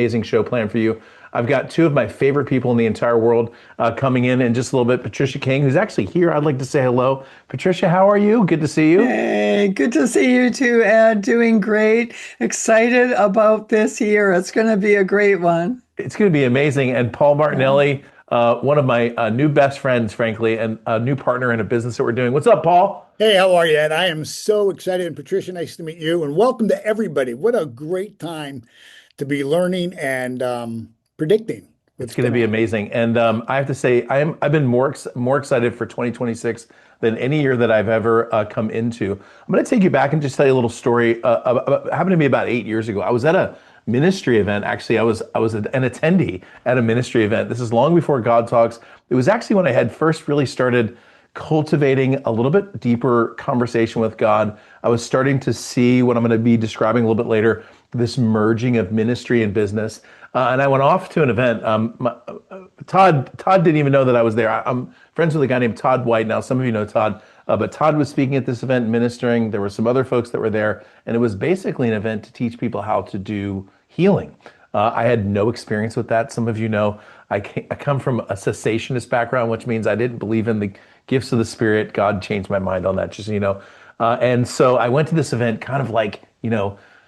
amazing show planned for you. I've got two of my favorite people in the entire world coming in just a little bit. Patricia King, who's actually here. I'd like to say hello. Patricia, how are you? Good to see you. Hey, good to see you too, Ed. Doing great. Excited about this year. It's going to be a great one. It's going to be amazing. And Paul Yeah. Martinelli, one of my new best friends, frankly, and a new partner in a business that we're doing. What's up, Paul? Hey, how are you? And I am so excited. And Patricia, nice to meet you. And welcome to everybody. What a great time to be learning and predicting It's what's going to going to be happen. amazing, and I have to say, I've been more excited for 2026 than any year that I've ever come into. I'm going to take you back and just tell you a little story. Happened to me about 8 years ago. I was at a ministry event. Actually, I was an attendee at a ministry event. This is long before God Talks. It was actually when I had first really started cultivating a little bit deeper conversation with God. I was starting to see what I'm going to be describing a little bit later, this merging of ministry and business. And I went off to an event. Todd didn't even know that I was there. I'm friends with a guy named Todd White now. Some of you know Todd, but Todd was speaking at this event, ministering. There were some other folks that were there, and it was basically an event to teach people how to do healing. I had no experience with that. Some of you know I come from a cessationist background, which means I didn't believe in the gifts of the Spirit. God changed my mind on that, just so you know. And so I went to this event kind of like,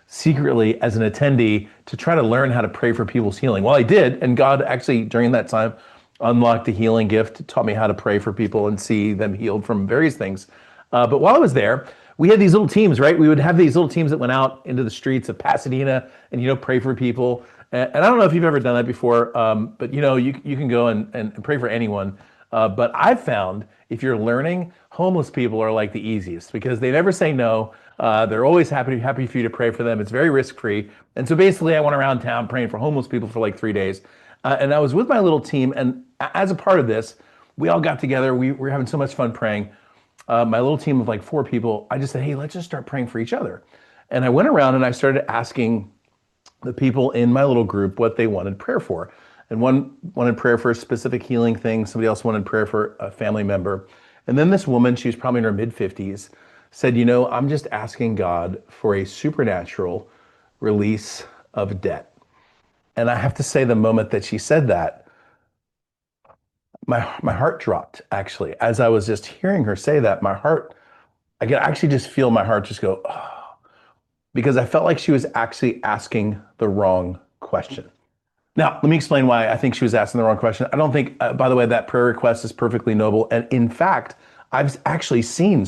secretly as an attendee to try to learn how to pray for people's healing. Well, I did, and God actually during that time unlocked the healing gift, taught me how to pray for people and see them healed from various things. But while I was there, we had these little teams, right? We would have these little teams that went out into the streets of Pasadena and pray for people. And I don't know if you've ever done that before, but you can go and pray for anyone. But I've found if you're learning, homeless people are like the easiest because they never say no. They're always happy for you to pray for them. It's very risk free. And so basically, I went around town praying for homeless people for like 3 days. And I was with my little team. And as a part of this, we all got together. We were having so much fun praying. My little team of like 4 people, I just said, hey, let's just start praying for each other. And I went around and I started asking the people in my little group what they wanted prayer for. And one wanted prayer for a specific healing thing. Somebody else wanted prayer for a family member. And then this woman, she was probably in her mid 50s, said, I'm just asking God for a supernatural release of debt. And I have to say, the moment that she said that, my heart dropped, actually. As I was just hearing her say that, I could actually just feel my heart just go, oh, because I felt like she was actually asking the wrong question. Now, let me explain why I think she was asking the wrong question. I don't think, by the way, that prayer request is perfectly noble. And in fact, I've actually seen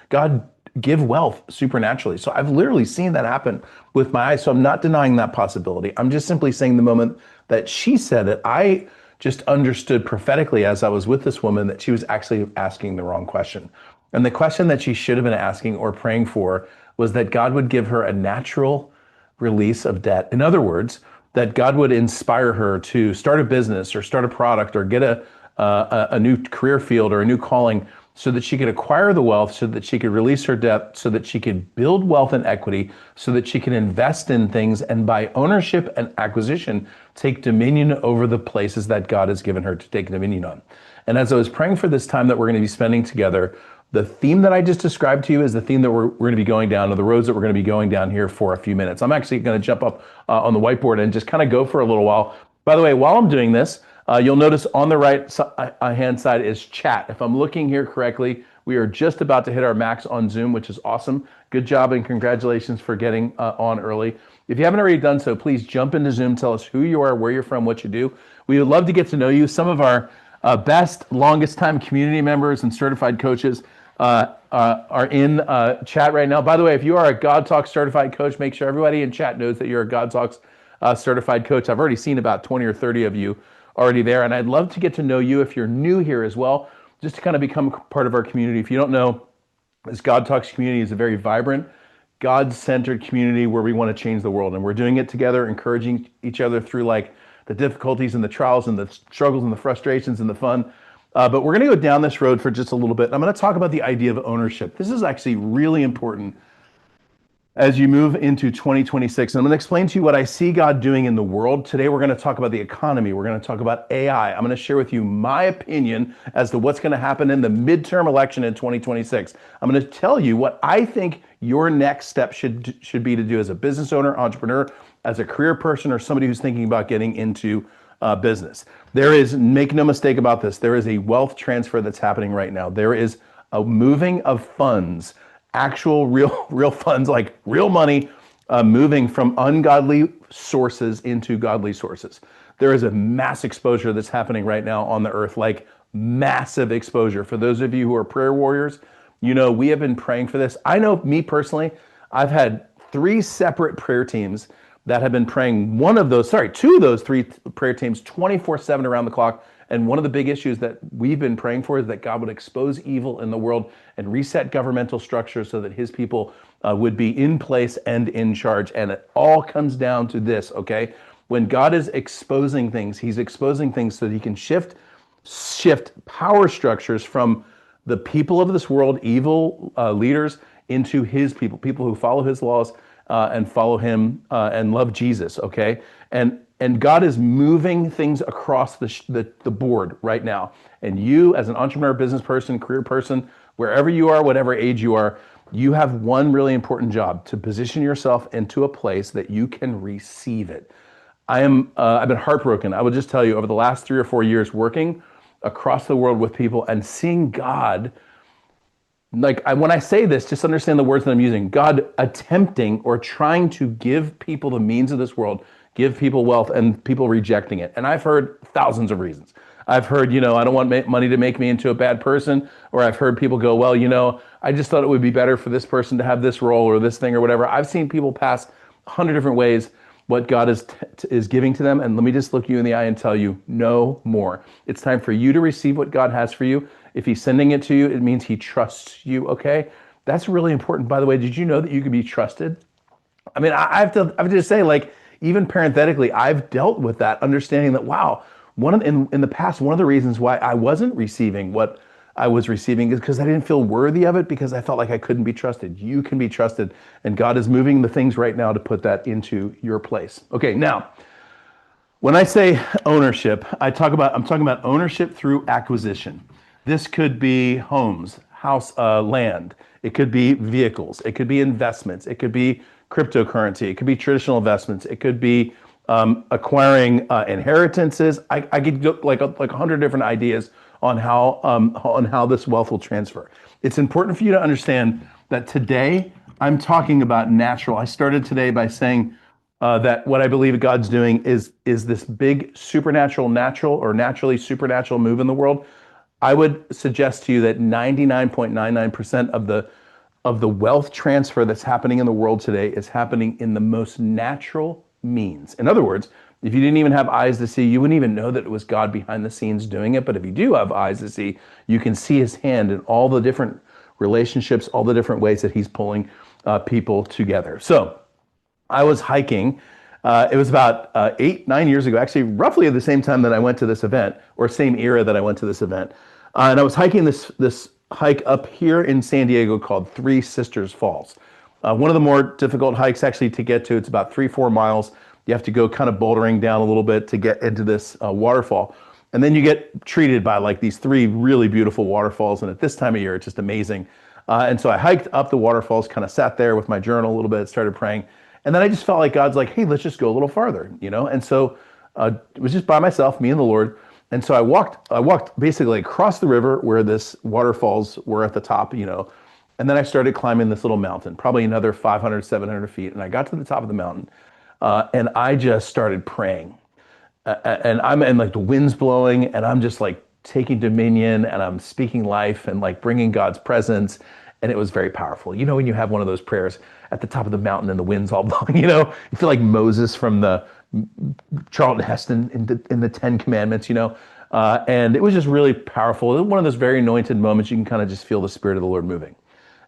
God give wealth supernaturally. So I've literally seen that happen with my eyes. So I'm not denying that possibility. I'm just simply saying the moment that she said it, I just understood prophetically as I was with this woman that she was actually asking the wrong question. And the question that she should have been asking or praying for was that God would give her a natural release of debt. In other words, that God would inspire her to start a business or start a product or get a new career field or a new calling so that she could acquire the wealth, so that she could release her debt, so that she could build wealth and equity, so that she can invest in things and by ownership and acquisition, take dominion over the places that God has given her to take dominion on. And as I was praying for this time that we're going to be spending together, the theme that I just described to you is the theme that we're going to be going down, or the roads that we're going to be going down here for a few minutes. I'm actually going to jump up on the whiteboard and just kind of go for a little while. By the way, while I'm doing this, you'll notice on the right hand side is chat. If I'm looking here correctly, we are just about to hit our max on Zoom, which is awesome. Good job and congratulations for getting on early. If you haven't already done so, please jump into Zoom. Tell us who you are, where you're from, what you do. We would love to get to know you. Some of our best, longest time community members and certified coaches are in chat right now. By the way, if you are a God Talks certified coach, make sure everybody in chat knows that you're a God Talks certified coach. I've already seen about 20 or 30 of you already there, and I'd love to get to know you if you're new here as well, just to kind of become part of our community. If you don't know, this God Talks community is a very vibrant, God-centered community where we want to change the world, and we're doing it together, encouraging each other through like the difficulties and the trials and the struggles and the frustrations and the fun. But we're going to go down this road for just a little bit. I'm going to talk about the idea of ownership. This is actually really important as you move into 2026. And I'm going to explain to you what I see God doing in the world. Today, we're going to talk about the economy. We're going to talk about AI. I'm going to share with you my opinion as to what's going to happen in the midterm election in 2026. I'm going to tell you what I think your next step should be to do as a business owner, entrepreneur, as a career person or somebody who's thinking about getting into business. There is, make no mistake about this, there is a wealth transfer that's happening right now. There is a moving of funds, actual real funds, like real money, moving from ungodly sources into godly sources. There is a mass exposure that's happening right now on the earth, like massive exposure. For those of you who are prayer warriors, you know, we have been praying for this. I know me personally, I've had 3 separate prayer teams that have been praying two of those 3 prayer teams 24/7 around the clock. And one of the big issues that we've been praying for is that God would expose evil in the world and reset governmental structures so that his people would be in place and in charge. And it all comes down to this, okay? When God is exposing things, he's exposing things so that he can shift power structures from the people of this world, evil leaders, into his people who follow his laws and follow him and love Jesus, okay? And God is moving things across the board right now. And you, as an entrepreneur, business person, career person, wherever you are, whatever age you are, you have one really important job: to position yourself into a place that you can receive it. I've been heartbroken. I would just tell you, over the last 3 or 4 years, working across the world with people and seeing God, when I say this, just understand the words that I'm using. God attempting or trying to give people the means of this world, give people wealth, and people rejecting it. And I've heard thousands of reasons. I've heard, I don't want money to make me into a bad person. Or I've heard people go, well, I just thought it would be better for this person to have this role or this thing or whatever. I've seen people pass 100 different ways what God is giving to them. And let me just look you in the eye and tell you, no more. It's time for you to receive what God has for you. If he's sending it to you, it means he trusts you, okay? That's really important. By the way, did you know that you can be trusted? I mean, I have to just say, even parenthetically, I've dealt with that, understanding that, wow, in the past, one of the reasons why I wasn't receiving what I was receiving is because I didn't feel worthy of it, because I felt like I couldn't be trusted. You can be trusted, and God is moving the things right now to put that into your place. Okay, now, when I say ownership, I'm talking about ownership through acquisition. This could be homes, land. It could be vehicles. It could be investments. It could be cryptocurrency. It could be traditional investments. It could be acquiring inheritances. I could go like 100 different ideas on how this wealth will transfer. It's important for you to understand that today I'm talking about natural. I started today by saying that what I believe God's doing is this big supernatural, naturally supernatural move in the world. I would suggest to you that 99.99% of the wealth transfer that's happening in the world today is happening in the most natural means. In other words, if you didn't even have eyes to see, you wouldn't even know that it was God behind the scenes doing it. But if you do have eyes to see, you can see his hand in all the different relationships, all the different ways that he's pulling people together. So I was hiking. It was about 8-9 years ago, actually, roughly at the same time that I went to this event, or same era that I went to this event. And I was hiking this hike up here in San Diego called Three Sisters Falls. One of the more difficult hikes actually to get to. It's about 3-4 miles. You have to go kind of bouldering down a little bit to get into this waterfall. And then you get treated by these 3 really beautiful waterfalls. And at this time of year, it's just amazing. And so I hiked up the waterfalls, kind of sat there with my journal a little bit, started praying. And then I just felt like God's like, hey, let's just go a little farther, And so it was just by myself, me and the Lord. And so I walked basically across the river where this waterfalls were at the top, And then I started climbing this little mountain, probably another 500, 700 feet. And I got to the top of the mountain. And I just started praying, and the wind's blowing, and I'm just taking dominion, and I'm speaking life and bringing God's presence. And it was very powerful. When you have one of those prayers at the top of the mountain and the wind's all blowing, you feel like Moses from the Charlton Heston in the 10 Commandments, and it was just really powerful. One of those very anointed moments, you can kind of just feel the Spirit of the Lord moving.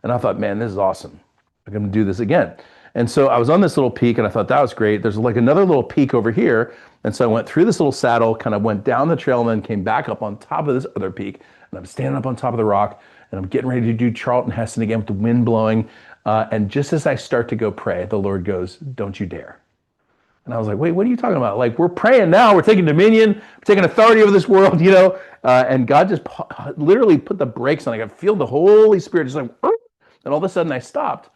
And I thought, man, this is awesome. I'm going to do this again. And so I was on this little peak, and I thought that was great. There's another little peak over here. And so I went through this little saddle, kind of went down the trail, and then came back up on top of this other peak. And I'm standing up on top of the rock, and I'm getting ready to do Charlton Heston again with the wind blowing. And just as I start to go pray, the Lord goes, don't you dare. And I was like, wait, what are you talking about? We're praying now. We're taking dominion. We're taking authority over this world, And God just literally put the brakes on. I could feel the Holy Spirit just and all of a sudden I stopped.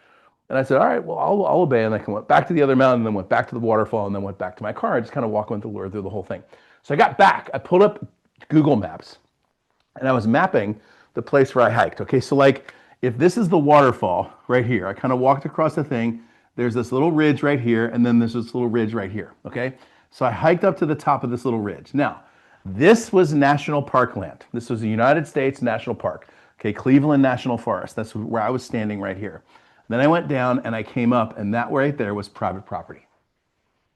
And I said, all right, well, I'll obey. And I went back to the other mountain, and then went back to the waterfall, and then went back to my car. I just kind of walked with the Lord through the whole thing. So I got back. I pulled up Google Maps, and I was mapping the place where I hiked. Okay, so like if this is the waterfall right here, I kind of walked across the thing. There's this little ridge right here, and then there's this little ridge right here. Okay, so I hiked up to the top of this little ridge. Now, this was national park land. This was the United States National Park. Okay, Cleveland National Forest. That's where I was standing right here. Then I went down and I came up, and that right there was private property.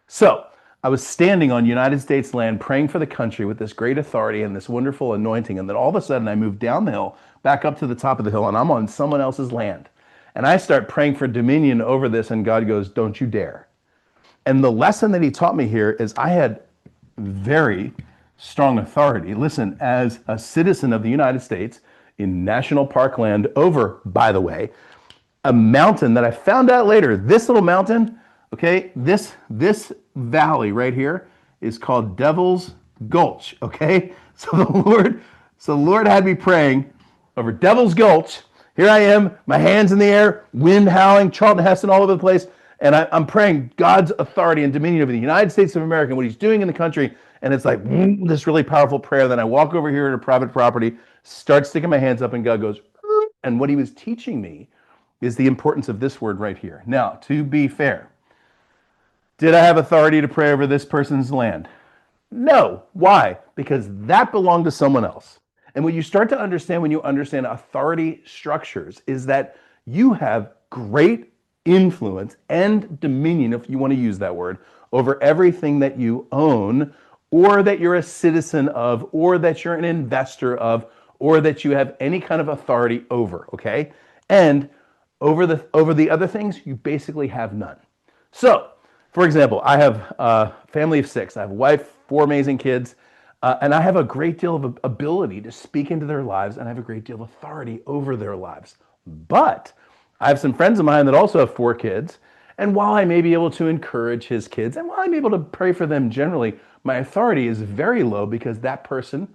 So I was standing on United States land praying for the country with this great authority and this wonderful anointing. And then all of a sudden I moved down the hill, back up to the top of the hill, and I'm on someone else's land. And I start praying for dominion over this, and God goes, don't you dare. And the lesson that he taught me here is I had very strong authority. Listen, as a citizen of the United States in national park land over, by the way, a mountain that I found out later, this little mountain, okay, this valley right here is called Devil's Gulch, okay? So the Lord had me praying over Devil's Gulch. Here I am, my hands in the air, wind howling, Charlton Heston all over the place, and I'm praying God's authority and dominion over the United States of America and what he's doing in the country, and it's like this really powerful prayer. Then I walk over here to private property, start sticking my hands up, and God goes, and what he was teaching me is the importance of this word right here. Now, to be fair, did I have authority to pray over this person's land? No. Why? Because that belonged to someone else. And what you start to understand when you understand authority structures is that you have great influence and dominion, if you want to use that word, over everything that you own, or that you're a citizen of, or that you're an investor of, or that you have any kind of authority over, okay? And over the other things, you basically have none. So, for example, I have a family of 6. I have a wife, 4 amazing kids, and I have a great deal of ability to speak into their lives, and I have a great deal of authority over their lives. But I have some friends of mine that also have 4 kids, and while I may be able to encourage his kids, and while I'm able to pray for them generally, my authority is very low because that person,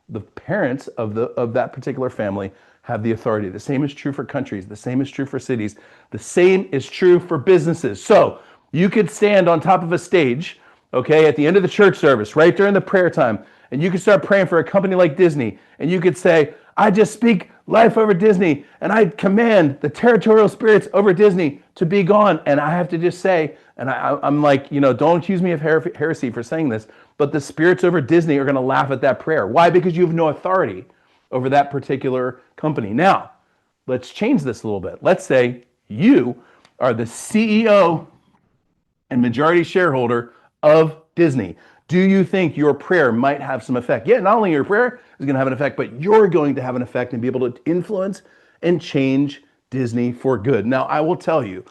the parents of that particular family, have the authority. The same is true for countries. The same is true for cities. The same is true for businesses. So you could stand on top of a stage, okay, at the end of the church service, right during the prayer time, and you could start praying for a company like Disney, and you could say, I just speak life over Disney, and I command the territorial spirits over Disney to be gone. And I have to just say, and I'm like, don't accuse me of heresy for saying this, but the spirits over Disney are going to laugh at that prayer. Why? Because you have no authority over that particular company. Now, let's change this a little bit. Let's say you are the CEO and majority shareholder of Disney. Do you think your prayer might have some effect? Yeah, not only your prayer is going to have an effect, but you're going to have an effect and be able to influence and change Disney for good. Now, I will tell you,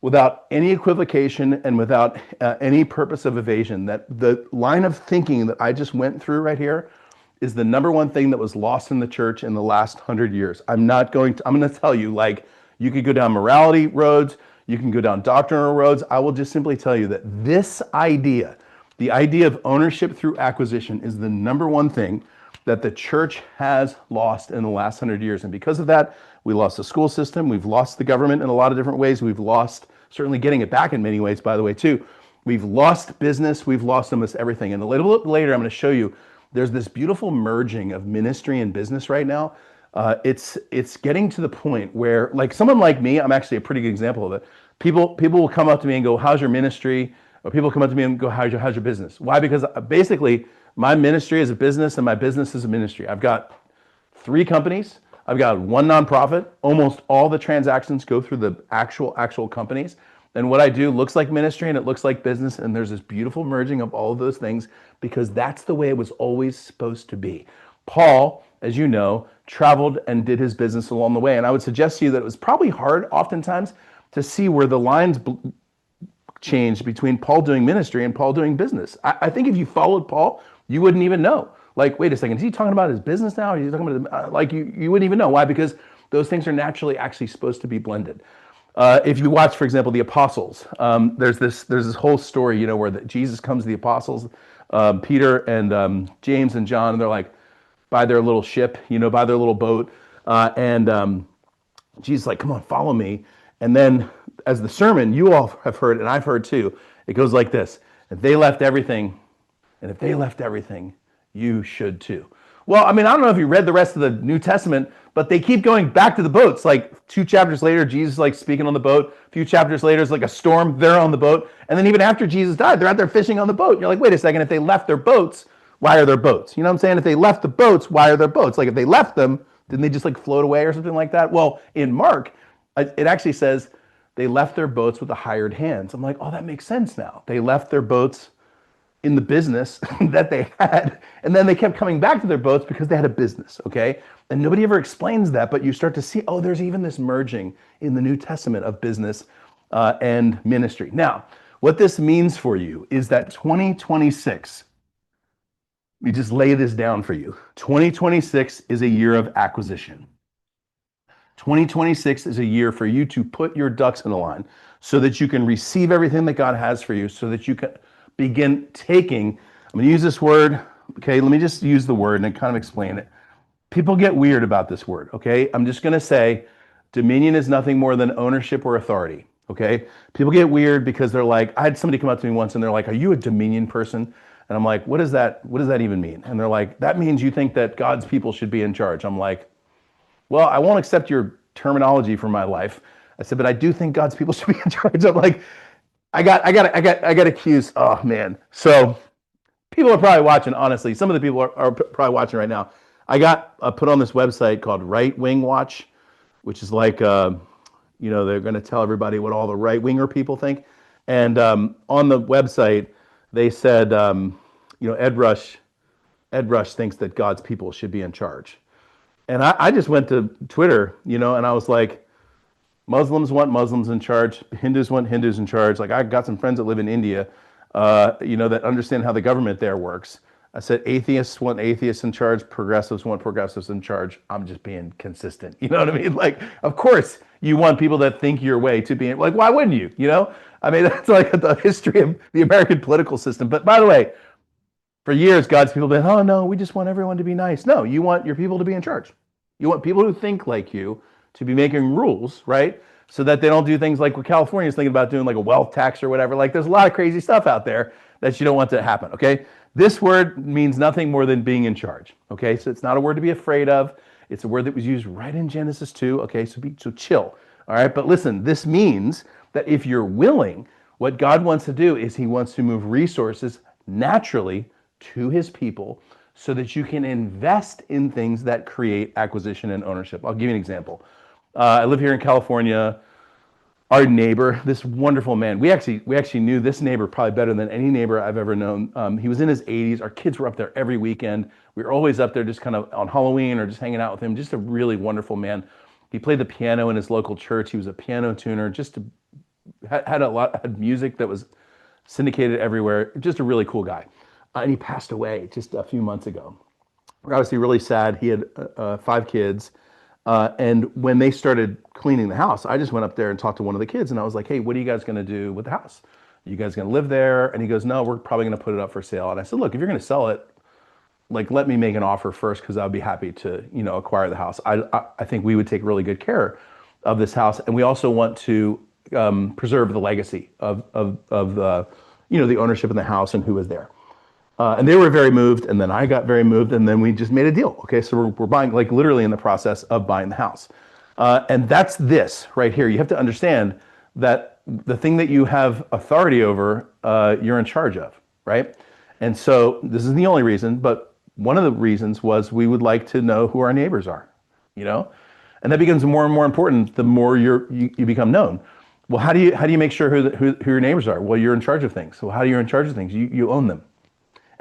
without any equivocation and without any purpose of evasion, that the line of thinking that I just went through right here is the number one thing that was lost in the church in the last 100 years. I'm going to tell you, like, you could go down morality roads, you can go down doctrinal roads. I will just simply tell you that this idea, the idea of ownership through acquisition, is the number one thing that the church has lost in the last 100 years. And because of that, we lost the school system, we've lost the government in a lot of different ways, we've lost, certainly getting it back in many ways, by the way, too. We've lost business, we've lost almost everything. And a little bit later, I'm going to show you, there's this beautiful merging of ministry and business right now. It's getting to the point where, like, someone like me, I'm actually a pretty good example of it. People will come up to me and go, how's your ministry? Or people come up to me and go, how's your business? Why? Because basically my ministry is a business and my business is a ministry. I've got 3 companies. I've got 1 nonprofit. Almost all the transactions go through the actual companies. And what I do looks like ministry and it looks like business. And there's this beautiful merging of all of those things because that's the way it was always supposed to be. Paul, as you know, traveled and did his business along the way. And I would suggest to you that it was probably hard oftentimes to see where the lines changed between Paul doing ministry and Paul doing business. I think if you followed Paul, you wouldn't even know. Like, wait a second, is he talking about his business now? Or is he talking about like you wouldn't even know. Why? Because those things are naturally actually supposed to be blended. If you watch, for example, the apostles, there's this whole story, where Jesus comes to the apostles, Peter and James and John, and they're like by their little ship, by their little boat, and Jesus is like, come on, follow me. And then as the sermon, you all have heard, and I've heard too, it goes like this. If they left everything, and if they left everything, you should too. Well, I mean, I don't know if you read the rest of the New Testament, but they keep going back to the boats. Like 2 chapters later, Jesus like speaking on the boat. A few chapters later, it's like a storm. They're on the boat. And then even after Jesus died, they're out there fishing on the boat. You're like, wait a second, if they left their boats, why are there boats? You know what I'm saying? If they left the boats, why are there boats? Like if they left them, didn't they just like float away or something like that? Well, in Mark, it actually says they left their boats with the hired hands. I'm like, oh, that makes sense now. They left their boats in the business that they had, and then they kept coming back to their boats because they had a business, okay? And nobody ever explains that, but you start to see, oh, there's even this merging in the New Testament of business and ministry. Now, what this means for you is that 2026, we just lay this down for you. 2026 is a year of acquisition. 2026 is a year for you to put your ducks in a line so that you can receive everything that God has for you, so that you can begin taking, I'm going to use this word, okay? Let me just use the word and kind of explain it. People get weird about this word, okay? I'm just going to say dominion is nothing more than ownership or authority, okay? People get weird because they're like, I had somebody come up to me once and they're like, are you a dominion person? And I'm like, what does that even mean? And they're like, that means you think that God's people should be in charge. I'm like, well, I won't accept your terminology for my life. I said, but I do think God's people should be in charge. I'm like, I got accused. Oh man. So people are probably watching, honestly. Some of the people are probably watching right now. I got put on this website called Right Wing Watch, which is like, they're going to tell everybody what all the right winger people think. And on the website, they said, Ed Rush thinks that God's people should be in charge. And I just went to Twitter, and I was like, Muslims want Muslims in charge. Hindus want Hindus in charge. Like I got some friends that live in India, that understand how the government there works. I said atheists want atheists in charge. Progressives want progressives in charge. I'm just being consistent. You know what I mean? Like, of course you want people that think your way to be like, why wouldn't you? I mean, that's like the history of the American political system. But by the way, for years, God's people have been, oh no, we just want everyone to be nice. No, you want your people to be in charge. You want people who think like you to be making rules, right? So that they don't do things like what California is thinking about doing, like a wealth tax or whatever. Like there's a lot of crazy stuff out there that you don't want to happen, okay? This word means nothing more than being in charge, okay? So it's not a word to be afraid of. It's a word that was used right in Genesis 2, okay? So chill, all right? But listen, this means that if you're willing, what God wants to do is he wants to move resources naturally to his people so that you can invest in things that create acquisition and ownership. I'll give you an example. I live here in California. Our neighbor, this wonderful man, we actually knew this neighbor probably better than any neighbor I've ever known. He was in his 80s. Our kids were up there every weekend. We were always up there just kind of on Halloween or just hanging out with him. Just a really wonderful man. He played the piano in his local church. He was a piano tuner. Had music that was syndicated everywhere. Just a really cool guy. And he passed away just a few months ago. We're obviously really sad. He had 5 kids. And when they started cleaning the house, I just went up there and talked to one of the kids and I was like, hey, what are you guys going to do with the house? Are you guys going to live there? And he goes, no, we're probably going to put it up for sale. And I said, look, if you're going to sell it, like, let me make an offer first because I'll be happy to, acquire the house. I think we would take really good care of this house. And we also want to preserve the legacy of the ownership in the house and who was there. And they were very moved, and then I got very moved, and then we just made a deal. Okay, so we're buying, like literally in the process of buying the house. And that's this right here. You have to understand that the thing that you have authority over, you're in charge of, right? And so this is the only reason, but one of the reasons was we would like to know who our neighbors are, and that becomes more and more important the more you become known. Well, how do you make sure who your neighbors are? Well, you're in charge of things. So how are you in charge of things? You own them.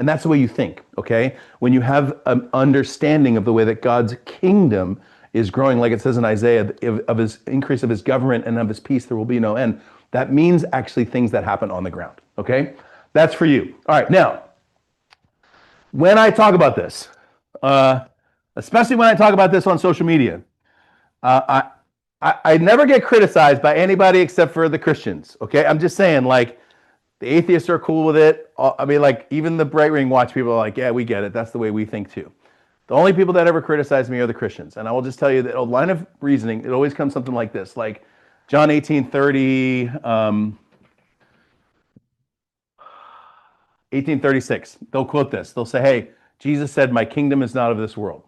And that's the way you think, okay? When you have an understanding of the way that God's kingdom is growing, like it says in Isaiah, of his increase of his government and of his peace, there will be no end. That means actually things that happen on the ground, okay? That's for you. All right, now, when I talk about this, especially when I talk about this on social media, I never get criticized by anybody except for the Christians, okay? I'm just saying, like, the atheists are cool with it. I mean, like, even the Bright Ring Watch people are like, yeah, we get it. That's the way we think too. The only people that ever criticize me are the Christians. And I will just tell you that a line of reasoning, it always comes something like this. Like, John 18:30, 1836. They'll quote this. They'll say, hey, Jesus said, my kingdom is not of this world.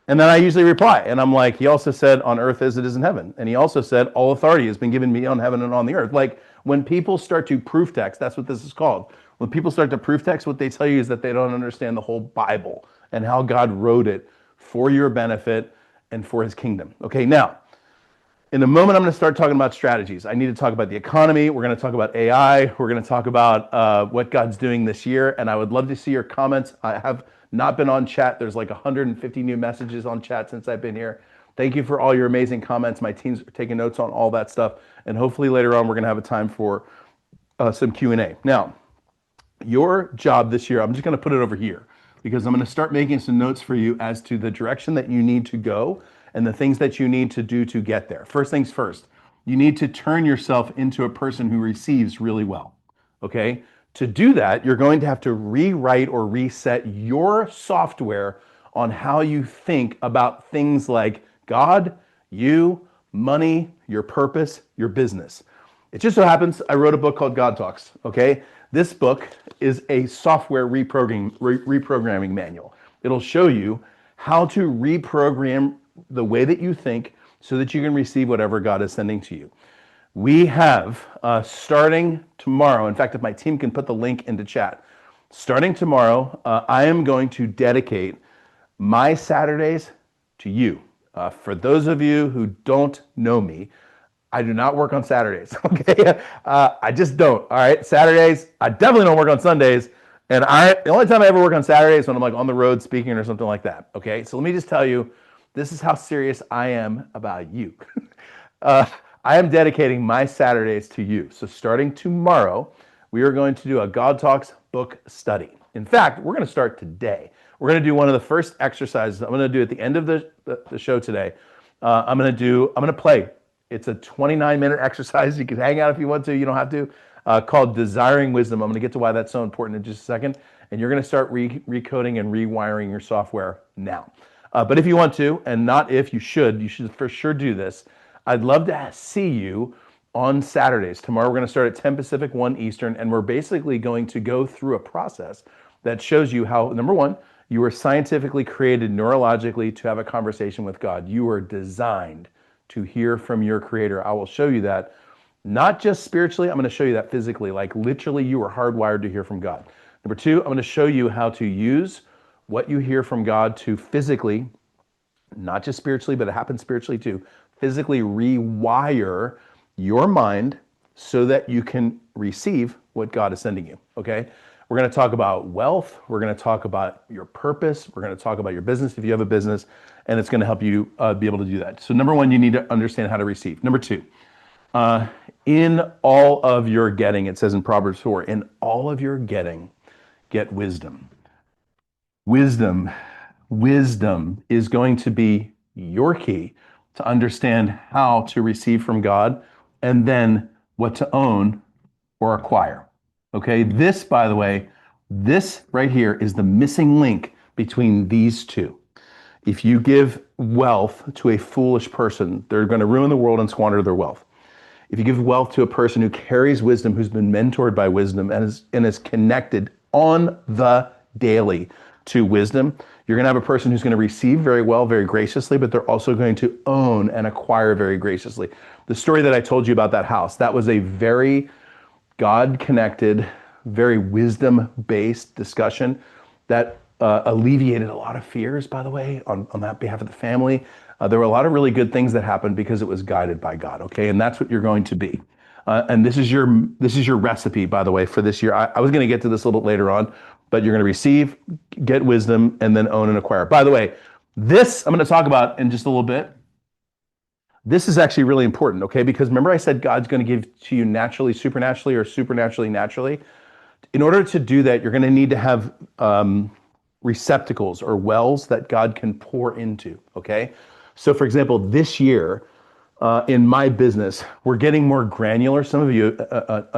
And then I usually reply, and I'm like, he also said, on earth as it is in heaven. And he also said, all authority has been given me on heaven and on the earth. Like, when people start to proof text, that's what this is called. When people start to proof text, what they tell you is that they don't understand the whole Bible and how God wrote it for your benefit and for his kingdom. Okay, now, in a moment, I'm going to start talking about strategies. I need to talk about the economy. We're going to talk about AI. We're going to talk about what God's doing this year. And I would love to see your comments. I have not been on chat. There's like 150 new messages on chat since I've been here. Thank you for all your amazing comments. My team's taking notes on all that stuff. And hopefully later on, we're going to have a time for some Q&A. Now, your job this year, I'm just going to put it over here because I'm going to start making some notes for you as to the direction that you need to go and the things that you need to do to get there. First things first, you need to turn yourself into a person who receives really well, okay? To do that, you're going to have to rewrite or reset your software on how you think about things like God, you, money, your purpose, your business. It just so happens I wrote a book called God Talks, okay? This book is a software reprogramming manual. It'll show you how to reprogram the way that you think so that you can receive whatever God is sending to you. We have, starting tomorrow, in fact, if my team can put the link into chat, starting tomorrow, I am going to dedicate my Saturdays to you. For those of you who don't know me, I do not work on Saturdays, okay? I just don't, all right? Saturdays, I definitely don't work on Sundays, and the only time I ever work on Saturdays is when I'm like on the road speaking or something like that, okay? So let me just tell you, this is how serious I am about you. I am dedicating my Saturdays to you. So starting tomorrow, we are going to do a God Talks book study. In fact, we're going to start today. We're going to do one of the first exercises I'm going to do at the end of the show today. I'm going to play. It's a 29-minute exercise. You can hang out if you want to. You don't have to. Called Desiring Wisdom. I'm going to get to why that's so important in just a second. And you're going to start recoding and rewiring your software now. But if you want to, and not if, you should for sure do this. I'd love to see you on Saturdays. Tomorrow we're going to start at 10 Pacific, 1 Eastern, and we're basically going to go through a process that shows you how, number one, you were scientifically created neurologically to have a conversation with God. You are designed to hear from your Creator. I will show you that, not just spiritually, I'm going to show you that physically, like literally you are hardwired to hear from God. Number two, I'm going to show you how to use what you hear from God to physically, not just spiritually, but it happens spiritually too, physically rewire your mind so that you can receive what God is sending you, okay? We're going to talk about wealth. We're going to talk about your purpose. We're going to talk about your business if you have a business, and it's going to help you be able to do that. So number one, you need to understand how to receive. Number two, in all of your getting, it says in Proverbs 4, in all of your getting, get wisdom. Wisdom is going to be your key to understand how to receive from God and then what to own or acquire. Okay, this, by the way, this right here is the missing link between these two. If you give wealth to a foolish person, they're going to ruin the world and squander their wealth. If you give wealth to a person who carries wisdom, who's been mentored by wisdom and is connected on the daily to wisdom, you're going to have a person who's going to receive very well, very graciously, but they're also going to own and acquire very graciously. The story that I told you about that house, that was a very God-connected, very wisdom-based discussion that alleviated a lot of fears, by the way, on that behalf of the family. There were a lot of really good things that happened because it was guided by God, okay? And that's what you're going to be. And this is your recipe, by the way, for this year. I was going to get to this a little later on, but you're going to receive, get wisdom, and then own and acquire. By the way, this I'm going to talk about in just a little bit. This is actually really important, okay? Because remember I said God's going to give to you naturally, supernaturally, or supernaturally, naturally? In order to do that, you're going to need to have receptacles or wells that God can pour into, okay? So for example, this year, in my business, we're getting more granular. Some of you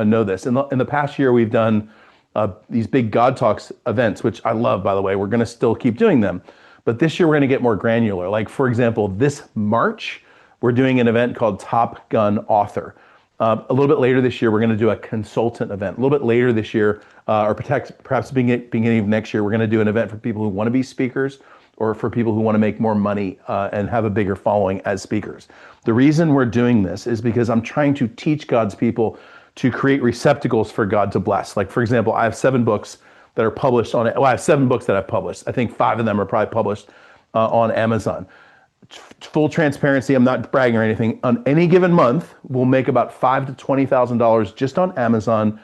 know this. In the past year, we've done these big God Talks events, which I love, by the way. We're going to still keep doing them. But this year, we're going to get more granular. Like, for example, this March, We're doing an event called Top Gun Author. A little bit later this year, we're going to do a consultant event. A little bit later this year, or perhaps beginning of next year, we're going to do an event for people who want to be speakers or for people who want to make more money and have a bigger following as speakers. The reason we're doing this is because I'm trying to teach God's people to create receptacles for God to bless. Like, for example, I have 7 books that are published on it. Well, I have 7 books that I've published. I think 5 of them are probably published on Amazon. Full transparency, I'm not bragging or anything. On any given month, we'll make about $5,000 to $20,000 just on Amazon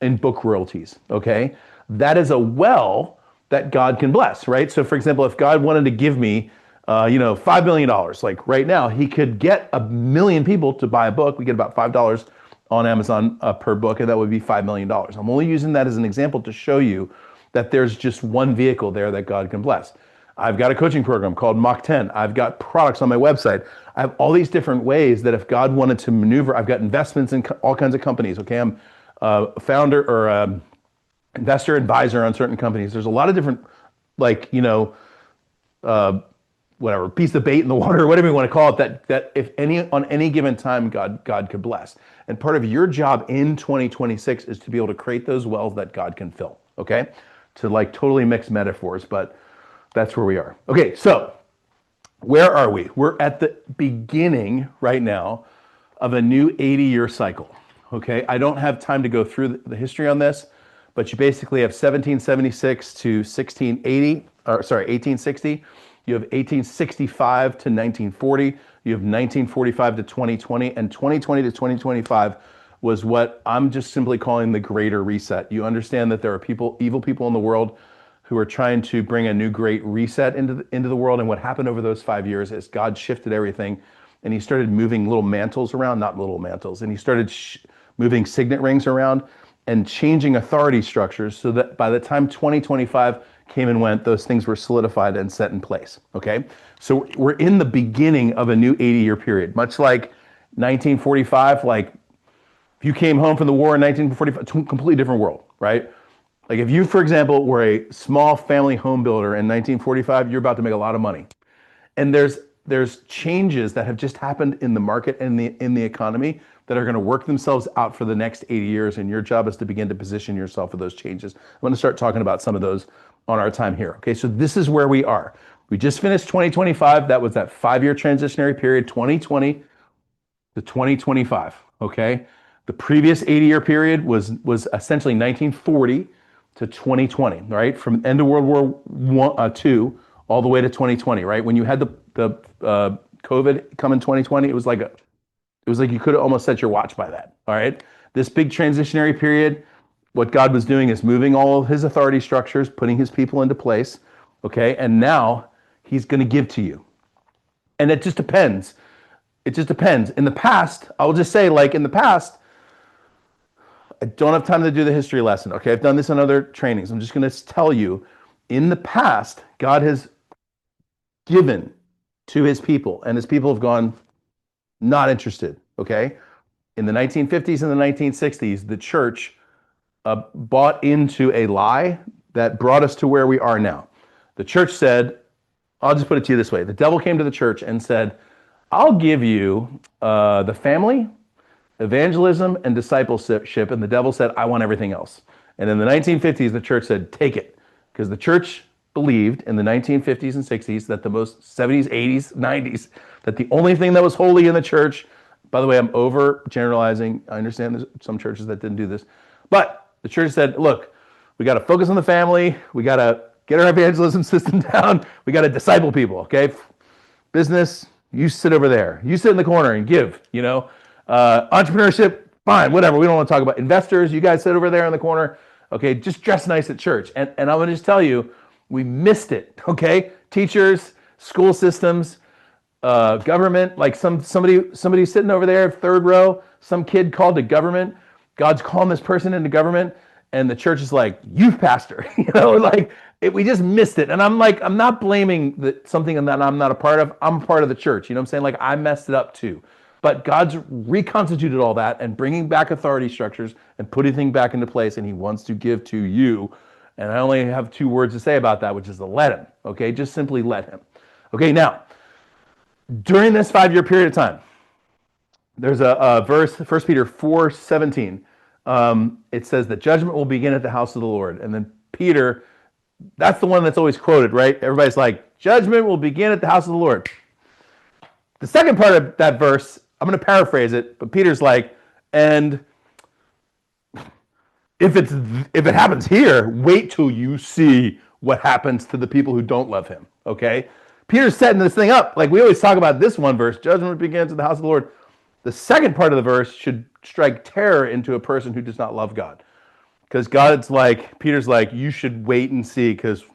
in book royalties. Okay, that is a well that God can bless, right? So, for example, if God wanted to give me, $5 million, like right now, He could get 1 million people to buy a book. We get about $5 on Amazon per book, and that would be $5 million. I'm only using that as an example to show you that there's just one vehicle there that God can bless. I've got a coaching program called Mach 10. I've got products on my website. I have all these different ways that if God wanted to maneuver, I've got investments in all kinds of companies. Okay, I'm a founder or investor advisor on certain companies. There's a lot of different, whatever, piece of bait in the water, whatever you want to call it, that if on any given time, God could bless. And part of your job in 2026 is to be able to create those wells that God can fill. Okay, to totally mix metaphors, but that's where we are. Okay, so where are we? We're at the beginning right now of a new 80-year cycle. Okay, I don't have time to go through the history on this, but you basically have 1776 to 1860. You have 1865 to 1940. You have 1945 to 2020, and 2020 to 2025 was what I'm just simply calling the greater reset. You understand that there are evil people in the world who are trying to bring a new great reset into the world. And what happened over those 5 years is God shifted everything, and He started moving little mantles around, not little mantles, and He started moving signet rings around and changing authority structures so that by the time 2025 came and went, those things were solidified and set in place. Okay, so we're in the beginning of a new 80-year period, much like 1945. Like if you came home from the war in 1945, completely different world, right? Like if you, for example, were a small family home builder in 1945, you're about to make a lot of money. And there's changes that have just happened in the market and in the economy that are going to work themselves out for the next 80 years. And your job is to begin to position yourself for those changes. I'm going to start talking about some of those on our time here. Okay, so this is where we are. We just finished 2025. That was that 5-year transitionary period, 2020 to 2025. Okay, the previous 80-year period was essentially 1940 to 2020, right? From end of World War II all the way to 2020, right? When you had the COVID come in 2020, it was like you could have almost set your watch by that. All right, this big transitionary period, what God was doing is moving all of His authority structures, putting His people into place. Okay, and now He's going to give to you, and it just depends. It just depends. In the past, I will just say, in the past, I don't have time to do the history lesson. Okay, I've done this on other trainings. I'm just going to tell you, in the past, God has given to His people, and His people have gone not interested. Okay, in the 1950s and the 1960s, the church bought into a lie that brought us to where we are now. The church said, I'll just put it to you this way: the devil came to the church and said, "I'll give you the family, evangelism, and discipleship," and the devil said, "I want everything else." And in the 1950s, the church said, "Take it," because the church believed in the 1950s and 60s that the most 70s, 80s, 90s, that the only thing that was holy in the church, by the way, I'm over generalizing. I understand there's some churches that didn't do this, but the church said, look, we got to focus on the family. We got to get our evangelism system down. We got to disciple people, okay? Business, you sit over there. You sit in the corner and give, entrepreneurship, fine, whatever. We don't want to talk about investors. You guys sit over there in the corner. Okay, just dress nice at church. And I'm going to just tell you, we missed it, okay? Teachers, school systems, government, like somebody sitting over there, third row, some kid called to government. God's calling this person into government, and the church is like, youth pastor, we just missed it. And I'm not blaming something that I'm not a part of. I'm a part of the church. You know what I'm saying? Like, I messed it up too. But God's reconstituted all that and bringing back authority structures and putting things back into place, and He wants to give to you. And I only have 2 words to say about that, which is to let Him. Okay, just simply let Him. Okay, now, During this 5-year period of time, there's a verse, 1 Peter 4:17. It says that judgment will begin at the house of the Lord. And then Peter, that's the one that's always quoted, right? Everybody's like, judgment will begin at the house of the Lord. The second part of that verse, I'm going to paraphrase it, but Peter's like, and if it happens here, wait till you see what happens to the people who don't love him. Okay? Peter's setting this thing up. Like we always talk about this one verse, judgment begins at the house of the Lord. The second part of the verse should strike terror into a person who does not love God. Because Peter's like, you should wait and see because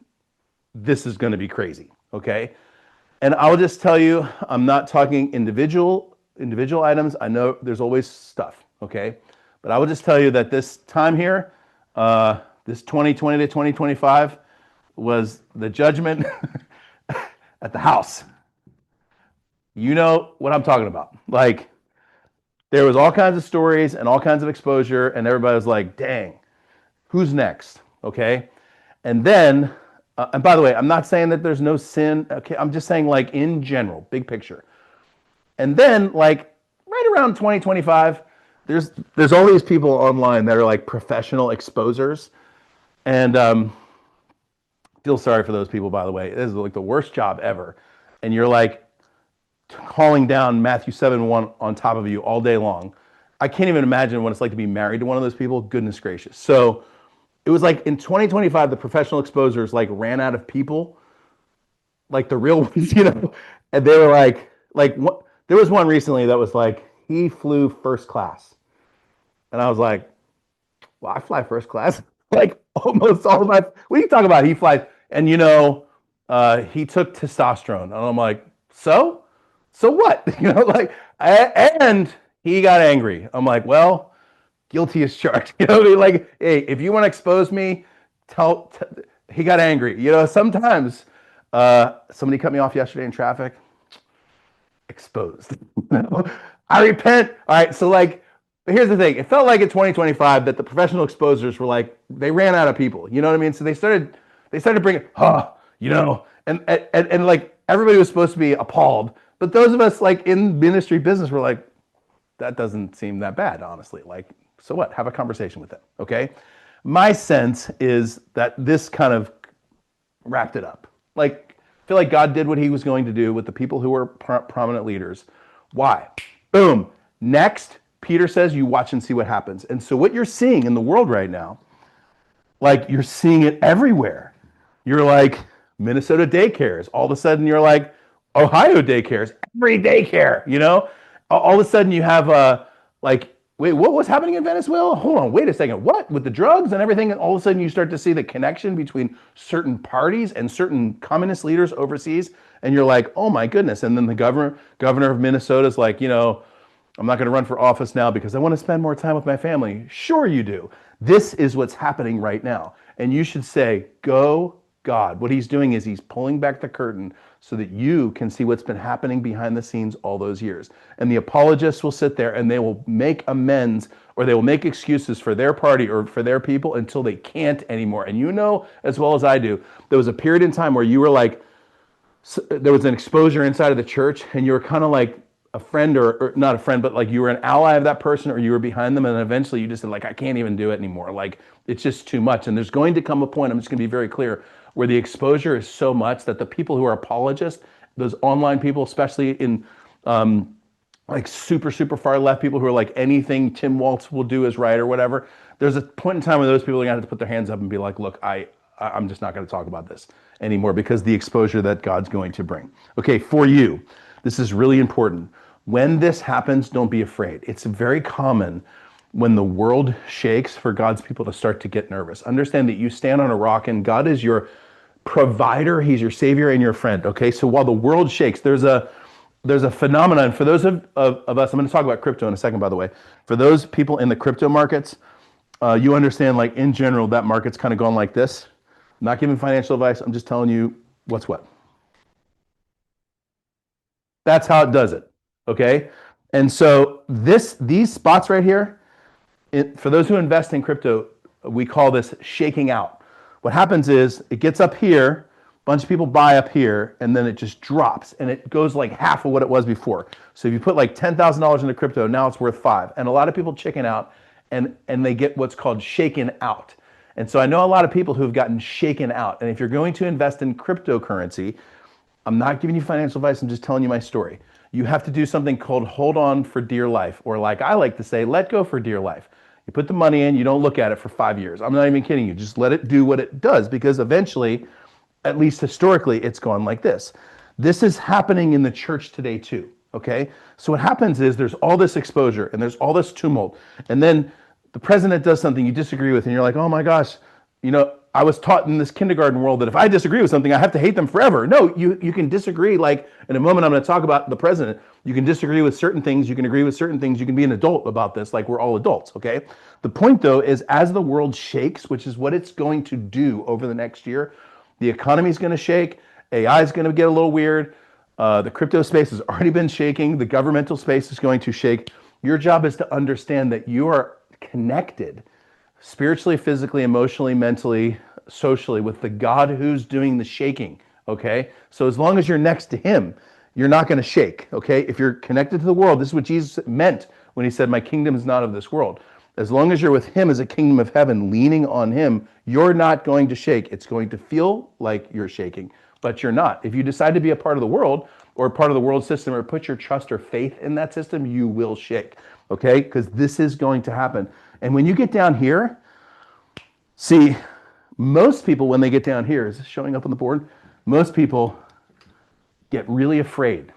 this is going to be crazy. Okay? And I'll just tell you, I'm not talking individual items. I know there's always stuff, okay? But I will just tell you that this time here, this 2020 to 2025, was the judgment at the house. You know what I'm talking about. Like, there was all kinds of stories and all kinds of exposure, and everybody was like, dang, who's next, okay? And then, and by the way, I'm not saying that there's no sin, okay? I'm just saying like in general, big picture. And then like right around 2025, there's all these people online that are like professional exposers. And feel sorry for those people, by the way. This is like the worst job ever. And you're like calling down Matthew 7:1 on top of you all day long. I can't even imagine what it's like to be married to one of those people. Goodness gracious. So it was like in 2025, the professional exposers like ran out of people, like the real ones, you know, and they were like what? There was one recently that was like, he flew first class. And I was like, well, I fly first class. Like almost all of my, what are you talking about? He flies. And you know, he took testosterone. And I'm like, so what? You know, like, and he got angry. I'm like, well, guilty as charged. You know, like, hey, if you want to expose me, he got angry. You know, sometimes somebody cut me off yesterday in traffic. Exposed. I repent. All right, so like, but here's the thing. It felt like in 2025 that the professional exposers were like, they ran out of people. You know what I mean? So they started bringing, you know, and like everybody was supposed to be appalled, but those of us like in ministry business were like, that doesn't seem that bad, honestly. Like, so what? Have a conversation with them, okay? My sense is that this kind of wrapped it up. Like, I feel like God did what he was going to do with the people who were prominent leaders. Why? Boom. Next, Peter says, you watch and see what happens. And so what you're seeing in the world right now, like you're seeing it everywhere. You're like, Minnesota daycares. All of a sudden you're like, Ohio daycares. Every daycare, you know? All of a sudden you have like, wait, what was happening in Venezuela? Hold on, wait a second. What? With the drugs and everything? And all of a sudden you start to see the connection between certain parties and certain communist leaders overseas. And you're like, oh my goodness. And then the governor of Minnesota is like, you know, I'm not going to run for office now because I want to spend more time with my family. Sure you do. This is what's happening right now. And you should say, go God. What he's doing is he's pulling back the curtain so that you can see what's been happening behind the scenes all those years. And the apologists will sit there and they will make amends or they will make excuses for their party or for their people until they can't anymore. And you know as well as I do, there was a period in time where you were like, there was an exposure inside of the church and you were kind of like a friend or not a friend, but like you were an ally of that person or you were behind them. And then eventually you just said like, I can't even do it anymore. Like it's just too much. And there's going to come a point, I'm just going to be very clear, where the exposure is so much that the people who are apologists, those online people, especially in like super far left people who are like anything Tim Waltz will do is right or whatever, there's a point in time where those people are going to have to put their hands up and be like, look, I'm just not going to talk about this anymore because the exposure that God's going to bring. Okay, for you, this is really important. When this happens, don't be afraid. It's very common when the world shakes for God's people to start to get nervous. Understand that you stand on a rock and God is your provider, he's your savior and your friend. Okay, so while the world shakes, there's a phenomenon. For those of us, I'm going to talk about crypto in a second, by the way. For those people in the crypto markets, you understand like in general, that market's kind of gone like this. I'm not giving financial advice, I'm just telling you what's what. That's how it does it. Okay. And so these spots right here, for those who invest in crypto, we call this shaking out. What happens is it gets up here bunch of people buy up here, and then it just drops, and it goes like half of what it was before. So if you put like $10,000 into crypto, now it's worth 5. And a lot of people chicken out, and they get what's called shaken out. And so I know a lot of people who've gotten shaken out. And if you're going to invest in cryptocurrency, I'm not giving you financial advice, I'm just telling you my story. You have to do something called hold on for dear life, or like I like to say, let go for dear life. You put the money in, you don't look at it for 5 years. I'm not even kidding you. Just let it do what it does, because eventually, at least historically, it's gone like this. This is happening in the church today too, okay? So what happens is there's all this exposure and there's all this tumult. And then the president does something you disagree with and you're like, oh my gosh, I was taught in this kindergarten world that if I disagree with something, I have to hate them forever. No, you can disagree. Like in a moment, I'm going to talk about the president. You can disagree with certain things. You can agree with certain things. You can be an adult about this, like we're all adults, okay? The point though is as the world shakes, which is what it's going to do over the next year, the economy is going to shake. AI is going to get a little weird. The crypto space has already been shaking. The governmental space is going to shake. Your job is to understand that you are connected spiritually, physically, emotionally, mentally, socially with the God who's doing the shaking, okay? So as long as you're next to him, you're not going to shake, okay? If you're connected to the world, this is what Jesus meant when he said, my kingdom is not of this world. As long as you're with him as a kingdom of heaven, leaning on him, you're not going to shake. It's going to feel like you're shaking, but you're not. If you decide to be a part of the world or part of the world system or put your trust or faith in that system, you will shake, okay? Because this is going to happen. And when you get down here, see, most people, when they get down here, is this showing up on the board? Most people get really afraid.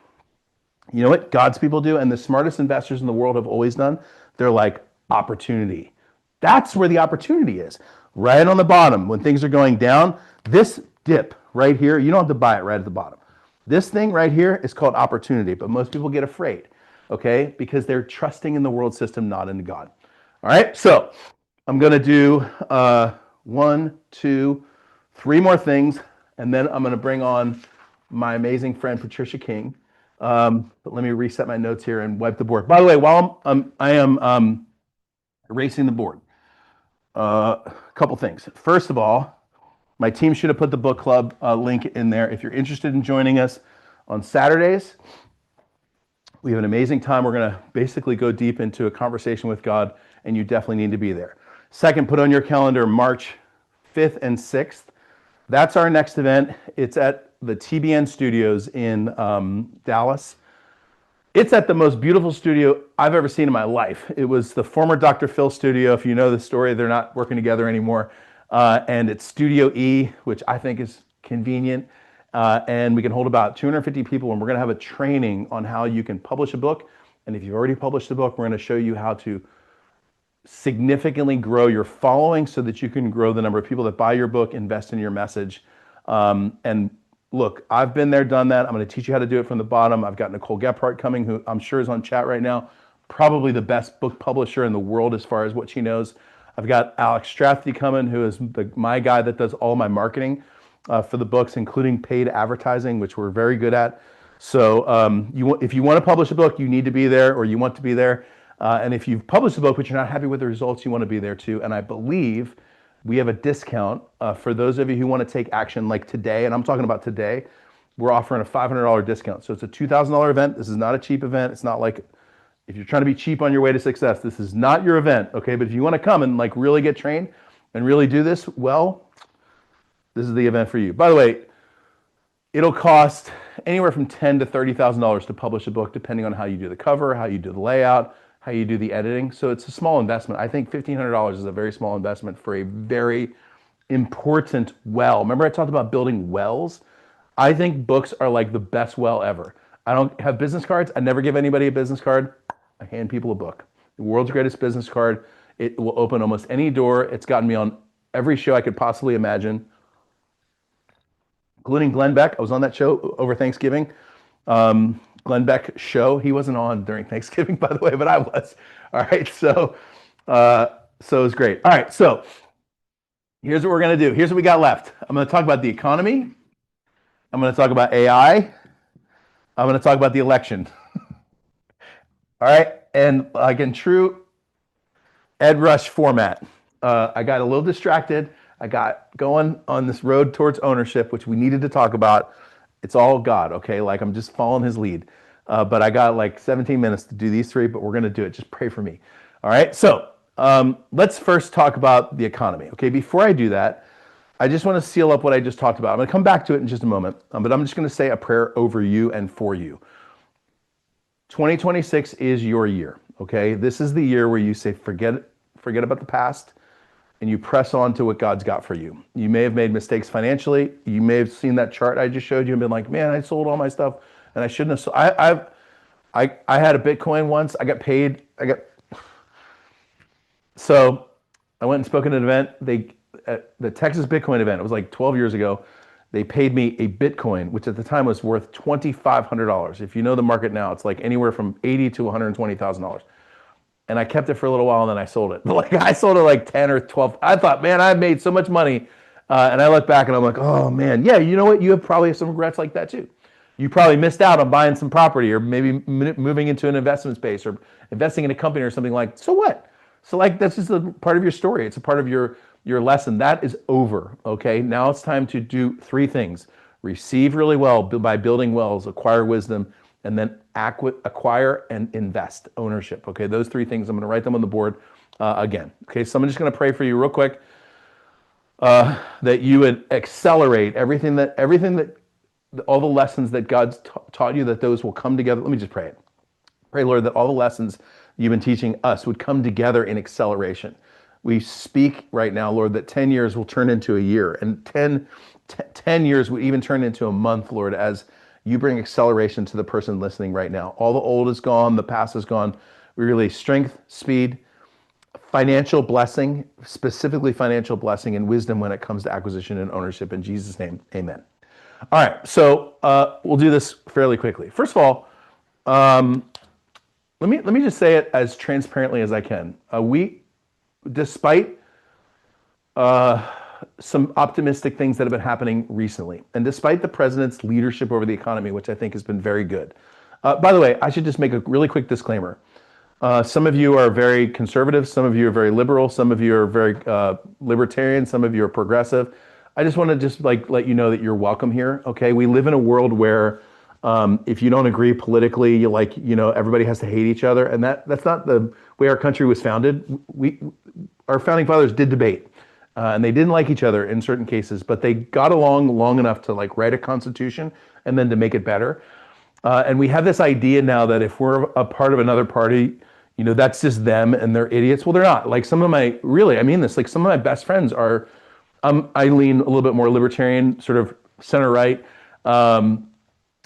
You know what God's people do, and the smartest investors in the world have always done? They're like, opportunity. That's where the opportunity is. Right on the bottom, when things are going down, this dip right here, you don't have to buy it right at the bottom. This thing right here is called opportunity, but most people get afraid, okay? Because they're trusting in the world system, not in God. All right, so I'm going to do 1, 2, 3 more things, and then I'm going to bring on my amazing friend Patricia King. But let me reset my notes here and wipe the board. By the way, while I am erasing the board, a couple things. First of all, my team should have put the book club link in there. If you're interested in joining us on Saturdays, we have an amazing time. We're going to basically go deep into a conversation with God, and you definitely need to be there. Second, put on your calendar March 5th and 6th. That's our next event. It's at the TBN Studios in Dallas. It's at the most beautiful studio I've ever seen in my life. It was the former Dr. Phil studio. If you know the story, they're not working together anymore. And it's Studio E, which I think is convenient. And we can hold about 250 people, and we're going to have a training on how you can publish a book. And if you've already published a book, we're going to show you how to significantly grow your following so that you can grow the number of people that buy your book, invest in your message. And look, I've been there, done that. I'm going to teach you how to do it from the bottom. I've got Nicole Gephardt coming, who I'm sure is on chat right now. Probably the best book publisher in the world as far as what she knows. I've got Alex Strathty coming, who is my guy that does all my marketing for the books, including paid advertising, which we're very good at. So if you want to publish a book, you need to be there, or you want to be there. And if you've published a book but you're not happy with the results, you want to be there too. And I believe we have a discount for those of you who want to take action like today, and I'm talking about today. We're offering a $500 discount. So it's a $2,000 event. This is not a cheap event. It's not like if you're trying to be cheap on your way to success, this is not your event, okay? But if you want to come and like really get trained and really do this well, this is the event for you. By the way, it'll cost anywhere from $10,000 to $30,000 to publish a book, depending on how you do the cover, how you do the layout, how you do the editing. So it's a small investment. I think $1,500 is a very small investment for a very important well. Remember I talked about building wells? I think books are like the best well ever. I don't have business cards. I never give anybody a business card. I hand people a book. The world's greatest business card. It will open almost any door. It's gotten me on every show I could possibly imagine, including Glenn Beck. I was on that show over Thanksgiving. Glenn Beck show. He wasn't on during Thanksgiving, by the way, but I was. All right, so it was great. All right, so here's what we're going to do. Here's what we got left. I'm going to talk about the economy. I'm going to talk about AI. I'm going to talk about the election. All right, and like in true Ed Rush format, I got a little distracted. I got going on this road towards ownership, which we needed to talk about. It's all God, okay? Like I'm just following his lead. But I got like 17 minutes to do these three, but we're going to do it. Just pray for me. All right. So let's first talk about the economy. Okay. Before I do that, I just want to seal up what I just talked about. I'm going to come back to it in just a moment, but I'm just going to say a prayer over you and for you. 2026 is your year. Okay. This is the year where you say, forget about the past and you press on to what God's got for you. You may have made mistakes financially. You may have seen that chart I just showed you and been like, man, I sold all my stuff and I shouldn't have. So I had a Bitcoin once. I got paid. So I went and spoke at an event. At the Texas Bitcoin event, it was like 12 years ago. They paid me a Bitcoin, which at the time was worth $2,500. If you know the market now, it's like anywhere from $80,000 to $120,000. And I kept it for a little while and then I sold it. But like I sold it like 10 or 12. I thought, man, I made so much money. And I look back and I'm like, oh man, yeah, you know what? You have probably some regrets like that too. You probably missed out on buying some property or maybe moving into an investment space or investing in a company or something like, so what? So like, that's just a part of your story. It's a part of your lesson. That is over, okay? Now it's time to do three things. Receive really well by building wells, acquire wisdom, and then acquire and invest, ownership, okay? Those three things, I'm gonna write them on the board again. Okay, so I'm just gonna pray for you real quick that you would accelerate everything that all the lessons that God's taught you, that those will come together. Let me just pray it. Pray, Lord, that all the lessons you've been teaching us would come together in acceleration. We speak right now, Lord, that 10 years will turn into a year, and 10 years would even turn into a month, Lord, as you bring acceleration to the person listening right now. All the old is gone, the past is gone. We release strength, speed, financial blessing, specifically financial blessing and wisdom when it comes to acquisition and ownership. In Jesus' name, amen. All right, so we'll do this fairly quickly. First of all, let me just say it as transparently as I can. Despite some optimistic things that have been happening recently, and despite the president's leadership over the economy, which I think has been very good. By the way, I should just make a really quick disclaimer. Some of you are very conservative, some of you are very liberal, some of you are very libertarian, some of you are progressive. I just want to just like let you know that you're welcome here. Okay, we live in a world where if you don't agree politically, everybody has to hate each other, and that's not the way our country was founded. Our founding fathers did debate, and they didn't like each other in certain cases, but they got along long enough to like write a constitution and then to make it better. And we have this idea now that if we're a part of another party, that's just them and they're idiots. Well, they're not. Like some of my, really, I mean this, like some of my best friends are, I lean a little bit more libertarian, sort of center right. I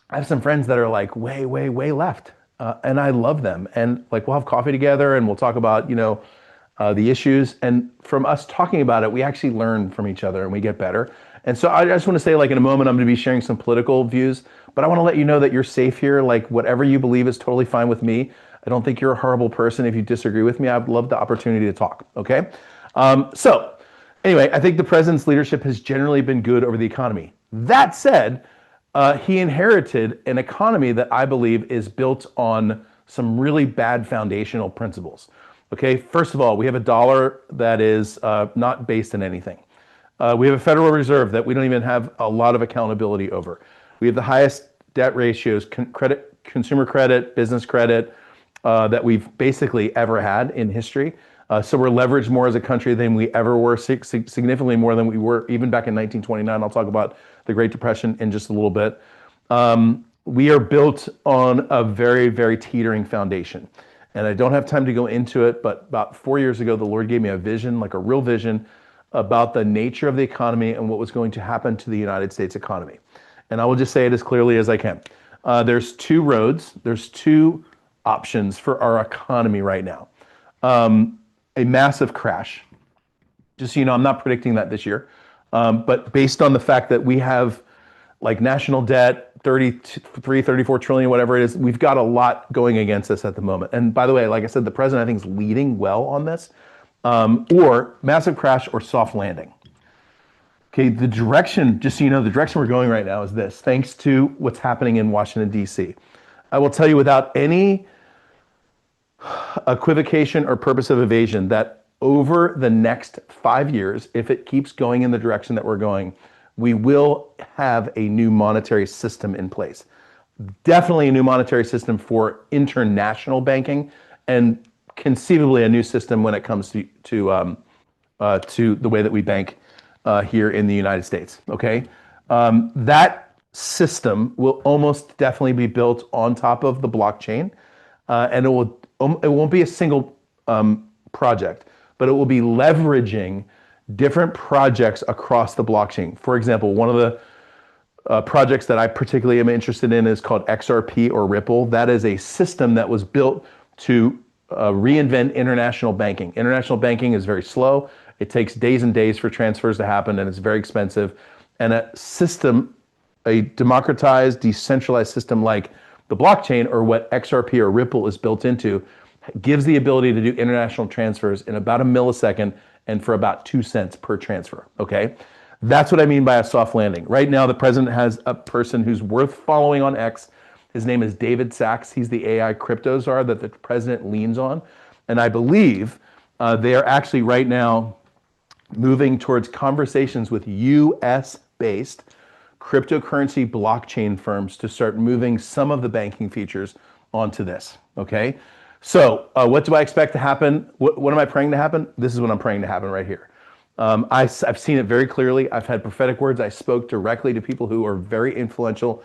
have some friends that are like way, way, way left, and I love them. And like we'll have coffee together and we'll talk about the issues. And from us talking about it, we actually learn from each other and we get better. And so I just want to say, like in a moment, I'm going to be sharing some political views, but I want to let you know that you're safe here. Like whatever you believe is totally fine with me. I don't think you're a horrible person if you disagree with me. I'd love the opportunity to talk. Okay. So anyway, I think the president's leadership has generally been good over the economy. That said, he inherited an economy that I believe is built on some really bad foundational principles. Okay, first of all, we have a dollar that is not based in anything. We have a Federal Reserve that we don't even have a lot of accountability over. We have the highest debt ratios, consumer credit, business credit, that we've basically ever had in history. So we're leveraged more as a country than we ever were, significantly more than we were even back in 1929. I'll talk about the Great Depression in just a little bit. We are built on a very, very teetering foundation. And I don't have time to go into it, but about 4 years ago, the Lord gave me a vision, like a real vision, about the nature of the economy and what was going to happen to the United States economy. And I will just say it as clearly as I can. There's two roads, there's two options for our economy right now. A massive crash. Just so you know, I'm not predicting that this year. But based on the fact that we have like national debt, 33, 34 trillion, whatever it is, we've got a lot going against us at the moment. And by the way, like I said, the president, I think, is leading well on this. Or massive crash or soft landing. Okay, the direction, just so you know, the direction we're going right now is this, thanks to what's happening in Washington, D.C. I will tell you without any equivocation or purpose of evasion that over the next 5 years, if it keeps going in the direction that we're going, we will have a new monetary system in place. Definitely a new monetary system for international banking, and conceivably a new system when it comes to the way that we bank here in the United States. Okay, that system will almost definitely be built on top of the blockchain, and it won't be a single project, but it will be leveraging different projects across the blockchain. For example, one of the projects that I particularly am interested in is called XRP or Ripple. That is a system that was built to reinvent international banking. International banking is very slow. It takes days and days for transfers to happen, and it's very expensive. And a system, a democratized, decentralized system like the blockchain, or what XRP or Ripple is built into, gives the ability to do international transfers in about a millisecond and for about 2 cents per transfer. Okay, that's what I mean by a soft landing. Right now, the president has a person who's worth following on X. His name is David Sachs. He's the AI crypto czar that the president leans on. And I believe they are actually right now moving towards conversations with US-based cryptocurrency blockchain firms to start moving some of the banking features onto this. Okay, so what do I expect to happen? What am I praying to happen? This is what I'm praying to happen right here. I've seen it very clearly. I've had prophetic words. I spoke directly to people who are very influential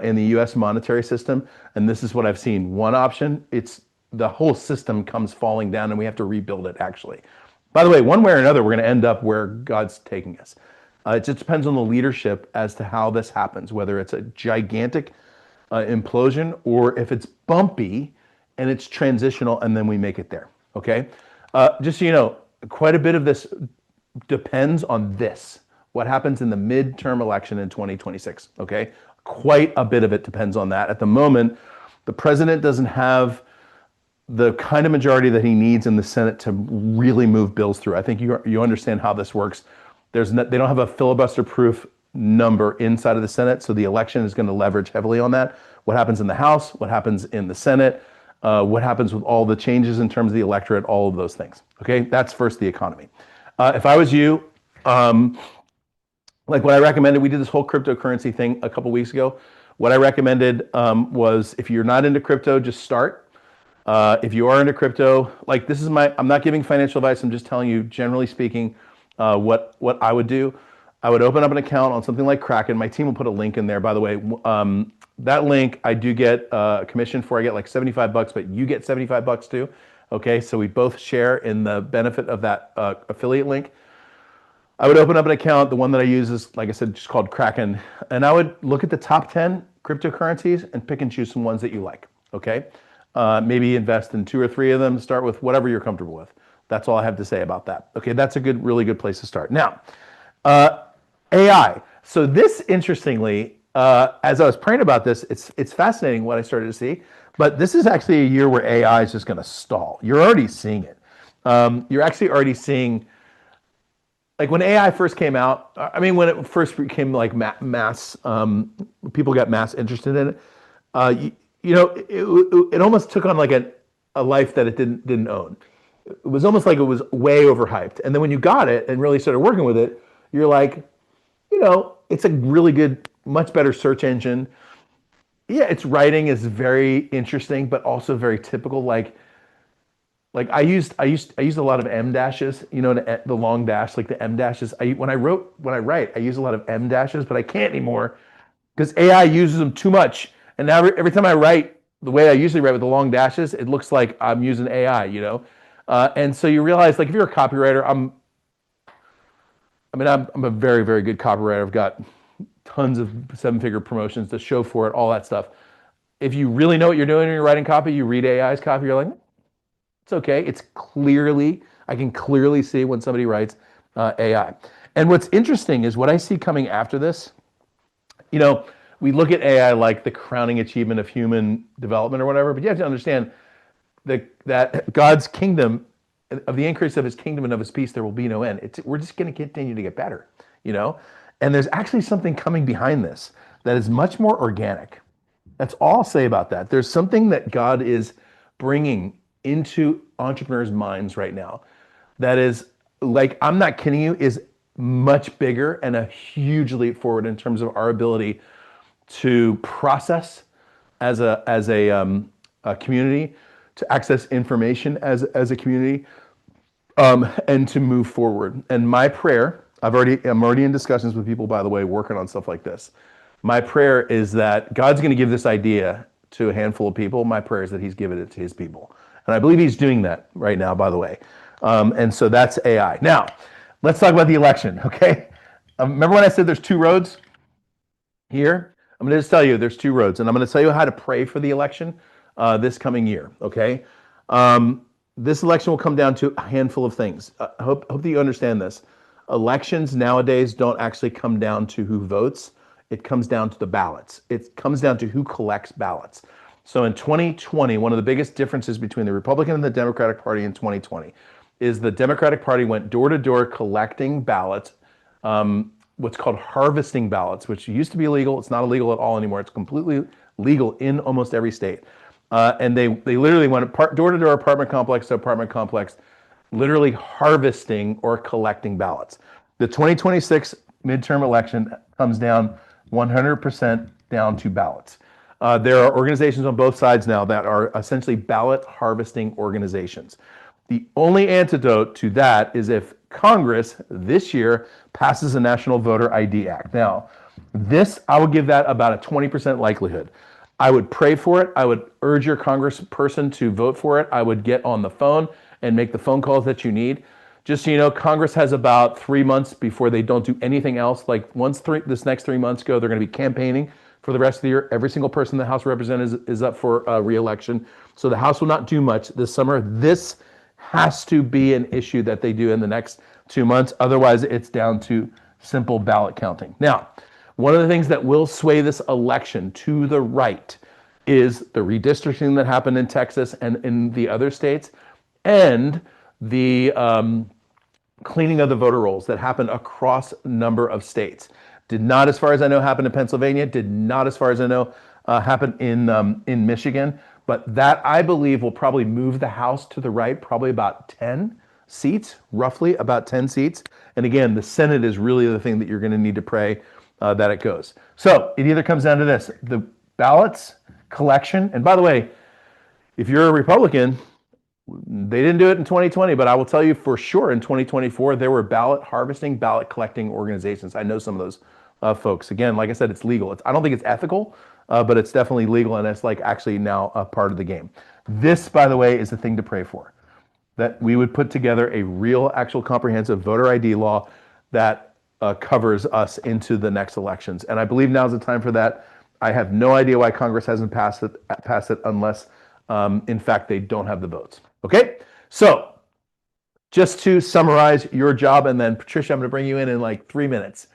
in the US monetary system. And this is what I've seen. One option, it's the whole system comes falling down and we have to rebuild it actually. By the way, one way or another, we're going to end up where God's taking us. It just depends on the leadership as to how this happens, whether it's a gigantic implosion or if it's bumpy and it's transitional and then we make it there. Okay. Just so you know, quite a bit of this depends on this, what happens in the midterm election in 2026. Okay. Quite a bit of it depends on that. At the moment, the president doesn't have the kind of majority that he needs in the Senate to really move bills through. I think you understand how this works. They don't have a filibuster-proof number inside of the Senate, so the election is going to leverage heavily on that. What happens in the House, what happens in the Senate, what happens with all the changes in terms of the electorate, all of those things. Okay, that's first the economy. If I was you, like what I recommended, we did this whole cryptocurrency thing a couple weeks ago. What I recommended was if you're not into crypto, just start. If you are into crypto, like this is I'm not giving financial advice. I'm just telling you, generally speaking, what I would do. I would open up an account on something like Kraken. My team will put a link in there, by the way. That link I do get a commission for. I get like $75, but you get $75 too. Okay, so we both share in the benefit of that affiliate link. I would open up an account. The one that I use is, like I said, just called Kraken. And I would look at the top 10 cryptocurrencies and pick and choose some ones that you like. Okay. Maybe invest in 2 or 3 of them. Start with whatever you're comfortable with. That's all I have to say about that. Okay, that's a really good place to start. Now, AI. So this, interestingly, as I was praying about this, it's fascinating what I started to see. But this is actually a year where AI is just going to stall. You're already seeing it. You're actually already seeing, like when AI first came out. I mean, when it first became like mass, people got mass interested in it. It almost took on like a life that it didn't own. It was almost like it was way overhyped. And then when you got it and really started working with it, you're like, it's a really good, much better search engine. Yeah, its writing is very interesting, but also very typical. Like I used a lot of M dashes, the long dash, like the M dashes. When I write, I use a lot of M dashes, but I can't anymore because AI uses them too much. And now every time I write the way I usually write with the long dashes, it looks like I'm using AI, and so you realize, like, if you're a copywriter, I'm a very, very good copywriter. I've got tons of 7-figure promotions to show for it, all that stuff. If you really know what you're doing when you're writing copy, you read AI's copy, you're like, it's okay. I can clearly see when somebody writes AI. And what's interesting is what I see coming after this, we look at AI like the crowning achievement of human development or whatever, but you have to understand that God's kingdom, of the increase of his kingdom and of his peace, there will be no end. We're just going to continue to get better, And there's actually something coming behind this that is much more organic. That's all I'll say about that. There's something that God is bringing into entrepreneurs' minds right now that is, like, I'm not kidding you, is much bigger and a huge leap forward in terms of our ability to process as a community, to access information as a community, and to move forward. And my prayer, I'm already in discussions with people, by the way, working on stuff like this. My prayer is that God's going to give this idea to a handful of people. My prayer is that He's given it to His people, and I believe He's doing that right now, by the way. And so that's AI. Now, let's talk about the election, okay? Remember when I said there's two roads here? I'm going to just tell you there's two roads, and I'm going to tell you how to pray for the election this coming year, okay? This election will come down to a handful of things. I hope that you understand this. Elections nowadays don't actually come down to who votes. It comes down to the ballots. It comes down to who collects ballots. So in 2020, one of the biggest differences between the Republican and the Democratic Party in 2020 is the Democratic Party went door to door collecting ballots, what's called harvesting ballots, which used to be illegal. It's not illegal at all anymore. It's completely legal in almost every state. And they literally went door to door, apartment complex to apartment complex, literally harvesting or collecting ballots. The 2026 midterm election comes down 100% down to ballots. There are organizations on both sides now that are essentially ballot harvesting organizations. The only antidote to that is if Congress this year passes a National Voter ID Act. Now, this, I would give that about a 20% likelihood. I would pray for it. I would urge your congressperson to vote for it. I would get on the phone and make the phone calls that you need. Just so you know, Congress has about 3 months before they don't do anything else. Like once this next 3 months go, they're going to be campaigning for the rest of the year. Every single person in the House of Representatives is up for re-election. So the House will not do much this summer. This has to be an issue that they do in the next 2 months. Otherwise, it's down to simple ballot counting. Now, one of the things that will sway this election to the right is the redistricting that happened in Texas and in the other states, and the cleaning of the voter rolls that happened across a number of states. Did not, as far as I know, happen in Pennsylvania. Did not, as far as I know, happen in Michigan. But that, I believe, will probably move the House to the right, probably about 10 seats, roughly about 10 seats. And again, the Senate is really the thing that you're going to need to pray that it goes. So it either comes down to this, the ballots collection. And by the way, if you're a Republican, they didn't do it in 2020, but I will tell you for sure in 2024, there were ballot harvesting, ballot collecting organizations. I know some of those folks. Again, like I said, it's legal. I don't think it's ethical, but it's definitely legal, and it's like actually now a part of the game. This, by the way, is the thing to pray for, that we would put together a real, actual, comprehensive voter ID law that covers us into the next elections. And I believe now's the time for that. I have no idea why Congress hasn't passed it unless, in fact, they don't have the votes. Okay? So, just to summarize your job, and then Patricia, I'm going to bring you in like 3 minutes.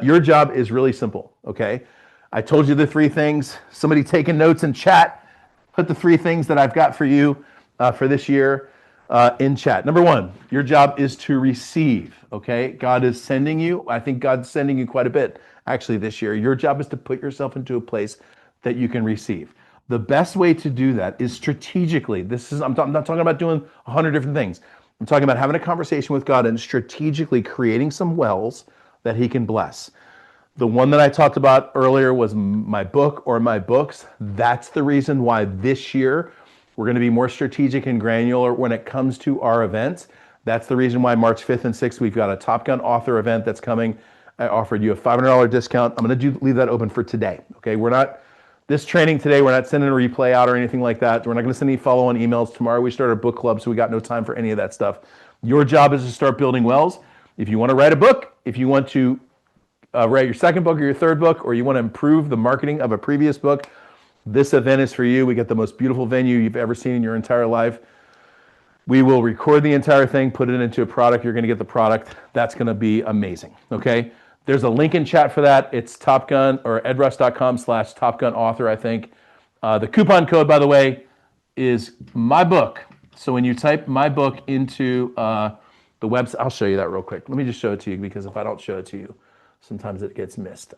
Your job is really simple, okay? I told you the 3 things. Somebody taking notes in chat, put the 3 things that I've got for you for this year in chat. Number 1, your job is to receive, okay? God is sending you. I think God's sending you quite a bit, actually, this year. Your job is to put yourself into a place that you can receive. The best way to do that is strategically. I'm not talking about doing 100 different things. I'm talking about having a conversation with God and strategically creating some wells that He can bless. The one that I talked about earlier was my book or my books. That's the reason why this year we're going to be more strategic and granular when it comes to our events. That's the reason why March 5th and 6th, we've got a Top Gun author event that's coming. I offered you a $500 discount. I'm going to leave that open for today. Okay, this training today, we're not sending a replay out or anything like that. We're not going to send any follow-on emails. Tomorrow we start our book club, so we got no time for any of that stuff. Your job is to start building wells. If you want to write a book, if you want to write your second book or your third book, or you want to improve the marketing of a previous book, this event is for you. We get the most beautiful venue you've ever seen in your entire life. We will record the entire thing, put it into a product. You're going to get the product. That's going to be amazing, okay? There's a link in chat for that. It's Top Gun or edrush.com/Top Gun author, I think. The coupon code, by the way, is my book. So when you type my book into the website, I'll show you that real quick. Let me just show it to you, because if I don't show it to you, sometimes it gets missed.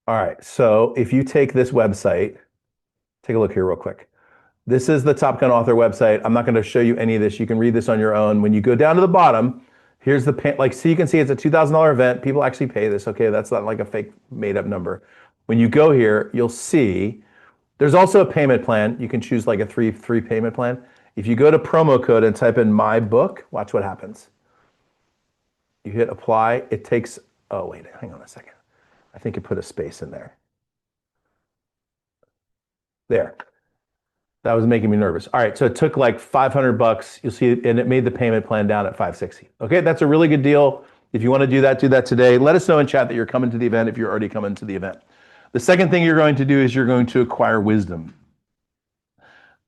All right. So if you take this website, take a look here real quick. This is the Top Gun author website. I'm not going to show you any of this. You can read this on your own. When you go down to the bottom, here's the pay, like, so you can see it's a $2,000 event. People actually pay this. Okay, that's not like a fake made up number. When you go here, you'll see there's also a payment plan. You can choose like a three payment plan. If you go to promo code and type in my book, watch what happens. You hit apply. It takes, oh wait, hang on a second. I think it put a space in there. There. That was making me nervous. All right, so it took like $500. You'll see, and it made the payment plan down at $560. Okay, that's a really good deal. If you want to do that today. Let us know in chat that you're coming to the event if you're already coming to the event. The second thing you're going to do is you're going to acquire wisdom.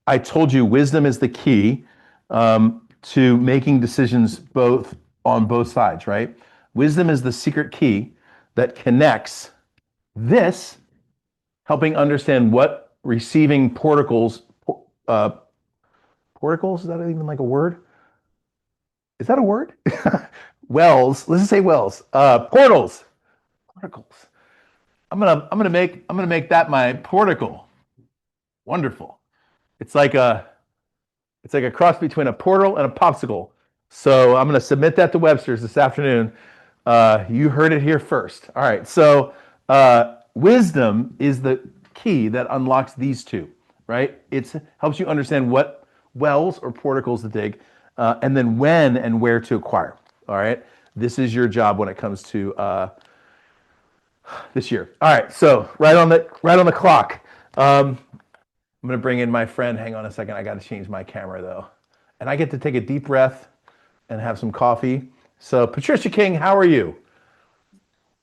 I told you wisdom is the key to making decisions on both sides, right? Wisdom is the secret key that connects this, helping understand what receiving portals, portals, is that even like a word? Is that a word? Wells, let's just say wells. Portals. Portals. I'm gonna make that my portical. Wonderful. It's like a cross between a portal and a popsicle. So I'm gonna submit that to Webster's this afternoon. You heard it here first. All right. So wisdom is the key that unlocks these two, right? It helps you understand what wells or porticles to dig, and then when and where to acquire. All right. This is your job when it comes to this year. All right. So right on the clock. I'm going to bring in my friend. Hang on a second. I got to change my camera though, and I get to take a deep breath and have some coffee. So Patricia King, how are you?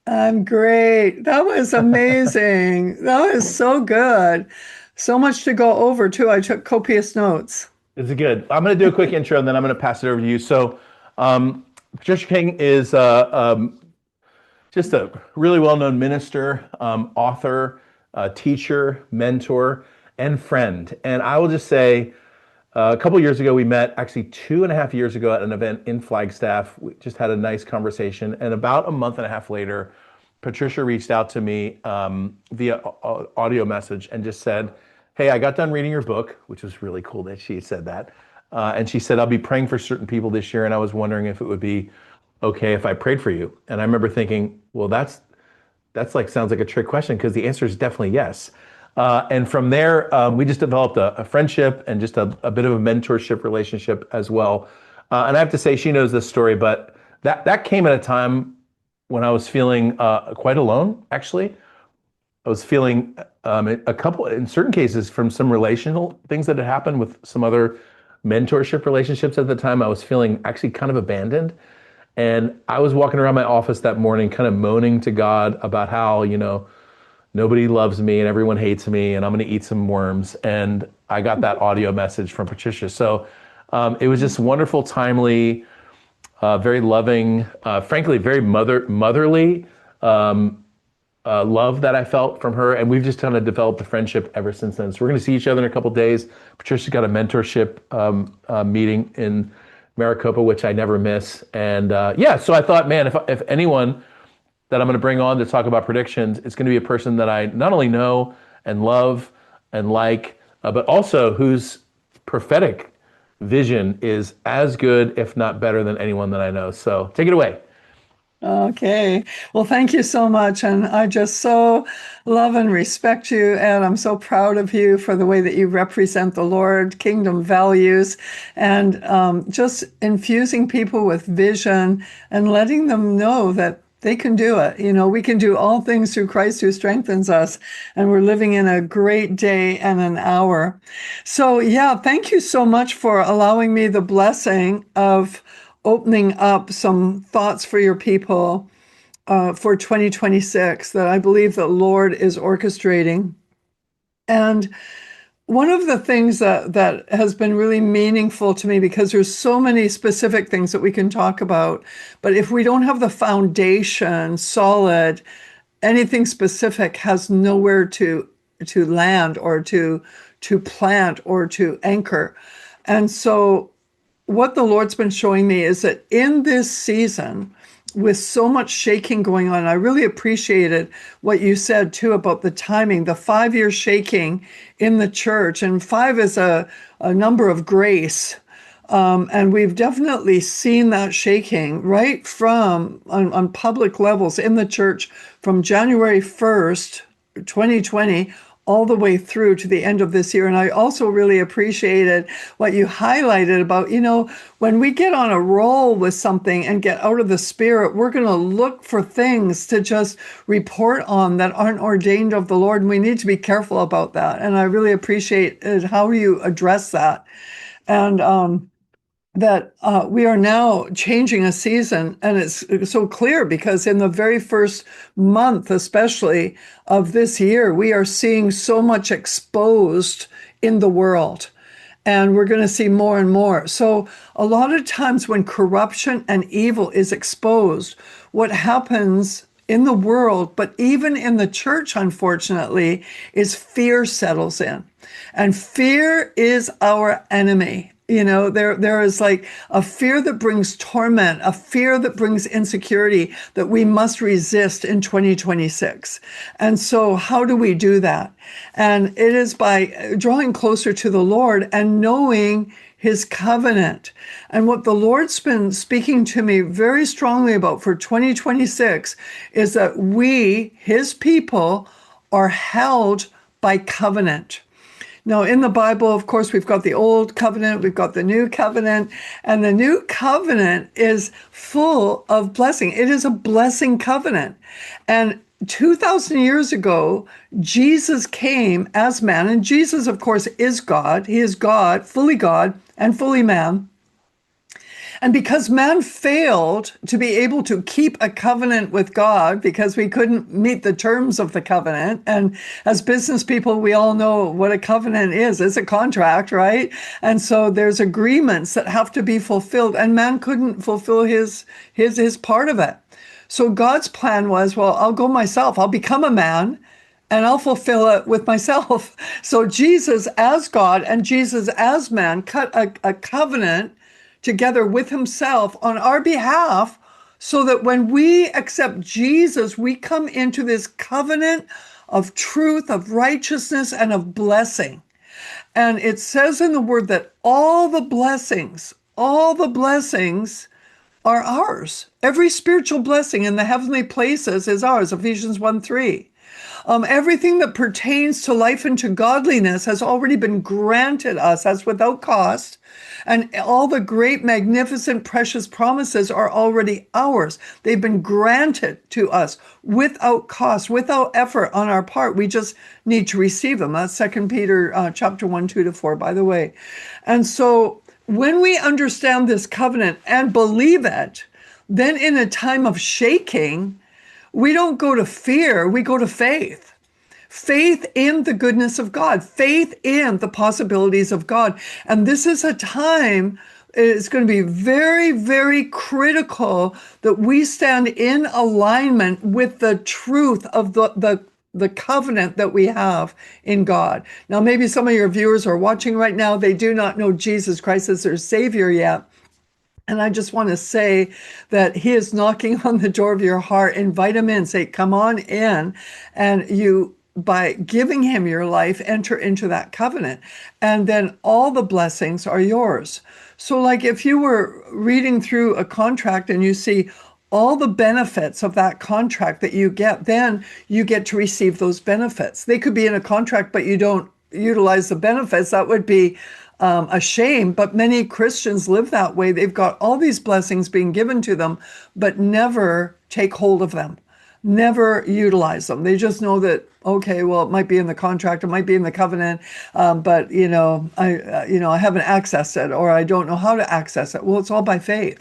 I'm great. That was amazing. That was so good. So much to go over, too. I took copious notes. This is good. I'm going to do a quick intro and then I'm going to pass it over to you. So, Patricia King is just a really well-known minister, author, teacher, mentor, and friend. And I will just say, a couple years ago, we met, actually 2.5 years ago at an event in Flagstaff. We just had a nice conversation. And about a month and a half later, Patricia reached out to me via audio message and just said, hey, I got done reading your book, which was really cool that she said that. And she said, I'll be praying for certain people this year. And I was wondering if it would be okay if I prayed for you. And I remember thinking, well, that's like, sounds like a trick question because the answer is definitely yes. And from there, we just developed a friendship and just a bit of a mentorship relationship as well. And I have to say, she knows this story, but that came at a time when I was feeling quite alone, actually. I was feeling in certain cases, from some relational things that had happened with some other mentorship relationships at the time, I was feeling actually kind of abandoned. And I was walking around my office that morning, kind of moaning to God about how, nobody loves me and everyone hates me and I'm going to eat some worms. And I got that audio message from Patricia. So it was just wonderful, timely, very loving, frankly, very motherly love that I felt from her. And we've just kind of developed a friendship ever since then. So we're going to see each other in a couple of days. Patricia's got a mentorship meeting in Maricopa, which I never miss. And so I thought, man, if anyone that I'm going to bring on to talk about predictions, it's going to be a person that I not only know and love and like, but also whose prophetic vision is as good, if not better, than anyone that I know. So take it away. Okay. Well, thank you so much. And I just so love and respect you. And I'm so proud of you for the way that you represent the Lord, kingdom values, and just infusing people with vision and letting them know that they can do it. We can do all things through Christ who strengthens us. And we're living in a great day and an hour. So, thank you so much for allowing me the blessing of opening up some thoughts for your people for 2026 that I believe the Lord is orchestrating. And one of the things that has been really meaningful to me, because there's so many specific things that we can talk about, but if we don't have the foundation solid, anything specific has nowhere to land or to plant or to anchor. And so what the Lord's been showing me is that in this season, with so much shaking going on. I really appreciated what you said too about the timing, the 5 year shaking in the church. And five is a number of grace. And we've definitely seen that shaking right from on public levels in the church from January 1st, 2020, all the way through to the end of this year. And I also really appreciated what you highlighted about, when we get on a roll with something and get out of the spirit, we're going to look for things to just report on that aren't ordained of the Lord. And we need to be careful about that. And I really appreciate how you address that. And that we are now changing a season, and it's so clear because in the very first month, especially of this year, we are seeing so much exposed in the world, and we're going to see more and more. So a lot of times when corruption and evil is exposed, what happens in the world, but even in the church, unfortunately, is fear settles in. And fear is our enemy. There is like a fear that brings torment, a fear that brings insecurity that we must resist in 2026. And so how do we do that? And it is by drawing closer to the Lord and knowing his covenant. And what the Lord's been speaking to me very strongly about for 2026 is that we, his people, are held by covenant. Now, in the Bible, of course, we've got the Old Covenant, we've got the New Covenant, and the New Covenant is full of blessing. It is a blessing covenant. And 2,000 years ago, Jesus came as man, and Jesus, of course, is God. He is God, and fully man. And because man failed to be able to keep a covenant with God because we couldn't meet the terms of the covenant. And as business people, we all know what a covenant is. It's a contract, right? And so there's agreements that have to be fulfilled, and man couldn't fulfill his part of it. So God's plan was, well, I'll go myself. I'll become a man and I'll fulfill it with myself. So Jesus as God and Jesus as man cut a covenant together with himself on our behalf, so that when we accept Jesus, we come into this covenant of truth, of righteousness, and of blessing. And it says in the word that all the blessings are ours. Every spiritual blessing in the heavenly places is ours, Ephesians 1:3. Everything that pertains to life and to godliness has already been granted us as without cost. And all the great, magnificent, precious promises are already ours. They've been granted to us without cost, without effort on our part. We just need to receive them. That's 2 Peter chapter 1, 2-4, by the way. And so when we understand this covenant and believe it, then in a time of shaking, we don't go to fear, we go to faith. Faith in the goodness of God, faith in the possibilities of God. And this is a time, it's going to be very, very critical that we stand in alignment with the truth of the covenant that we have in God. Now, maybe some of your viewers are watching right now, they do not know Jesus Christ as their Savior yet. And I just want to say that he is knocking on the door of your heart. Invite him in, say, come on in. And you, by giving him your life, enter into that covenant. And then all the blessings are yours. So like if you were reading through a contract and you see all the benefits of that contract that you get, then you get to receive those benefits. They could be in a contract, but you don't utilize the benefits. That would be a shame, but many Christians live that way. They've got all these blessings being given to them, but never take hold of them, never utilize them. They just know that, okay, well, it might be in the contract, it might be in the covenant, but I haven't accessed it, or I don't know how to access it. Well, it's all by faith.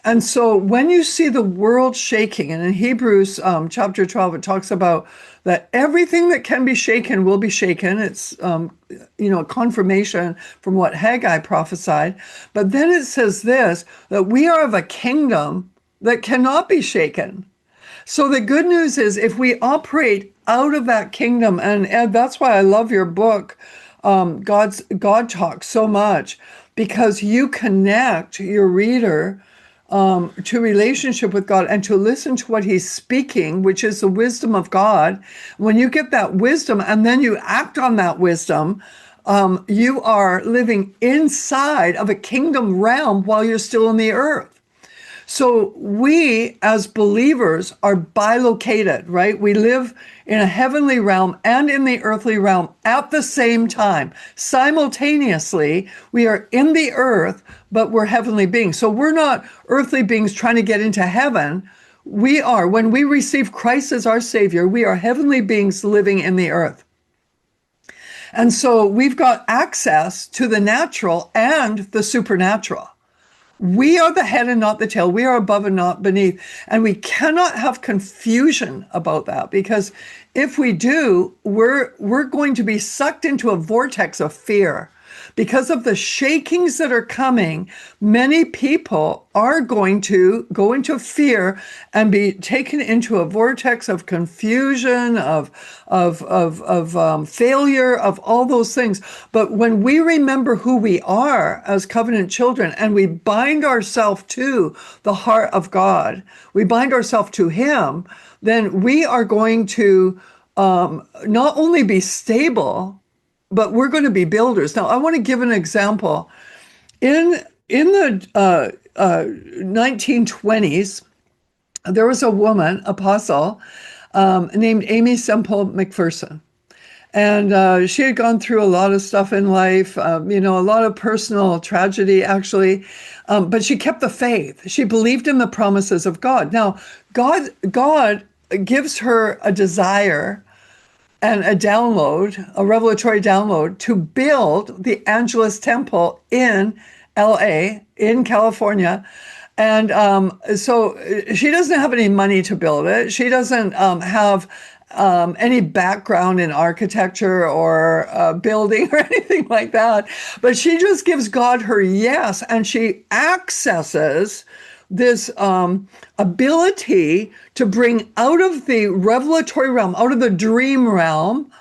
And so when you see the world shaking, and in Hebrews chapter 12, it talks about that everything that can be shaken will be shaken. It's, a confirmation from what Haggai prophesied. But then it says this, that we are of a kingdom that cannot be shaken. So the good news is if we operate out of that kingdom, and Ed, that's why I love your book, God Talk, so much, because you connect your reader to relationship with God and to listen to what he's speaking, which is the wisdom of God, when you get that wisdom and then you act on that wisdom, you are living inside of a kingdom realm while you're still on the earth. So we as believers are bilocated, right? We live in a heavenly realm and in the earthly realm at the same time. Simultaneously, we are in the earth, but we're heavenly beings. So we're not earthly beings trying to get into heaven. We are, when we receive Christ as our Savior, we are heavenly beings living in the earth. And so we've got access to the natural and the supernatural. We are the head and not the tail. We are above and not beneath. And we cannot have confusion about that, because if we do, we're going to be sucked into a vortex of fear. Because of the shakings that are coming, many people are going to go into fear and be taken into a vortex of confusion, of failure, of all those things. But when we remember who we are as covenant children and we bind ourselves to the heart of God, we bind ourselves to him, then we are going to not only be stable, but we're going to be builders. Now, I want to give an example. In the 1920s, there was a woman, apostle, named Amy Semple McPherson. And she had gone through a lot of stuff in life, a lot of personal tragedy, actually. But she kept the faith. She believed in the promises of God. Now, God gives her a desire and a download, a revelatory download, to build the Angelus Temple in LA, in California. And so she doesn't have any money to build it. She doesn't have any background in architecture or building or anything like that. But she just gives God her yes, and she accesses this ability to bring out of the revelatory realm, out of the dream realm,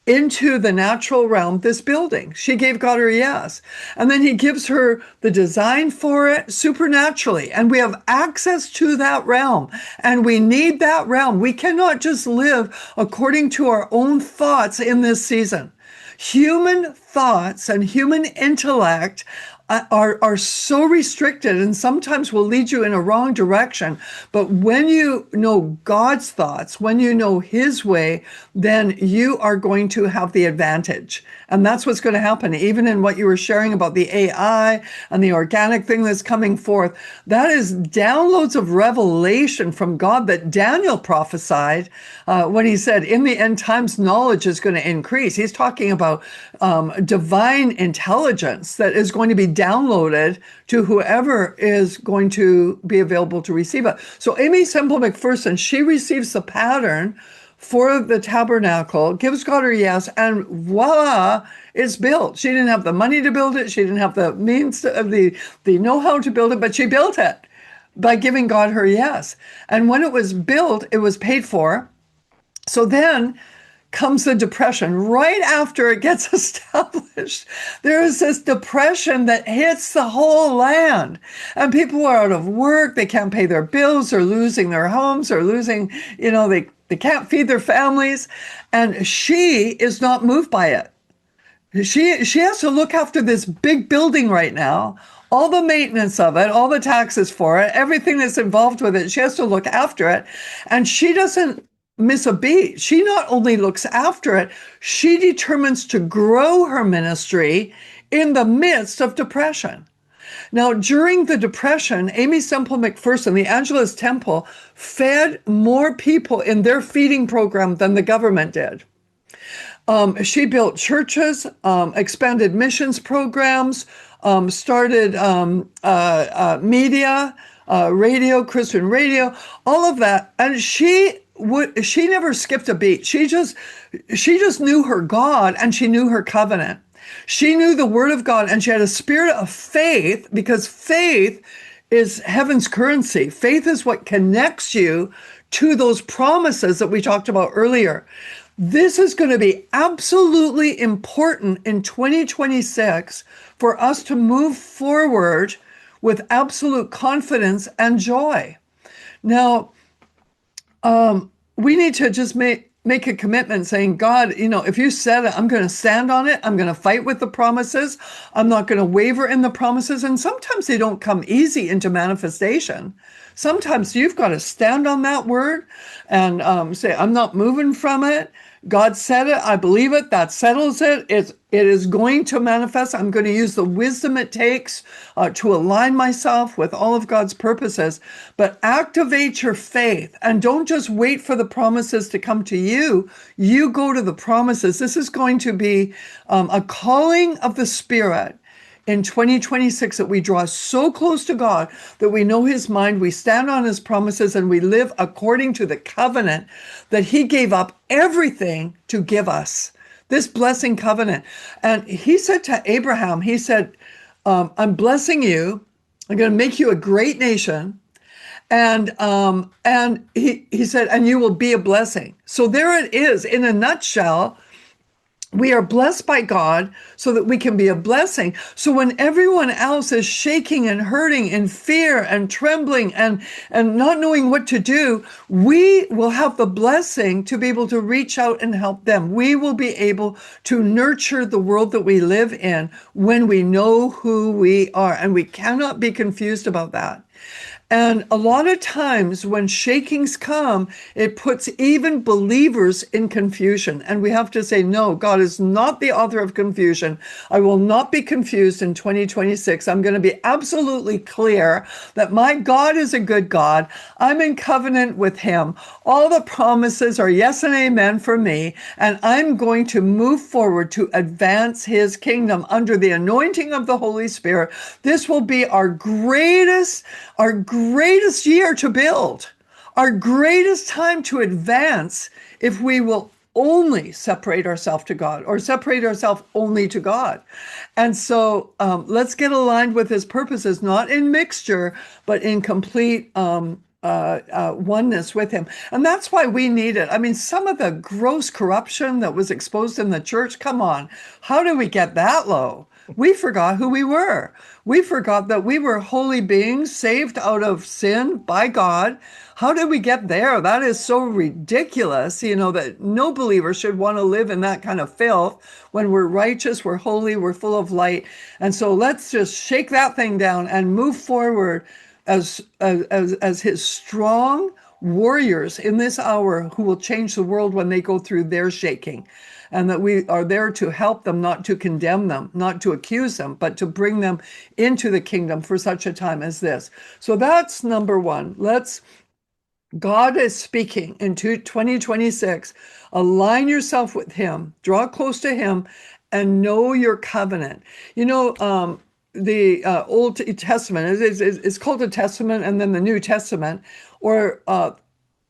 into the natural realm, this building. She gave God her yes. And then he gives her the design for it supernaturally. And we have access to that realm. And we need that realm. We cannot just live according to our own thoughts in this season. Human thoughts and human intellect are so restricted and sometimes will lead you in a wrong direction. But when you know God's thoughts, when you know his way, then you are going to have the advantage. And that's what's going to happen. Even in what you were sharing about the AI and the organic thing that's coming forth, that is downloads of revelation from God that Daniel prophesied when he said, in the end times, knowledge is going to increase. He's talking about divine intelligence that is going to be downloaded to whoever is going to be available to receive it. So Amy Semple McPherson, she receives the pattern for the tabernacle, gives God her yes, and voila, it's built. She didn't have the money to build it. She didn't have the means, the know-how to build it, but she built it by giving God her yes. And when it was built, it was paid for. So then comes the depression. Right after it gets established, there is this depression that hits the whole land. And people are out of work. They can't pay their bills. They're losing their homes. They're losing, they can't feed their families. And she is not moved by it. She has to look after this big building right now, all the maintenance of it, all the taxes for it, everything that's involved with it. She has to look after it. And she doesn't miss a beat. She not only looks after it, she determines to grow her ministry in the midst of depression. Now, during the Depression, Amy Semple McPherson, the Angelus Temple, fed more people in their feeding program than the government did. She built churches, expanded missions programs, started media, radio, Christian radio, all of that. And she never skipped a beat. She just knew her God and she knew her covenant. She knew the word of God and she had a spirit of faith, because faith is heaven's currency. Faith is what connects you to those promises that we talked about earlier. This is going to be absolutely important in 2026 for us to move forward with absolute confidence and joy. Now, we need to just make a commitment saying, God, if you said it, I'm going to stand on it. I'm going to fight with the promises. I'm not going to waver in the promises. And sometimes they don't come easy into manifestation. Sometimes you've got to stand on that word and say, I'm not moving from it. God said it. I believe it. That settles it. It is going to manifest. I'm going to use the wisdom it takes to align myself with all of God's purposes. But activate your faith and don't just wait for the promises to come to you. You go to the promises. This is going to be a calling of the Spirit in 2026, that we draw so close to God that we know his mind, we stand on his promises, and we live according to the covenant that he gave up everything to give us, this blessing covenant. And he said to Abraham, he said, I'm blessing you. I'm going to make you a great nation. And he said, and you will be a blessing. So there it is in a nutshell. We are blessed by God so that we can be a blessing. So when everyone else is shaking and hurting in fear and trembling and not knowing what to do, we will have the blessing to be able to reach out and help them. We will be able to nurture the world that we live in when we know who we are. And we cannot be confused about that. And a lot of times when shakings come, it puts even believers in confusion. And we have to say, no, God is not the author of confusion. I will not be confused in 2026. I'm going to be absolutely clear that my God is a good God. I'm in covenant with him. All the promises are yes and amen for me. And I'm going to move forward to advance his kingdom under the anointing of the Holy Spirit. This will be our greatest year to build, our greatest time to advance, if we will only separate ourselves to God or separate ourselves only to God. And so let's get aligned with his purposes, not in mixture, but in complete oneness with him. And that's why we need it. I mean, some of the gross corruption that was exposed in the church, come on, how do we get that low? We forgot who we were. We forgot that we were holy beings saved out of sin by God. How did we get there? That is so ridiculous, that no believer should want to live in that kind of filth. When we're righteous, we're holy, we're full of light. And so let's just shake that thing down and move forward as his strong warriors in this hour who will change the world when they go through their shaking. And that we are there to help them, not to condemn them, not to accuse them, but to bring them into the kingdom for such a time as this. So that's number one. God is speaking into 2026. Align yourself with him, draw close to him, and know your covenant. The Old Testament is called a testament, and then the New Testament, or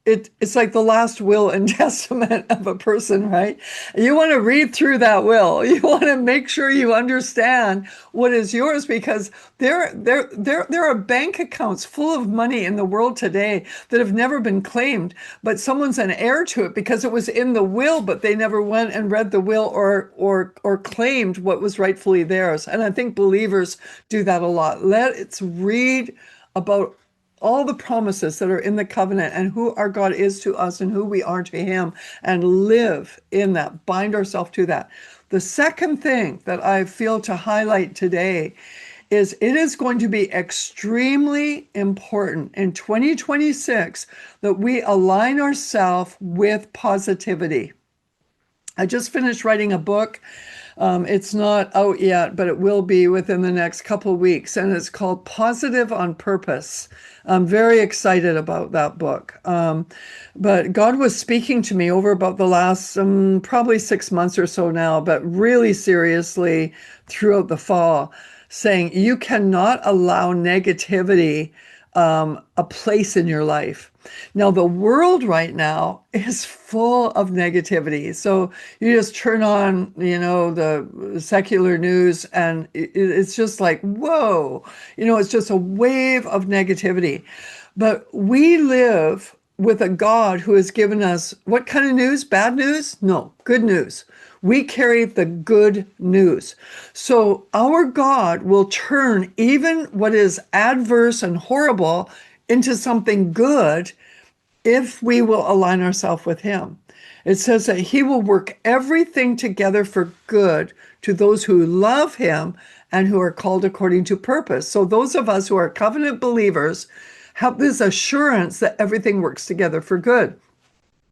it's like the last will and testament of a person, right? You want to read through that will. You want to make sure you understand what is yours, because there are bank accounts full of money in the world today that have never been claimed, but someone's an heir to it because it was in the will, but they never went and read the will or claimed what was rightfully theirs. And I think believers do that a lot. Let's read about all the promises that are in the covenant and who our God is to us and who we are to him, and live in that, bind ourselves to that. The second thing that I feel to highlight today is it is going to be extremely important in 2026 that we align ourselves with positivity. I just finished writing a book. It's not out yet, but it will be within the next couple of weeks. And it's called Positive on Purpose. I'm very excited about that book. But God was speaking to me over about the last probably 6 months or so now, but really seriously throughout the fall, saying you cannot allow negativity a place in your life. Now, the world right now is full of negativity. So you just turn on, the secular news, and it's just like, whoa, it's just a wave of negativity. But we live with a God who has given us what kind of news? Bad news? No, good news. We carry the good news. So our God will turn even what is adverse and horrible into something good if we will align ourselves with him. It says that he will work everything together for good to those who love him and who are called according to purpose. So those of us who are covenant believers have this assurance that everything works together for good.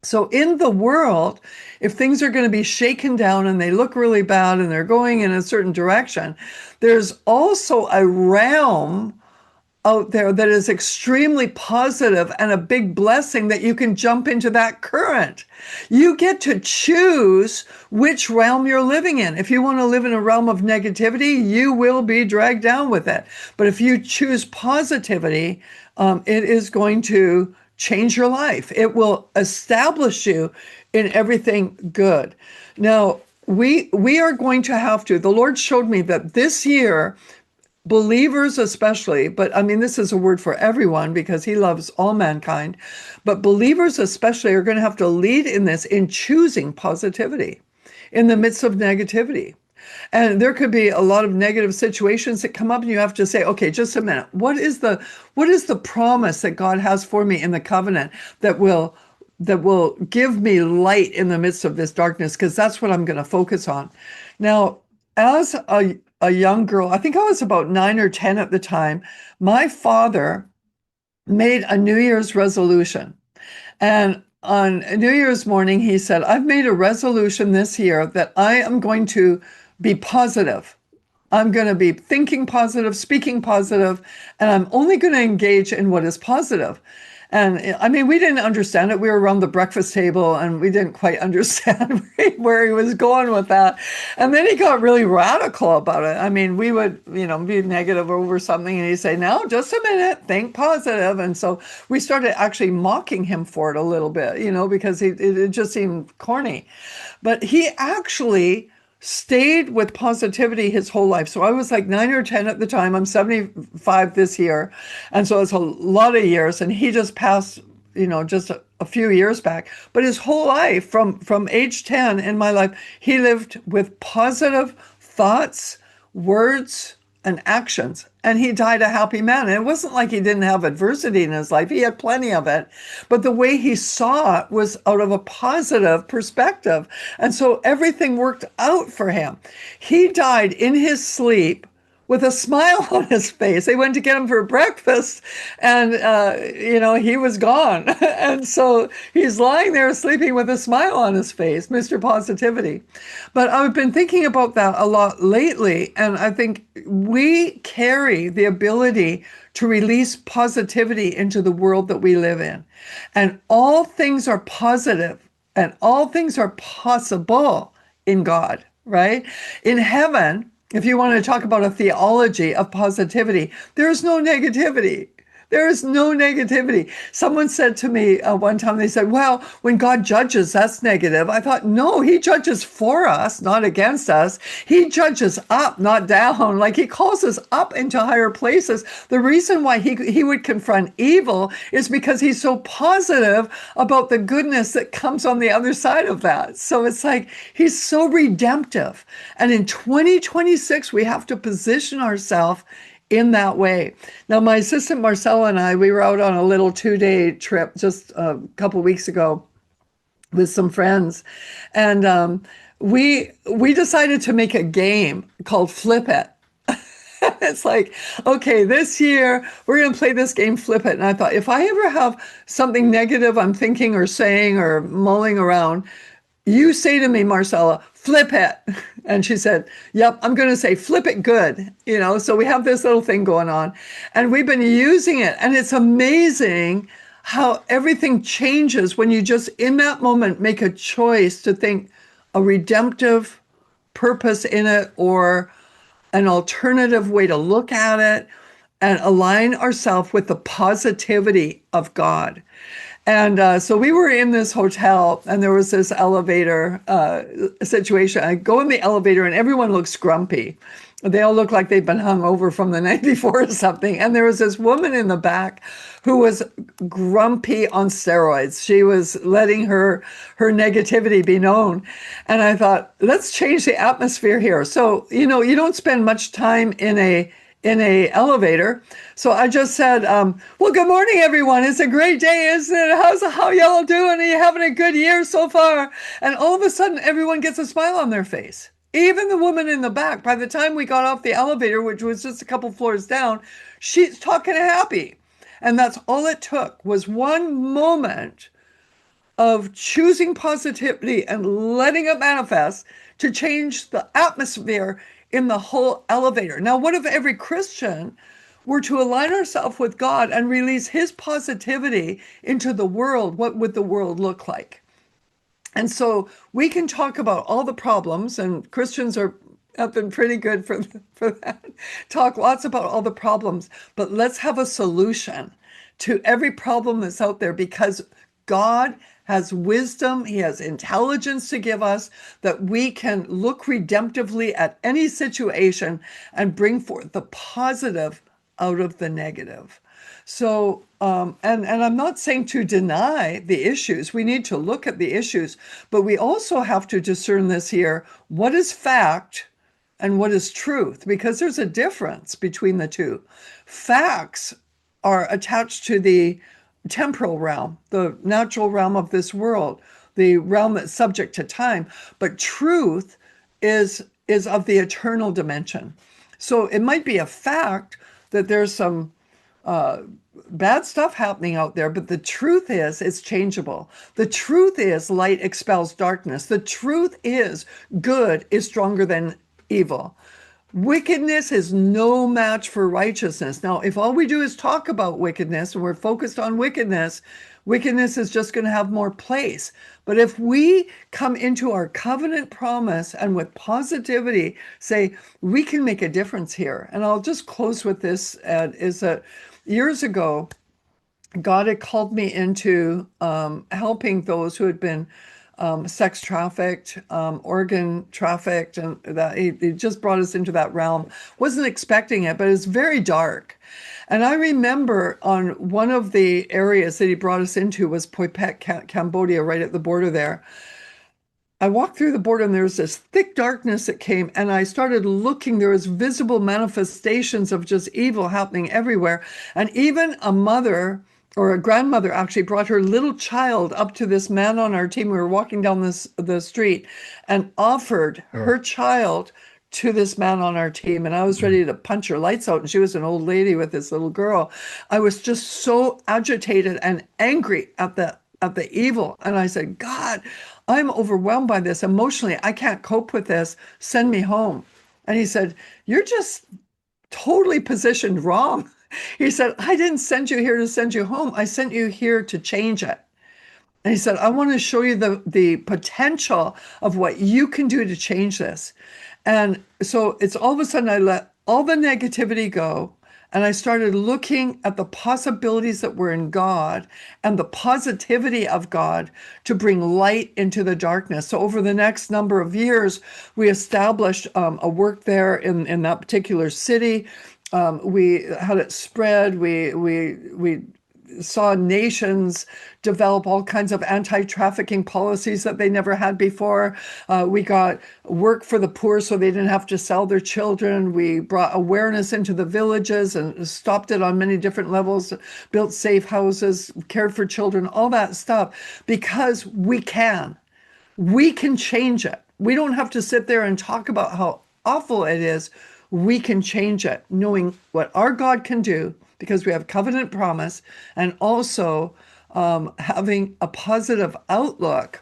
So in the world, if things are going to be shaken down and they look really bad and they're going in a certain direction, there's also a realm out there that is extremely positive and a big blessing that you can jump into that current. You get to choose which realm you're living in. If you want to live in a realm of negativity, you will be dragged down with it. But if you choose positivity, it is going to change your life. It will establish you in everything good. Now, we are going to have to, the Lord showed me that this year, believers especially, but I mean, this is a word for everyone because he loves all mankind, but believers especially are going to have to lead in this, in choosing positivity in the midst of negativity. And there could be a lot of negative situations that come up and you have to say, okay, just a minute. What is the promise that God has for me in the covenant that will give me light in the midst of this darkness? Because that's what I'm going to focus on. Now, as a young girl, I think I was about 9 or 10 at the time, my father made a New Year's resolution. And on New Year's morning, he said, I've made a resolution this year that I am going to be positive. I'm going to be thinking positive, speaking positive, and I'm only going to engage in what is positive. And I mean, we didn't understand it. We were around the breakfast table and we didn't quite understand where he was going with that. And then he got really radical about it. I mean, we would, be negative over something and he'd say, no, just a minute, think positive. And so we started actually mocking him for it a little bit, because it just seemed corny. But he actually stayed with positivity his whole life. So I was like 9 or 10 at the time. I'm 75 this year. And so it's a lot of years. And he just passed, just a few years back. But his whole life, from age 10 in my life, he lived with positive thoughts, words, and actions. And he died a happy man. And it wasn't like he didn't have adversity in his life. He had plenty of it. But the way he saw it was out of a positive perspective. And so everything worked out for him. He died in his sleep with a smile on his face. They went to get him for breakfast and, he was gone. And so he's lying there sleeping with a smile on his face, Mr. Positivity. But I've been thinking about that a lot lately. And I think we carry the ability to release positivity into the world that we live in. And all things are positive and all things are possible in God, right? In heaven, if you want to talk about a theology of positivity, there is no negativity. There is no negativity. Someone said to me one time, they said, well, when God judges, that's negative. I thought, no, he judges for us, not against us. He judges up, not down. Like he calls us up into higher places. The reason why he would confront evil is because he's so positive about the goodness that comes on the other side of that. So it's like he's so redemptive. And in 2026, we have to position ourselves in that way. Now, my assistant Marcella and I, we were out on a little 2-day trip just a couple weeks ago with some friends. And we decided to make a game called Flip It. It's like, okay, this year we're going to play this game, Flip It. And I thought, if I ever have something negative I'm thinking or saying or mulling around, you say to me, Marcella, flip it. And she said, yep, I'm going to say flip it good. So we have this little thing going on and we've been using it. And it's amazing how everything changes when you just in that moment make a choice to think a redemptive purpose in it or an alternative way to look at it. and align ourselves with the positivity of God. And so we were in this hotel, and there was this elevator situation. I go in the elevator, and everyone looks grumpy. They all look like they've been hung over from the night before or something. And there was this woman in the back who was grumpy on steroids. She was letting her negativity be known. And I thought, let's change the atmosphere here. So, you don't spend much time in a elevator. So I just said, well, good morning, everyone. It's a great day, isn't it? How y'all doing? Are you having a good year so far? And all of a sudden, everyone gets a smile on their face. Even the woman in the back. By the time we got off the elevator, which was just a couple floors down, she's talking happy. And that's all it took, was one moment of choosing positivity and letting it manifest to change the atmosphere in the whole elevator. Now, what if every Christian were to align ourselves with God and release his positivity into the world? What would the world look like? And so we can talk about all the problems, and Christians have been pretty good for that. Talk lots about all the problems, but let's have a solution to every problem that's out there, because God has wisdom, he has intelligence to give us, that we can look redemptively at any situation and bring forth the positive out of the negative. So, and I'm not saying to deny the issues. We need to look at the issues, but we also have to discern this here. What is fact and what is truth? Because there's a difference between the two. Facts are attached to the temporal realm, the natural realm of this world, the realm that's subject to time. But truth is of the eternal dimension. So it might be a fact that there's some bad stuff happening out there, but the truth is it's changeable. The truth is light expels darkness. The truth is good is stronger than evil. Wickedness is no match for righteousness. Now, if all we do is talk about wickedness and we're focused on wickedness, wickedness is just going to have more place. But if we come into our covenant promise and with positivity say, we can make a difference here. And I'll just close with this, is that years ago, God had called me into helping those who had been sex trafficked, organ trafficked, and that he just brought us into that realm. Wasn't expecting it, but it's very dark. And I remember on one of the areas that he brought us into was Phuket, Cambodia, right at the border there. I walked through the border and there was this thick darkness that came, and I started looking. There was visible manifestations of just evil happening everywhere. And even a mother or a grandmother actually brought her little child up to this man on our team. We were walking down the street and offered her child to this man on our team. And I was ready to punch her lights out. And she was an old lady with this little girl. I was just so agitated and angry at the evil. And I said, God, I'm overwhelmed by this emotionally. I can't cope with this. Send me home. And he said, you're just totally positioned wrong. He said, I didn't send you here to send you home. I sent you here to change it. And he said, I want to show you the potential of what you can do to change this. And so it's all of a sudden I let all the negativity go. And I started looking at the possibilities that were in God and the positivity of God to bring light into the darkness. So over the next number of years, we established a work there in that particular city. We had it spread. We saw nations develop all kinds of anti-trafficking policies that they never had before. We got work for the poor so they didn't have to sell their children. We brought awareness into the villages and stopped it on many different levels, built safe houses, cared for children, all that stuff, because we can. We can change it. We don't have to sit there and talk about how awful it is. We can change it, knowing what our God can do, because we have covenant promise, and also having a positive outlook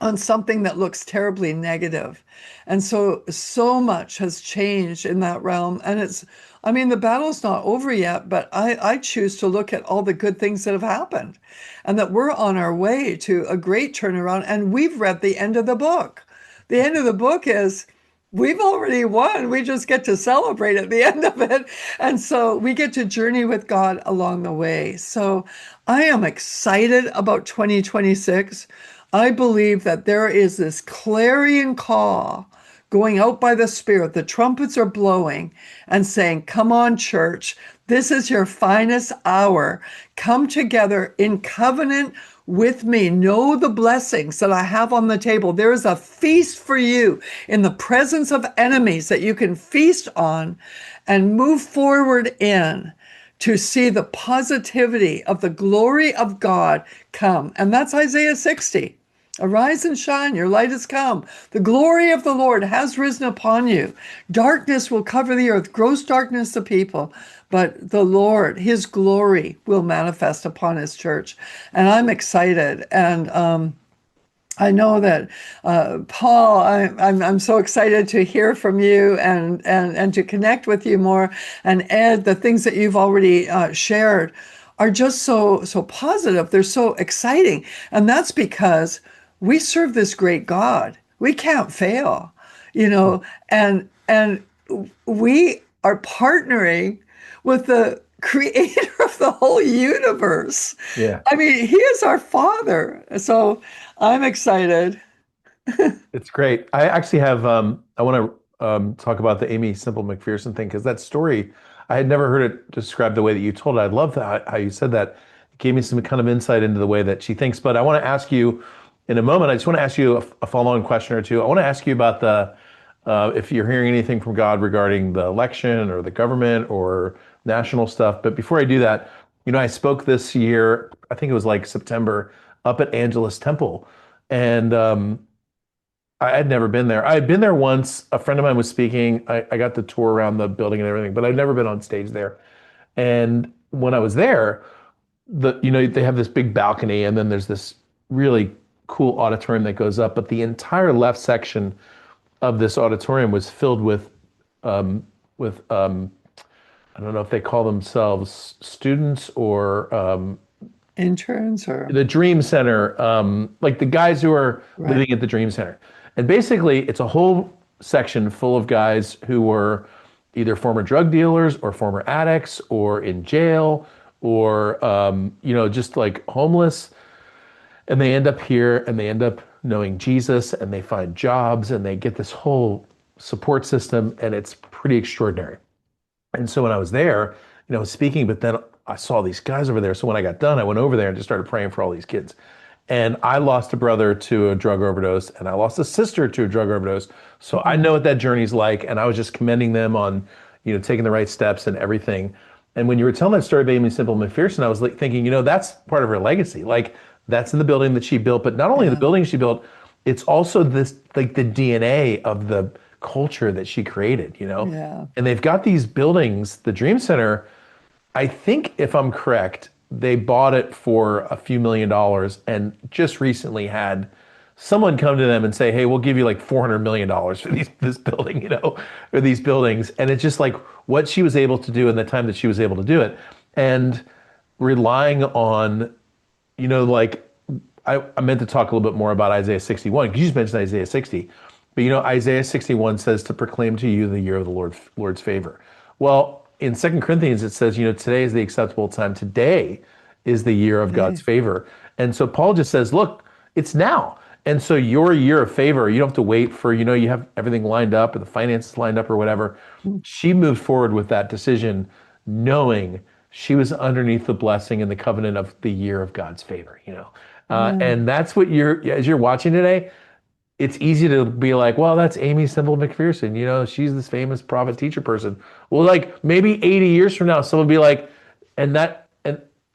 on something that looks terribly negative. And so much has changed in that realm. And the battle's not over yet, but I choose to look at all the good things that have happened and that we're on our way to a great turnaround. And we've read the end of the book. The end of the book is we've already won. We just get to celebrate at the end of it. And so we get to journey with God along the way. So I am excited about 2026. I believe that there is this clarion call going out by the Spirit. The trumpets are blowing and saying, "Come on, church. This is your finest hour. Come together in covenant with me. Know the blessings that I have on the table. There is a feast for you in the presence of enemies that you can feast on and move forward in to see the positivity of the glory of God come." And that's Isaiah 60. Arise and shine, your light has come. The glory of the Lord has risen upon you. Darkness will cover the earth, gross darkness the people, but the Lord, his glory will manifest upon his church. And I'm excited. And I know that Paul, I'm so excited to hear from you and to connect with you more. And Ed, the things that you've already shared are just so positive. They're so exciting, and that's because we serve this great God. We can't fail, you know, and we are partnering with the creator of the whole universe. Yeah. I mean, he is our father. So I'm excited. It's great. I actually have, I want to talk about the Amy Simple McPherson thing because that story, I had never heard it described the way that you told it. I love that, how you said that. It gave me some kind of insight into the way that she thinks. But I want to ask you in a moment, I just want to ask you a follow-on question or two. I want to ask you about if you're hearing anything from God regarding the election or the government or national stuff. But before I do that, I spoke this year, I think it was like September, up at Angelus Temple. And I had never been there. I had been there once. A friend of mine was speaking. I got to tour around the building and everything, but I'd never been on stage there. And when I was there, they have this big balcony, and then there's this really cool auditorium that goes up. But the entire left section of this auditorium was filled with I don't know if they call themselves students or Interns or the Dream Center, like the guys who are right. living at the Dream Center. And basically, it's a whole section full of guys who were either former drug dealers or former addicts or in jail or, just like homeless. And they end up here and they end up knowing Jesus and they find jobs and they get this whole support system, and it's pretty extraordinary. And so when I was there, I was speaking, but then I saw these guys over there. So when I got done, I went over there and just started praying for all these kids. And I lost a brother to a drug overdose, and I lost a sister to a drug overdose. So I know what that journey's like, and I was just commending them on, taking the right steps and everything. And when you were telling that story of Amy Simple McPherson, I was like thinking, that's part of her legacy. Like that's in the building that she built, but not only the building she built, it's also this like the DNA of the culture that she created, Yeah. And they've got these buildings, the Dream Center. I think if I'm correct, they bought it for a few $1,000,000 and just recently had someone come to them and say, "Hey, we'll give you like $400 million for this building, or these buildings." And it's just like what she was able to do in the time that she was able to do it, and relying on, like I meant to talk a little bit more about Isaiah 61 because you just mentioned Isaiah 60, but Isaiah 61 says to proclaim to you the year of the Lord's favor. Well, in 2 Corinthians, it says, today is the acceptable time. Today is the year of God's favor. And so Paul just says, look, it's now. And so your year of favor, you don't have to wait for, you have everything lined up or the finances lined up or whatever. She moved forward with that decision, knowing she was underneath the blessing and the covenant of the year of God's favor, And that's what as you're watching today, it's easy to be like, well, that's Amy Simple McPherson. She's this famous prophet teacher person. Well, like maybe 80 years from now, someone will be like, that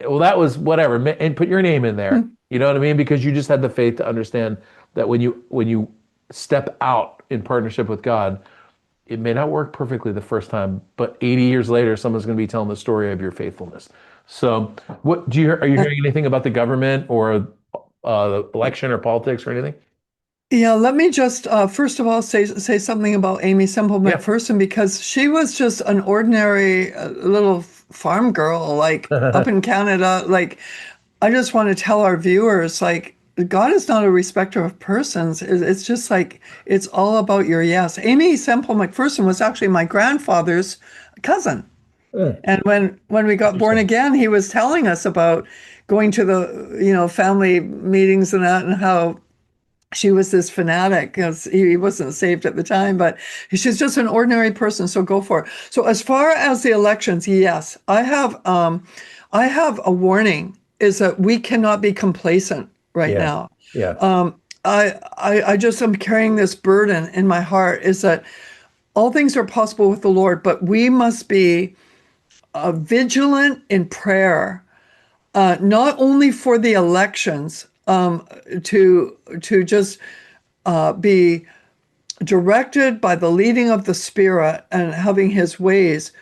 was whatever, and put your name in there. You know what I mean? Because you just had the faith to understand that when you step out in partnership with God, it may not work perfectly the first time, but 80 years later, someone's going to be telling the story of your faithfulness. So, are you hearing anything about the government or the election or politics or anything? Yeah, let me just first of all say something about Amy Semple McPherson, because she was just an ordinary little farm girl, like up in Canada. Like, I just want to tell our viewers, like, God is not a respecter of persons. It's just like it's all about your yes. Amy Semple McPherson was actually my grandfather's cousin. Mm, And when we got born interesting. again, he was telling us about going to the, family meetings and that, and how she was this fanatic because he wasn't saved at the time, but she's just an ordinary person. So go for it. So as far as the elections, yes, I have a warning is that we cannot be complacent right Yeah. now. Yeah. I just am carrying this burden in my heart is that all things are possible with the Lord, but we must be vigilant in prayer, not only for the elections, to just be directed by the leading of the Spirit and having His ways,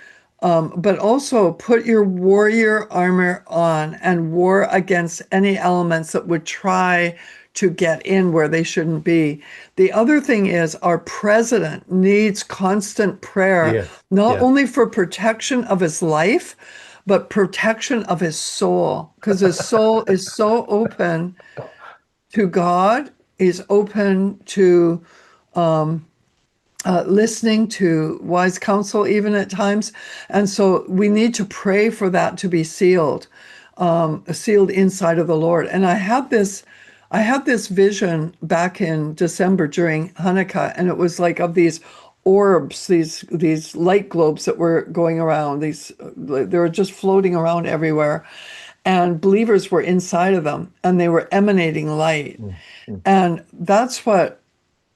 but also put your warrior armor on and war against any elements that would try to get in where they shouldn't be. The other thing is our president needs constant prayer, Yeah. not Yeah. only for protection of his life, but protection of his soul, because his soul is so open to God, is open to listening to wise counsel, even at times. And so we need to pray for that to be sealed, sealed inside of the Lord. And I had this vision back in December during Hanukkah, and it was like of these orbs, these light globes that were going around. They were just floating around everywhere, and believers were inside of them, and they were emanating light. Mm, mm. And that's what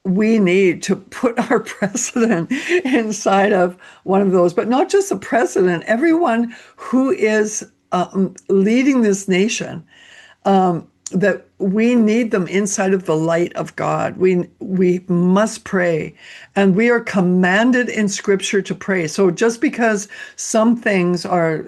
we need to put our president inside of one of those, but not just the president, everyone who is leading this nation, that we need them inside of the light of God. We must pray, and we are commanded in Scripture to pray. So just because some things are,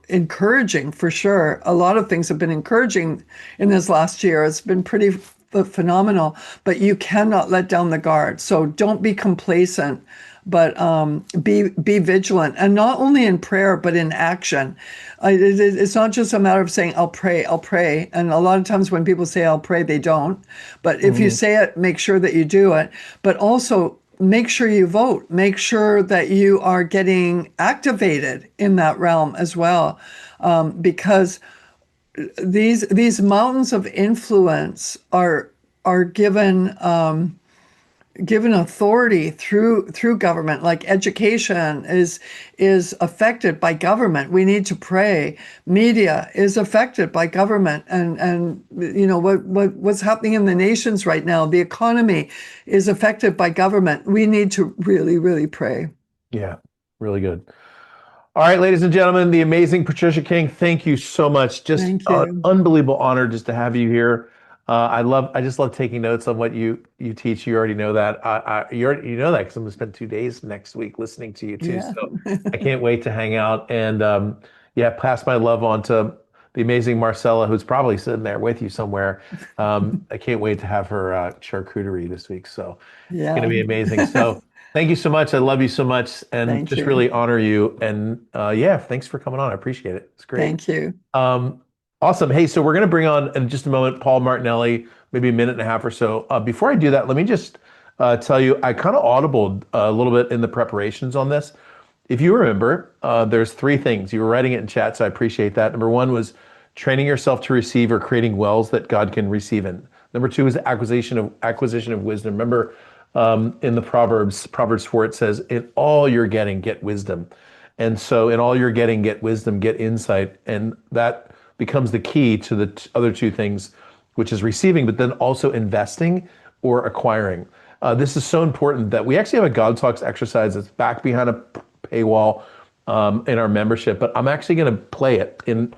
encouraging for sure, a lot of things have been encouraging in this last year. It's been pretty phenomenal, but you cannot let down the guard. So don't be complacent, but be vigilant, and not only in prayer but in action. It's not just a matter of saying I'll pray, and a lot of times when people say I'll pray, they don't. But if you Mhm. say it, make sure that you do it. But also make sure you vote. Make sure that you are getting activated in that realm as well, because these mountains of influence are given authority through government. Like education is affected by government. We need to pray. Media is affected by government, and what's happening in the nations right now. The economy is affected by government. We need to really, really pray. Yeah. Really good. All right, ladies and gentlemen, the amazing Patricia King, thank you so much. Just Thank an you. unbelievable honor just to have you here. I just love taking notes on what you teach. You already know that. You know that because I'm gonna spend 2 days next week listening to you too. Yeah. So I can't wait to hang out and yeah, pass my love on to the amazing Marcella, who's probably sitting there with you somewhere. I can't wait to have her charcuterie this week. So it's going to Yeah. be amazing. So thank you so much. I love you so much and Thank just you. really honor you. And yeah, thanks for coming on. I appreciate it. It's great. Thank you. Um, awesome. Hey, so we're going to bring on in just a moment Paul Martinelli, maybe a minute and a half or so. Before I do that, let me just tell you, I kind of audibled a little bit in the preparations on this. If you remember, there's three things. You were writing it in chat, so I appreciate that. Number one was training yourself to receive or creating wells that God can receive in. Number two is acquisition of wisdom. Remember, in the Proverbs 4, it says, "In all you're getting, get wisdom." And so, in all you're getting, get wisdom, get insight, and that becomes the key to the other two things, which is receiving, but then also investing or acquiring. This is so important that we actually have a God Talks exercise that's back behind a paywall in our membership, but I'm actually going to play it in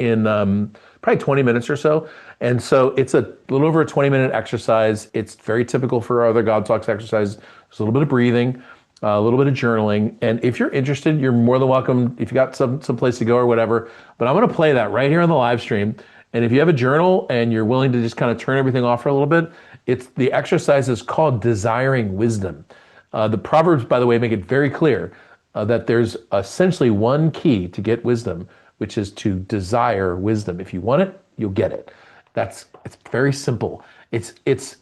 probably 20 minutes or so. And so it's a little over a 20-minute exercise. It's very typical for our other God Talks exercise. There's a little bit of breathing, a little bit of journaling. And if you're interested, you're more than welcome if you got some place to go or whatever. But I'm going to play that right here on the live stream. And if you have a journal and you're willing to just kind of turn everything off for a little bit, the exercise is called Desiring Wisdom. The Proverbs, by the way, make it very clear that there's essentially one key to get wisdom, which is to desire wisdom. If you want it, you'll get it. It's very simple. It's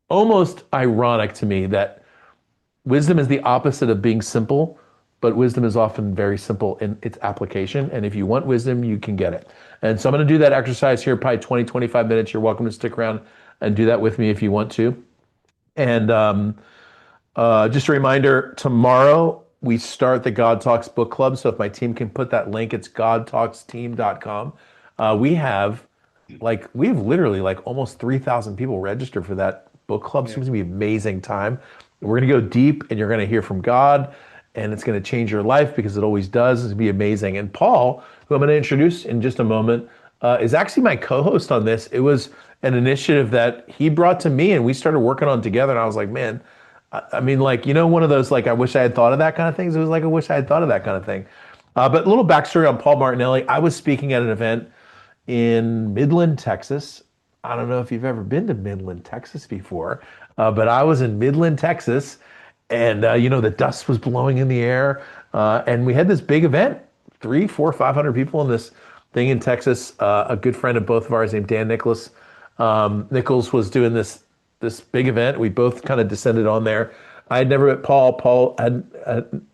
almost ironic to me that wisdom is the opposite of being simple, but wisdom is often very simple in its application. And if you want wisdom, you can get it. And so I'm going to do that exercise here, probably 20, 25 minutes. You're welcome to stick around and do that with me if you want to. And just a reminder, tomorrow we start the God Talks book club. So if my team can put that link, it's godtalksteam.com. We have literally like almost 3,000 people registered for that book club. It's going to be an amazing time. We're going to go deep and you're going to hear from God and it's going to change your life because it always does. It's going to be amazing. And Paul, who I'm going to introduce in just a moment, is actually my co-host on this. It was an initiative that he brought to me and we started working on together. And I was like, man, I mean, like, one of those, like, I wish I had thought of that kind of things. It was like, I wish I had thought of that kind of thing. But a little backstory on Paul Martinelli. I was speaking at an event in Midland, Texas. I don't know if you've ever been to Midland, Texas before, but I was in Midland, Texas, and the dust was blowing in the air, and we had this big event, 300, 400, 500 people in this thing in Texas. A good friend of both of ours named Dan Nicholas Nichols was doing this big event. We both kind of descended on there. I had never met Paul. Paul had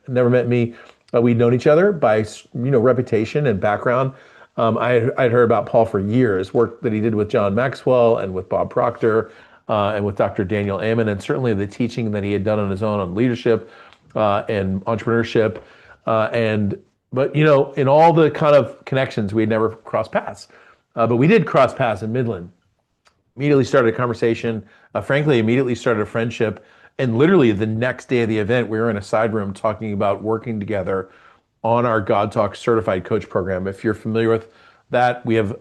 never met me. We'd known each other by reputation and background. I'd heard about Paul for years, work that he did with John Maxwell and with Bob Proctor and with Dr. Daniel Ammon, and certainly the teaching that he had done on his own on leadership and entrepreneurship. But in all the kind of connections, we had never crossed paths. But we did cross paths in Midland. Immediately started a conversation, frankly, immediately started a friendship. And literally the next day of the event, we were in a side room talking about working together on our God Talk certified coach program. If you're familiar with that, we have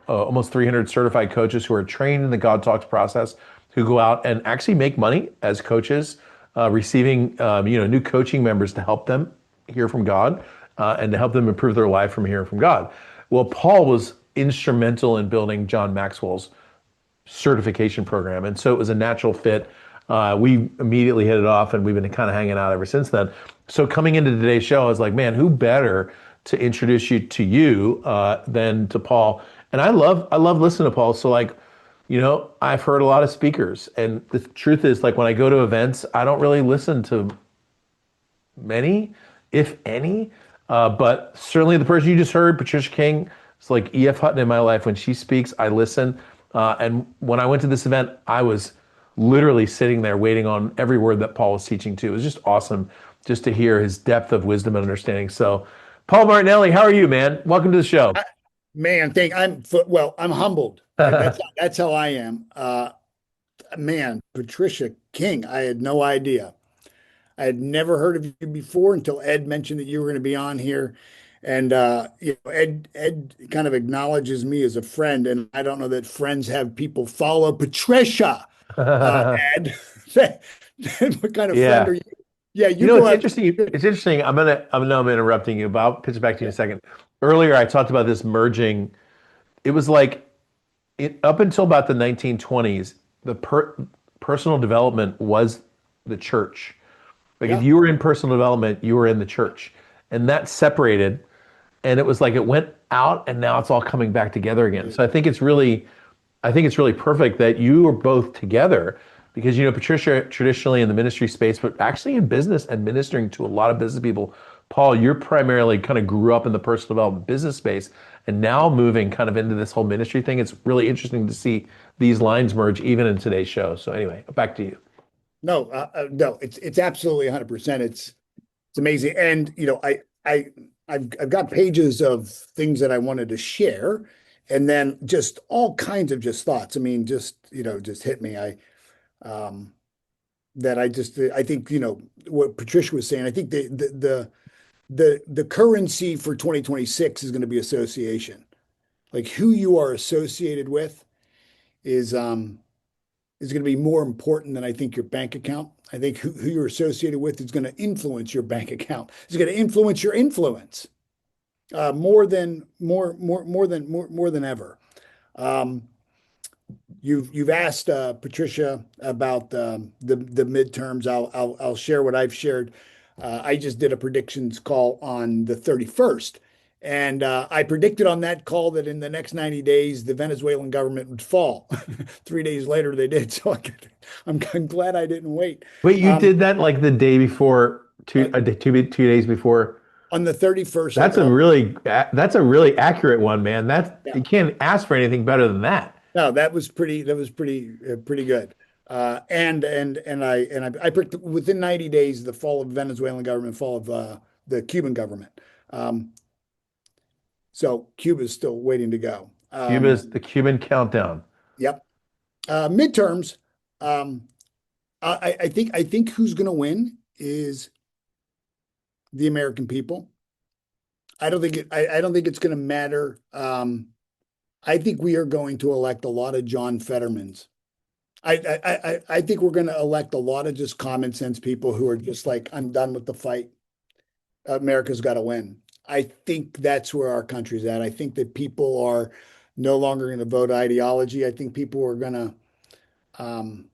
almost 300 certified coaches who are trained in the God Talks process, who go out and actually make money as coaches, receiving new coaching members to help them hear from God and to help them improve their life from hearing from God. Well, Paul was instrumental in building John Maxwell's certification program. And so it was a natural fit. We immediately hit it off and we've been kind of hanging out ever since then. So coming into today's show, I was like, man, who better to introduce you to you than to Paul? And I love listening to Paul. So I've heard a lot of speakers, and the truth is, like, when I go to events, I don't really listen to many, if any. But certainly the person you just heard, Patricia King, it's like E.F. Hutton in my life. When she speaks, I listen. And when I went to this event, I was literally sitting there waiting on every word that Paul was teaching too. It was just awesome just to hear his depth of wisdom and understanding. So, Paul Martinelli, how are you, man? Welcome to the show. Man, I'm humbled. That's how I am. Man, Patricia King, I had no idea. I had never heard of you before until Ed mentioned that you were going to be on here. And Ed kind of acknowledges me as a friend, and I don't know that friends have people follow Patricia. Ed, what kind of friend are you? Yeah, it's interesting. It's interesting. I'm interrupting you, but I'll pitch it back to you in a second. Earlier, I talked about this merging. It was like up until about the 1920s, the personal development was the church. Like if you were in personal development, you were in the church, and that separated. And it was like it went out, and now it's all coming back together again. So I think it's really perfect that you are both together, because Patricia traditionally in the ministry space, but actually in business and ministering to a lot of business people. Paul, you're primarily kind of grew up in the personal development business space, and now moving kind of into this whole ministry thing. It's really interesting to see these lines merge even in today's show. So anyway, back to you. No, it's absolutely 100%. It's amazing, and I've got pages of things that I wanted to share, and then just all kinds of just thoughts. I mean, just hit me. I think what Patricia was saying. I think the currency for 2026 is going to be association. Like who you are associated with is going to be more important than I think your bank account. I think who you're associated with is going to influence your bank account. It's going to influence your influence more than ever. You've asked Patricia about the midterms. I'll share what I've shared. I just did a predictions call on the 31st, And I predicted on that call that in the next 90 days, the Venezuelan government would fall. 3 days later, they did. So I'm glad I didn't wait. Wait, you Um, did that like the day before, uh, 2 days before. on the 31st, I called. That's a really accurate one, man. Yeah. You can't ask for anything better than that. No, that was pretty good. And I predicted within 90 days the fall of the Venezuelan government, fall of the Cuban government. Um, so Cuba's still waiting to go. Cuba's the Cuban countdown. Yep. Midterms. Um, I think who's going to win is the American people. I don't think it's going to matter. I think we are going to elect a lot of John Fettermans. I think we're going to elect a lot of just common sense people who are just like, I'm done with the fight. America's got to win. I think that's where our country's at. I think that people are no longer going to vote ideology. I think people are going to um,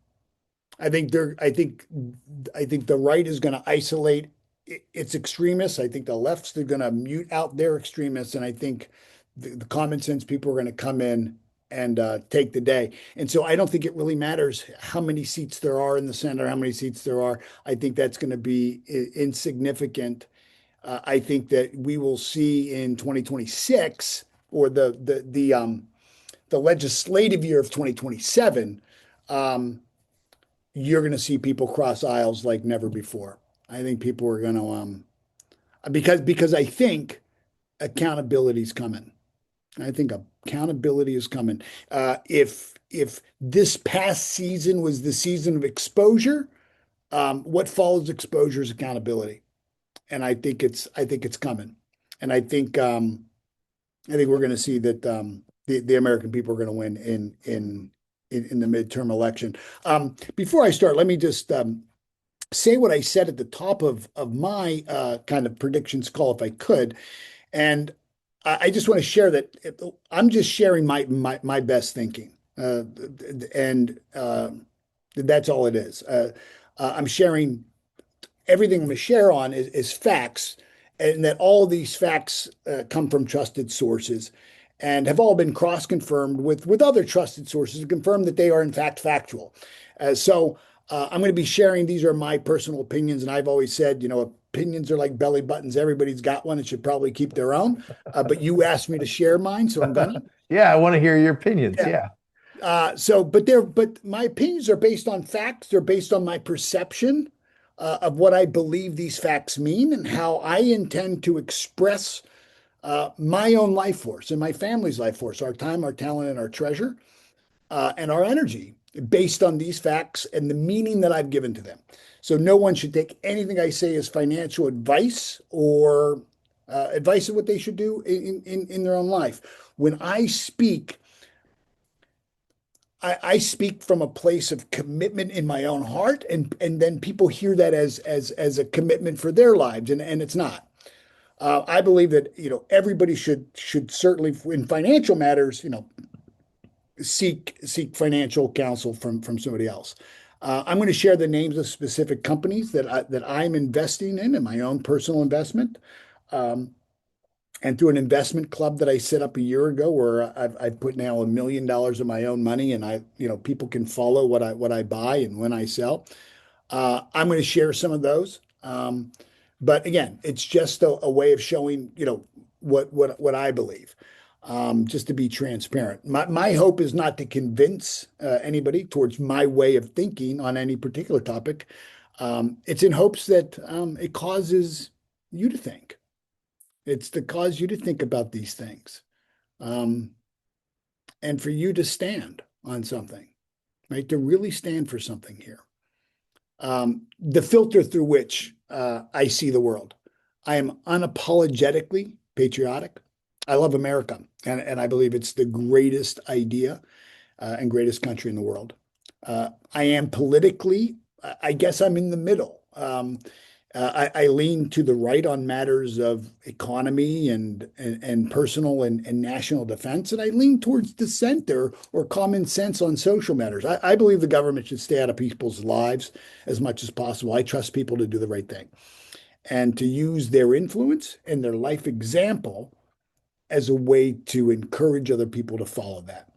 I think they're I think the right is going to isolate its extremists. I think the lefts are going to mute out their extremists, and I think the common sense people are going to come in and take the day. And so I don't think it really matters how many seats there are in the Senate or how many seats there are. I think that's going to be insignificant. I think that we will see in 2026 or the legislative year of 2027. You're going to see people cross aisles like never before. I think people are going to because I think accountability is coming. I think accountability is coming. If this past season was the season of exposure, what follows exposure is accountability, and I think it's coming, and I think we're going to see that the American people are going to win in the midterm election. Before I start, let me just say what I said at the top of my kind of predictions call, if I could. And I just want to share that I'm just sharing my best thinking, and that's all it is. I'm sharing everything I'm going to share on is facts, and that all of these facts come from trusted sources and have all been cross-confirmed with other trusted sources to confirm that they are in fact factual. I'm going to be sharing, these are my personal opinions, and I've always said, opinions are like belly buttons. Everybody's got one and should probably keep their own. But you asked me to share mine, so I'm gonna. Yeah, I want to hear your opinions. Yeah. Yeah. But my opinions are based on facts. They're based on my perception of what I believe these facts mean and how I intend to express my own life force and my family's life force, our time, our talent, and our treasure, and our energy based on these facts and the meaning that I've given to them. So no one should take anything I say as financial advice or advice of what they should do in their own life. When I speak, I speak from a place of commitment in my own heart, and then people hear that as a commitment for their lives, and it's not. I believe that everybody should certainly in financial matters seek financial counsel from somebody else. I'm going to share the names of specific companies that I'm investing in my own personal investment. Um, and through an investment club that I set up a year ago, where I've put now $1 million of my own money, and people can follow what I buy and when I sell. I'm going to share some of those. But again, it's just a way of showing, what I believe, just to be transparent. My hope is not to convince anybody towards my way of thinking on any particular topic. It's in hopes that it causes you to think. It's to cause you to think about these things, um, and for you to stand on something, right? To really stand for something here. The filter through which I see the world. I am unapologetically patriotic. I love America, and I believe it's the greatest idea and greatest country in the world. I am politically, I guess I'm in the middle. I lean to the right on matters of economy and personal and national defense, and I lean towards the center or common sense on social matters. I believe the government should stay out of people's lives as much as possible. I trust people to do the right thing and to use their influence and their life example as a way to encourage other people to follow that.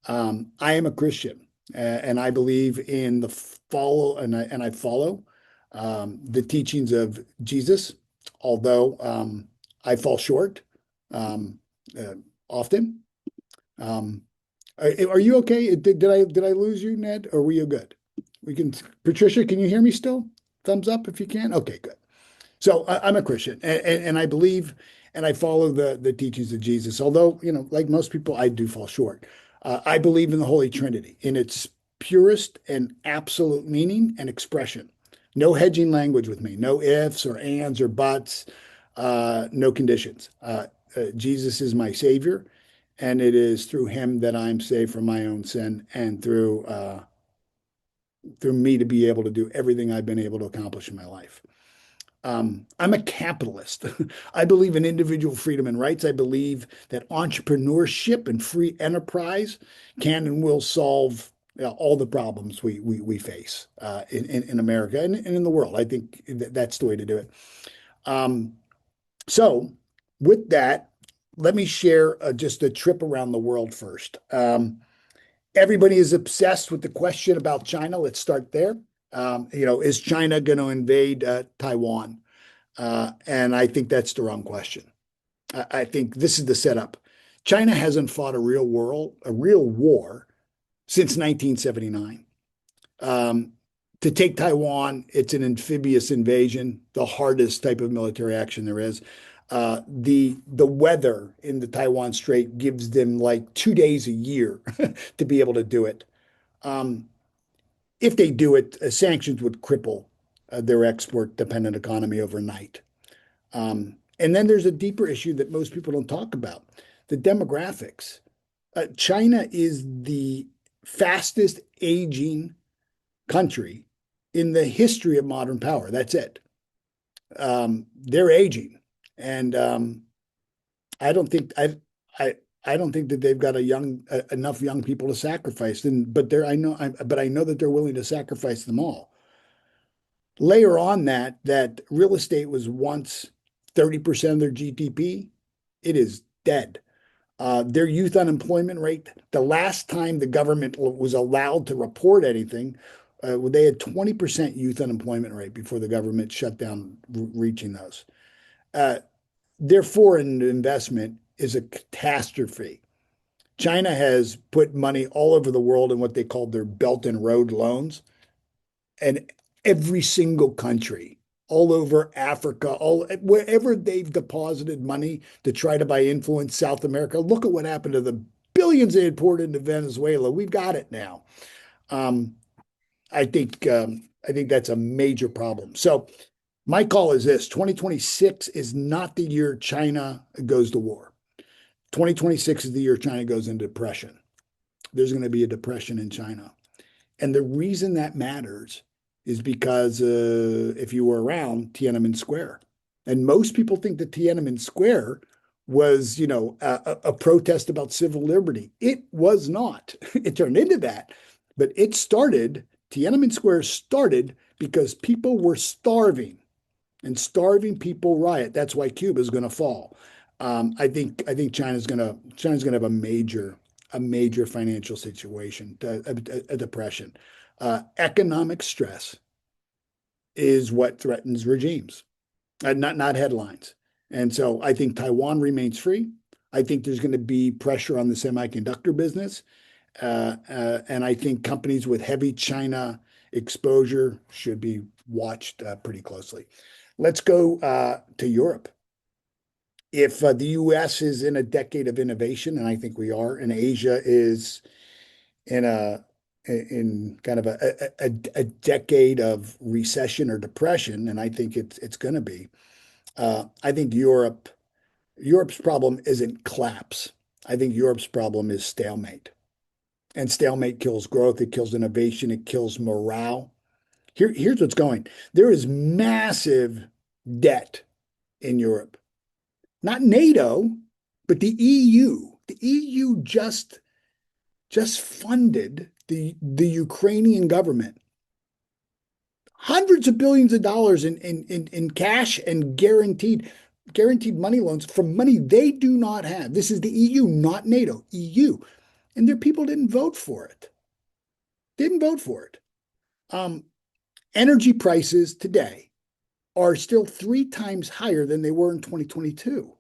I am a Christian, and I believe in the follow, and I follow the teachings of Jesus, although I fall short uh, often. Um, are you okay? Did I lose you, Ned? Or were you good? We can. Patricia, can you hear me still? Thumbs up if you can. Okay, good. So I'm a Christian, and I believe and I follow the teachings of Jesus. Although, like most people, I do fall short. I believe in the Holy Trinity in its purest and absolute meaning and expression. No hedging language with me. No ifs or ands or buts. No conditions. Jesus is my Savior, and it is through Him that I'm saved from my own sin, and through me to be able to do everything I've been able to accomplish in my life. I'm a capitalist. I believe in individual freedom and rights. I believe that entrepreneurship and free enterprise can and will solve all the problems we face in America and in the world. I think that's the way to do it. Um, so, with that, let me share just a trip around the world first. Everybody is obsessed with the question about China. Let's start there. Is China going to invade Taiwan? And I think that's the wrong question. I think this is the setup. China hasn't fought a real war since 1979. To take Taiwan, it's an amphibious invasion, the hardest type of military action there is. The weather in the Taiwan Strait gives them like 2 days a year to be able to do it. Um, if they do it, sanctions would cripple their export-dependent economy overnight. And then there's a deeper issue that most people don't talk about, the demographics. China is the fastest aging country in the history of modern power. That's it. They're aging, and I don't think I don't think that they've got enough young people to sacrifice. But I know that they're willing to sacrifice them all. Layer on that real estate was once 30% of their GDP. It is dead. Their youth unemployment rate, the last time the government was allowed to report anything, they had 20% youth unemployment rate before the government shut down reaching those. Their foreign investment is a catastrophe. China has put money all over the world in what they call their Belt and Road loans. And every single country, all over Africa, wherever they've deposited money to try to buy influence, South America, look at what happened to the billions they had poured into Venezuela. We've got it now. Um, I think that's a major problem. So my call is this: 2026 is not the year China goes to war. 2026 is the year China goes into depression. There's going to be a depression in China. And the reason that matters is because if you were around Tiananmen Square, and most people think that Tiananmen Square was, a protest about civil liberty. It was not. It turned into that, but Tiananmen Square started because people were starving, and starving people riot. That's why Cuba is going to fall. I think China's going to have a major financial situation, a depression. Economic stress is what threatens regimes, not headlines. And so I think Taiwan remains free. I think there's going to be pressure on the semiconductor business. And I think companies with heavy China exposure should be watched pretty closely. Let's go to Europe. If the US is in a decade of innovation, and I think we are, and Asia is in kind of a decade of recession or depression, and I think it's going to be. I think Europe's problem isn't collapse. I think Europe's problem is stalemate, and stalemate kills growth. It kills innovation. It kills morale. Here's what's going. There is massive debt in Europe, not NATO, but the EU. The EU just funded the Ukrainian government hundreds of billions of dollars in cash and guaranteed. guaranteed money loans from money they do not have. This is the EU, not NATO, EU. And their people didn't vote for it. Didn't vote for it. Um, Energy prices today are still 3 times higher than they were in 2022.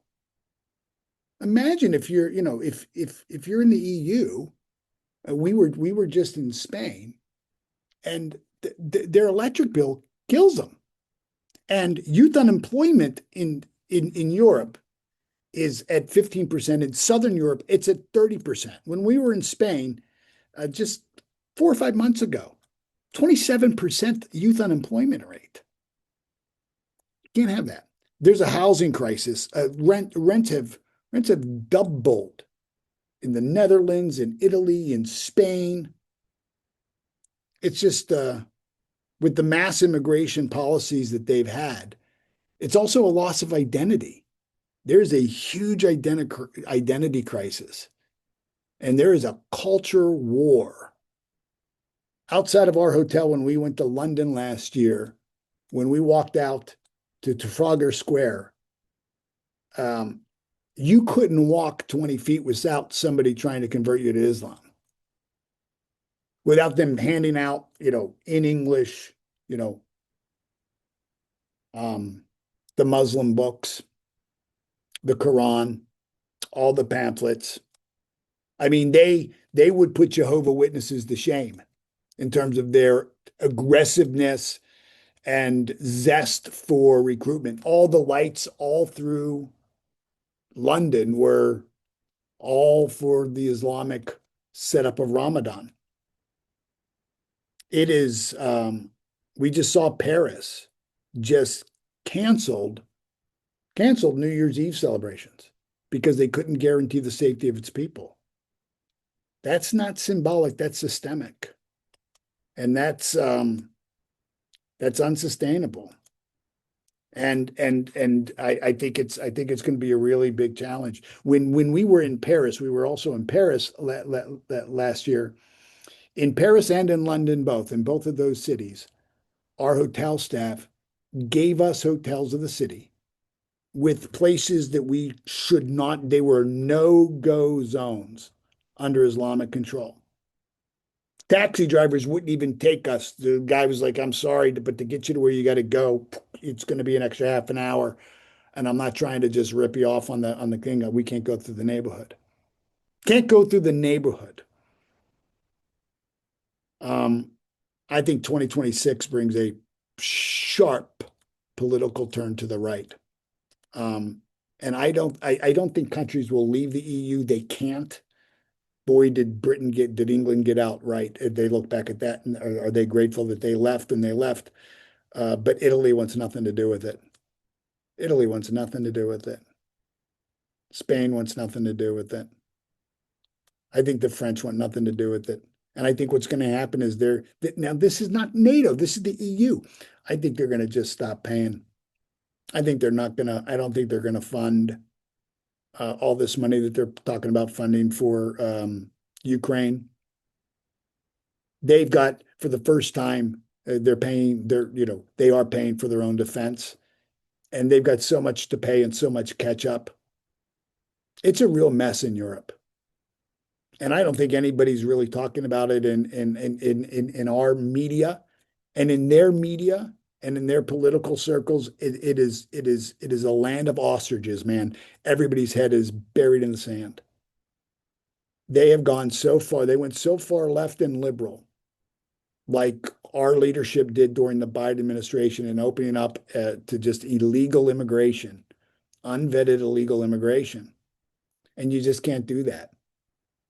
Imagine if you're, if you're in the EU, we were just in Spain, and their electric bill kills them. And youth unemployment in Europe is at 15%. In Southern Europe, it's at 30%. When we were in Spain, just 4 or 5 months ago, 27% youth unemployment rate. Can't have that. There's a housing crisis. Rents have doubled in the Netherlands, in Italy, in Spain. It's just with the mass immigration policies that they've had, it's also a loss of identity. There's a huge identity crisis, and there is a culture war. Outside of our hotel, when we went to London last year, when we walked out to Trafalgar Square, you couldn't walk 20 feet without somebody trying to convert you to Islam, without them handing out, in English, the Muslim books, the Quran, all the pamphlets. I mean, they would put Jehovah Witnesses to shame in terms of their aggressiveness and zest for recruitment. All the lights all through London were all for the Islamic setup of Ramadan. It is, we just saw Paris just canceled New Year's Eve celebrations because they couldn't guarantee the safety of its people. That's not symbolic, that's systemic. And that's unsustainable. And I think it's going to be a really big challenge. When we were in Paris, we were also in Paris last year. In Paris and in London, in both of those cities, our hotel staff gave us hotels of the city with places that we should not, they were no-go zones under Islamic control. Taxi drivers wouldn't even take us. The guy was like, I'm sorry, but to get you to where you got to go, it's going to be an extra half an hour. And I'm not trying to just rip you off on the thing. We can't go through the neighborhood. Can't go through the neighborhood. I think 2026 brings a sharp political turn to the right. And I don't think countries will leave the EU. They can't. Boy, did England get out right? They look back at that, and are they grateful that they left and they left? But Italy wants nothing to do with it. Italy wants nothing to do with it. Spain wants nothing to do with it. I think the French want nothing to do with it. And I think what's going to happen is now this is not NATO, this is the EU. I think they're going to just stop paying. I don't think they're going to fund all this money that they're talking about funding for Ukraine. They've got, for the first time, they are paying for their own defense, and they've got so much to pay and so much catch up. It's a real mess in Europe. And I don't think anybody's really talking about it in our media, and in their media and in their political circles. It is a land of ostriches, man. Everybody's head is buried in the sand. They have gone so far. They went so far left and liberal, like our leadership did during the Biden administration, and opening up to just illegal immigration, unvetted illegal immigration. And you just can't do that.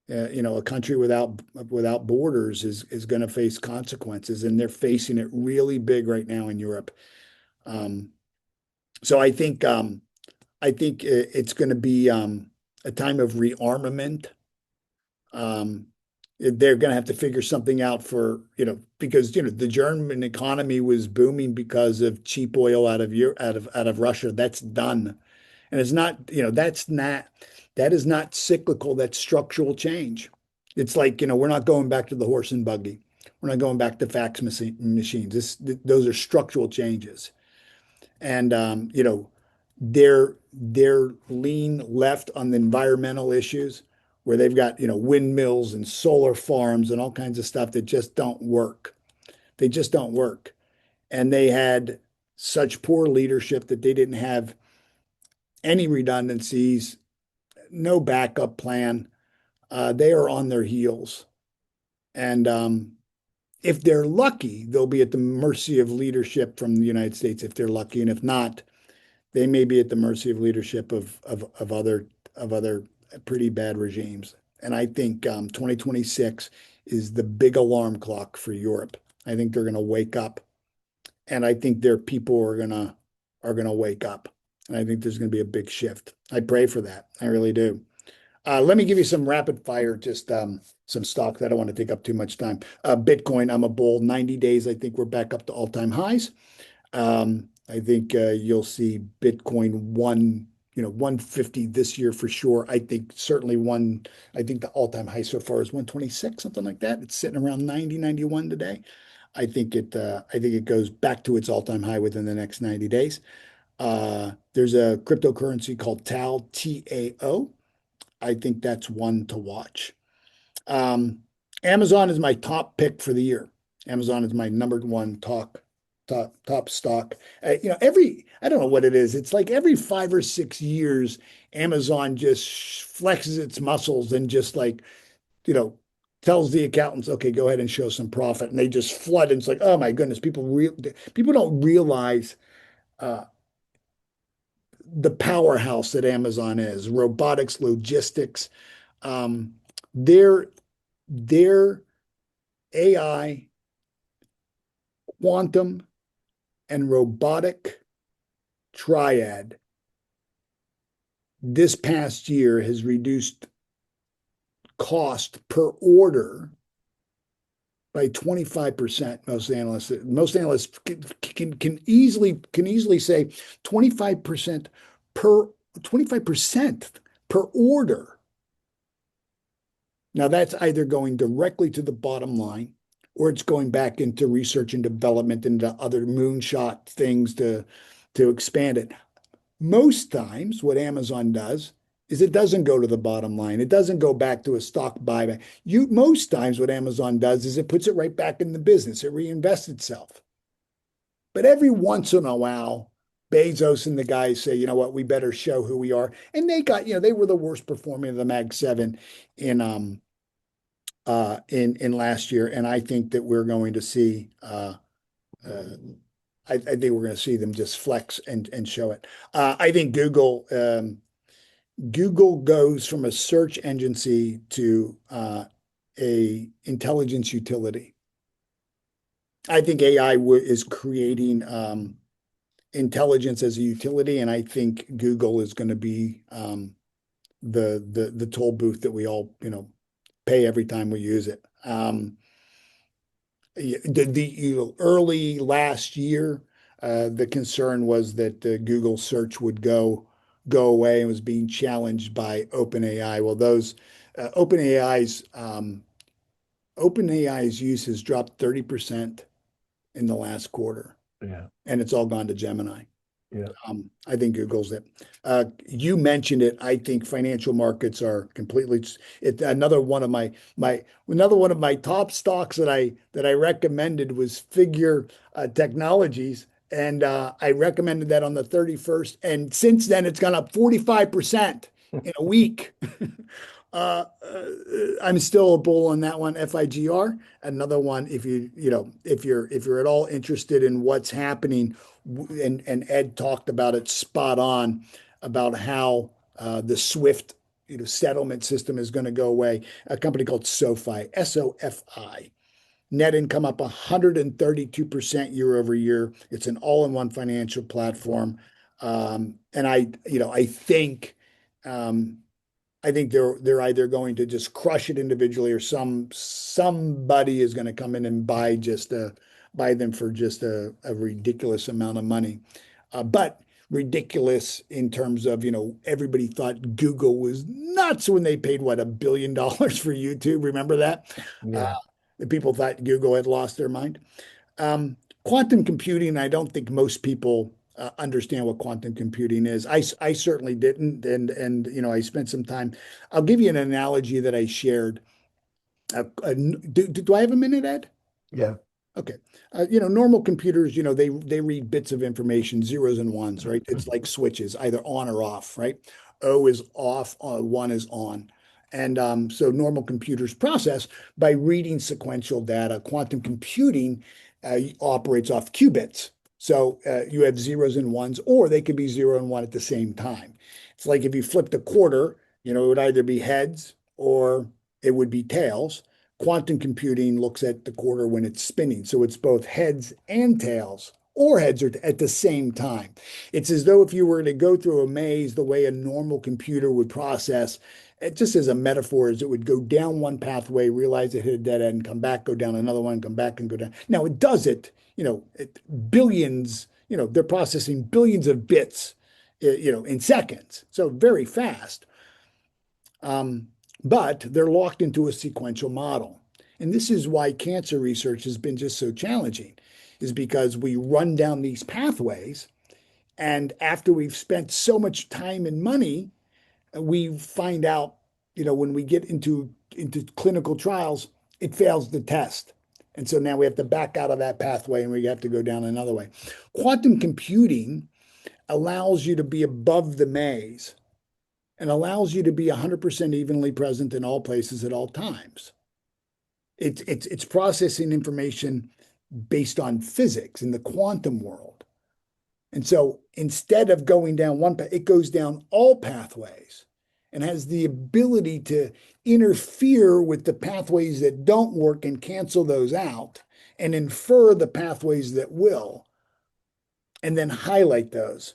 A country without borders is going to face consequences, and they're facing it really big right now in Europe. So I think it's going to be a time of rearmament. They're going to have to figure something out because the German economy was booming because of cheap oil out of Russia. That's done, and it's not. That is not cyclical. That's structural change. It's like, we're not going back to the horse and buggy. We're not going back to fax machines. Those are structural changes. And, They're lean left on the environmental issues where they've got, windmills and solar farms and all kinds of stuff that just don't work. They just don't work. And they had such poor leadership that they didn't have any redundancies, no backup plan. They are on their heels. And if they're lucky, they'll be at the mercy of leadership from the United States if they're lucky. And if not, they may be at the mercy of leadership of other pretty bad regimes. And I think 2026 is the big alarm clock for Europe. I think they're going to wake up, and I think their people are gonna wake up, and I think there's going to be a big shift. I pray for that. I really do. Let me give you some rapid fire, just some stocks. I don't want to take up too much time. Bitcoin, I'm a bull. 90 days, I think we're back up to all-time highs. I think you'll see Bitcoin 150 this year for sure. I think certainly I think the all-time high so far is 126, something like that. It's sitting around 90, 91 today. I think it goes back to its all-time high within the next 90 days. There's a cryptocurrency called TAO, T-A-O. I think that's one to watch. Um, Amazon is my top pick for the year. Amazon is my number one top stock. I don't know what it is. It's like every 5 or 6 years, Amazon just flexes its muscles and just like, you know, tells the accountants, okay, go ahead and show some profit. And they just flood. And it's like, oh my goodness, people don't realize uh, the powerhouse that Amazon is, robotics, logistics, um, their their AI, quantum, and robotic triad this past year has reduced cost per order by 25%. Most analysts can easily say 25% per 25% per order. Now that's either going directly to the bottom line or it's going back into research and development into other moonshot things to expand it. Most times what Amazon does is it doesn't go to the bottom line. It doesn't go back to a stock buyback. Most times what Amazon does is it puts it right back in the business. It reinvests itself. But every once in a while, Bezos and the guys say, you know what, we better show who we are. And they were the worst performing of the Mag 7 in last year. And I think that we're going to see uh, I think we're going to see them just flex and show it. I think Google goes from a search agency to a intelligence utility. I think AI is creating intelligence as a utility, and I think Google is going to be the toll booth that we all pay every time we use it. Early last year, the concern was that Google search would go away and was being challenged by OpenAI. Well, those OpenAI's use has dropped 30% in the last quarter, Yeah. and it's all gone to Gemini. Yeah. I think Google's it. You mentioned it. I think financial markets are completely. Another one of my top stocks that I recommended was Figure Technologies, and I recommended that on the 31st. And since then, it's gone up 45% in a week. I'm still a bull on that one. FIGR, another one. If you're at all interested in what's happening, and Ed talked about it spot on about how the SWIFT settlement system is going to go away. A company called SoFi, SOFI. Net income up 132% year over year. It's an all-in-one financial platform, and I think they're either going to just crush it individually or somebody is going to come in and buy them for just a ridiculous amount of money. But ridiculous in terms of, everybody thought Google was nuts when they paid what, $1 billion for YouTube. Remember that? Yeah. The people thought Google had lost their mind. Quantum computing, I don't think most people understand what quantum computing is. I certainly didn't, and I spent some time. I'll give you an analogy that I shared. Do I have a minute, Ed? Yeah. Okay. Normal computers, they read bits of information, zeros and ones, right? It's like switches, either on or off, right? O is off, one is on. And so normal computers process by reading sequential data. Quantum computing operates off qubits. So you have zeros and ones, or they could be 0 and 1 at the same time. It's like if you flipped a quarter, it would either be heads or it would be tails. Quantum computing looks at the quarter when it's spinning. So it's both heads and tails, or heads are at the same time. It's as though if you were to go through a maze the way a normal computer would process, it just as a metaphor, is it would go down one pathway, realize it hit a dead end, come back, go down another one, come back and go down. Now it does it, billions, they're processing billions of bits, in seconds. So very fast. But they're locked into a sequential model. And this is why cancer research has been just so challenging, is because we run down these pathways. And after we've spent so much time and money, we find out, when we get into clinical trials, it fails the test. And so now we have to back out of that pathway and we have to go down another way. Quantum computing allows you to be above the maze and allows you to be 100% evenly present in all places at all times. It's processing information based on physics in the quantum world. And so instead of going down one path, it goes down all pathways and has the ability to interfere with the pathways that don't work and cancel those out and infer the pathways that will, and then highlight those.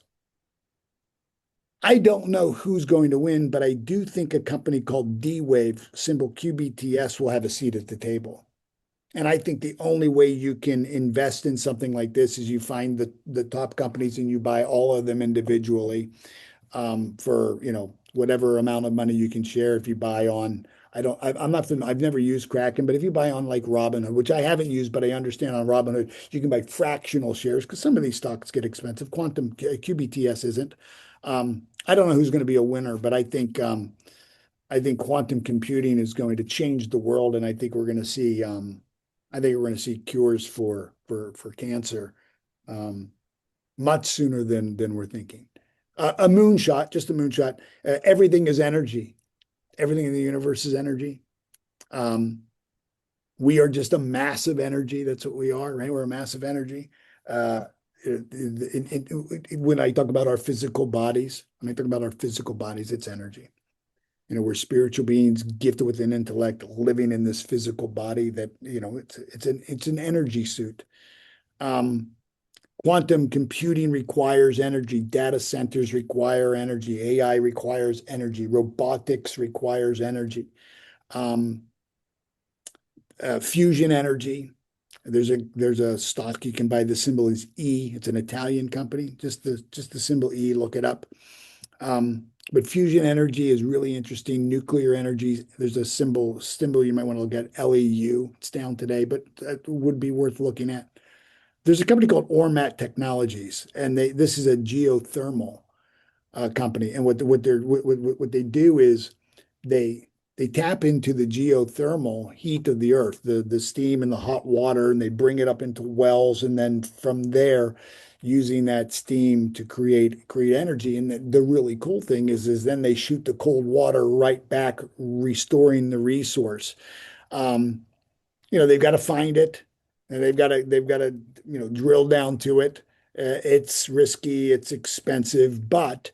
I don't know who's going to win, but I do think a company called D-Wave, symbol QBTS, will have a seat at the table. And I think the only way you can invest in something like this is you find the top companies and you buy all of them individually for whatever amount of money you can share. If you buy on, I've never used Kraken, but if you buy on like Robinhood, which I haven't used, but I understand on Robinhood, you can buy fractional shares because some of these stocks get expensive. Quantum QBTS isn't. I don't know who's going to be a winner, but I think quantum computing is going to change the world, and I think we're going to see cures for cancer much sooner than we're thinking. A moonshot, just a moonshot. Everything is energy. Everything in the universe is energy. We are just a massive energy. That's what we are, right? We're a massive energy. When I talk about our physical bodies, it's energy. We're spiritual beings gifted with an intellect, living in this physical body that, it's an energy suit. Quantum computing requires energy. Data centers require energy. AI requires energy. Robotics requires energy. Fusion energy. There's a stock you can buy. The symbol is E. It's an Italian company. Just the symbol E. Look it up. But fusion energy is really interesting. Nuclear energy. There's a symbol you might want to look at. LEU. It's down today, but that would be worth looking at. There's a company called Ormat Technologies, and this is a geothermal company. And what they do is they tap into the geothermal heat of the earth, the steam and the hot water, and they bring it up into wells, and then from there, using that steam to create energy. And the really cool thing is then they shoot the cold water right back, restoring the resource. They've got to find it, and they've got to drill down to it. It's risky, it's expensive, but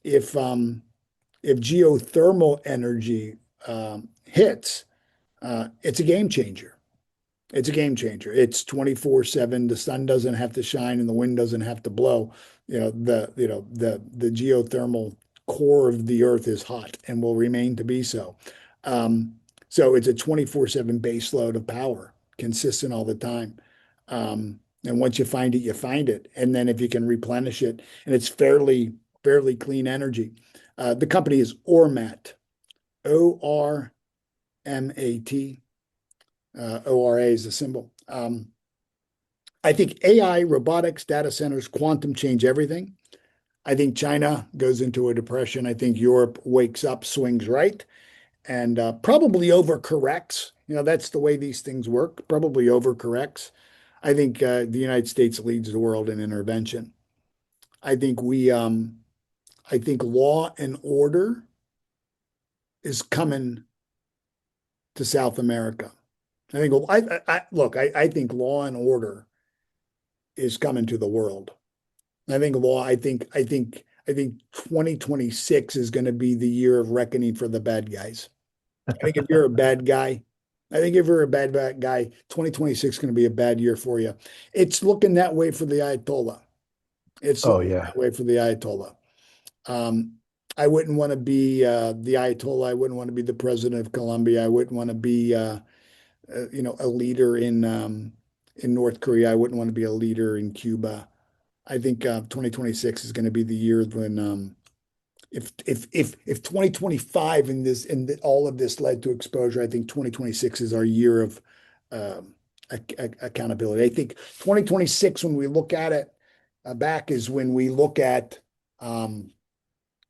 if geothermal energy hits, it's a game changer. It's a game changer. It's 24/7. The sun doesn't have to shine and the wind doesn't have to blow. The geothermal core of the earth is hot and will remain to be so. So it's a 24/7 base load of power, consistent all the time. And once you find it, you find it. And then if you can replenish it, and it's fairly clean energy. The company is Ormat, ORMAT. ORA is the symbol. I think AI, robotics, data centers, quantum change everything. I think China goes into a depression. I think Europe wakes up, swings right, and probably overcorrects. That's the way these things work, probably overcorrects. I think the United States leads the world in intervention. I think I think law and order is coming to South America. I think, look, I think law and order is coming to the world. I think 2026 is going to be the year of reckoning for the bad guys. I think if you're a bad guy, I think if you're a bad guy, 2026 is going to be a bad year for you. It's looking that way for the Ayatollah. It's Oh looking yeah. that way for the Ayatollah. Um, I wouldn't want to be the Ayatollah. I wouldn't want to be the president of Colombia. I wouldn't want to be, a leader in North Korea. I wouldn't want to be a leader in Cuba. I think 2026 is going to be the year when if 2025 all of this led to exposure, I think 2026 is our year of um, accountability. I think 2026, when we look at it back, is when we look at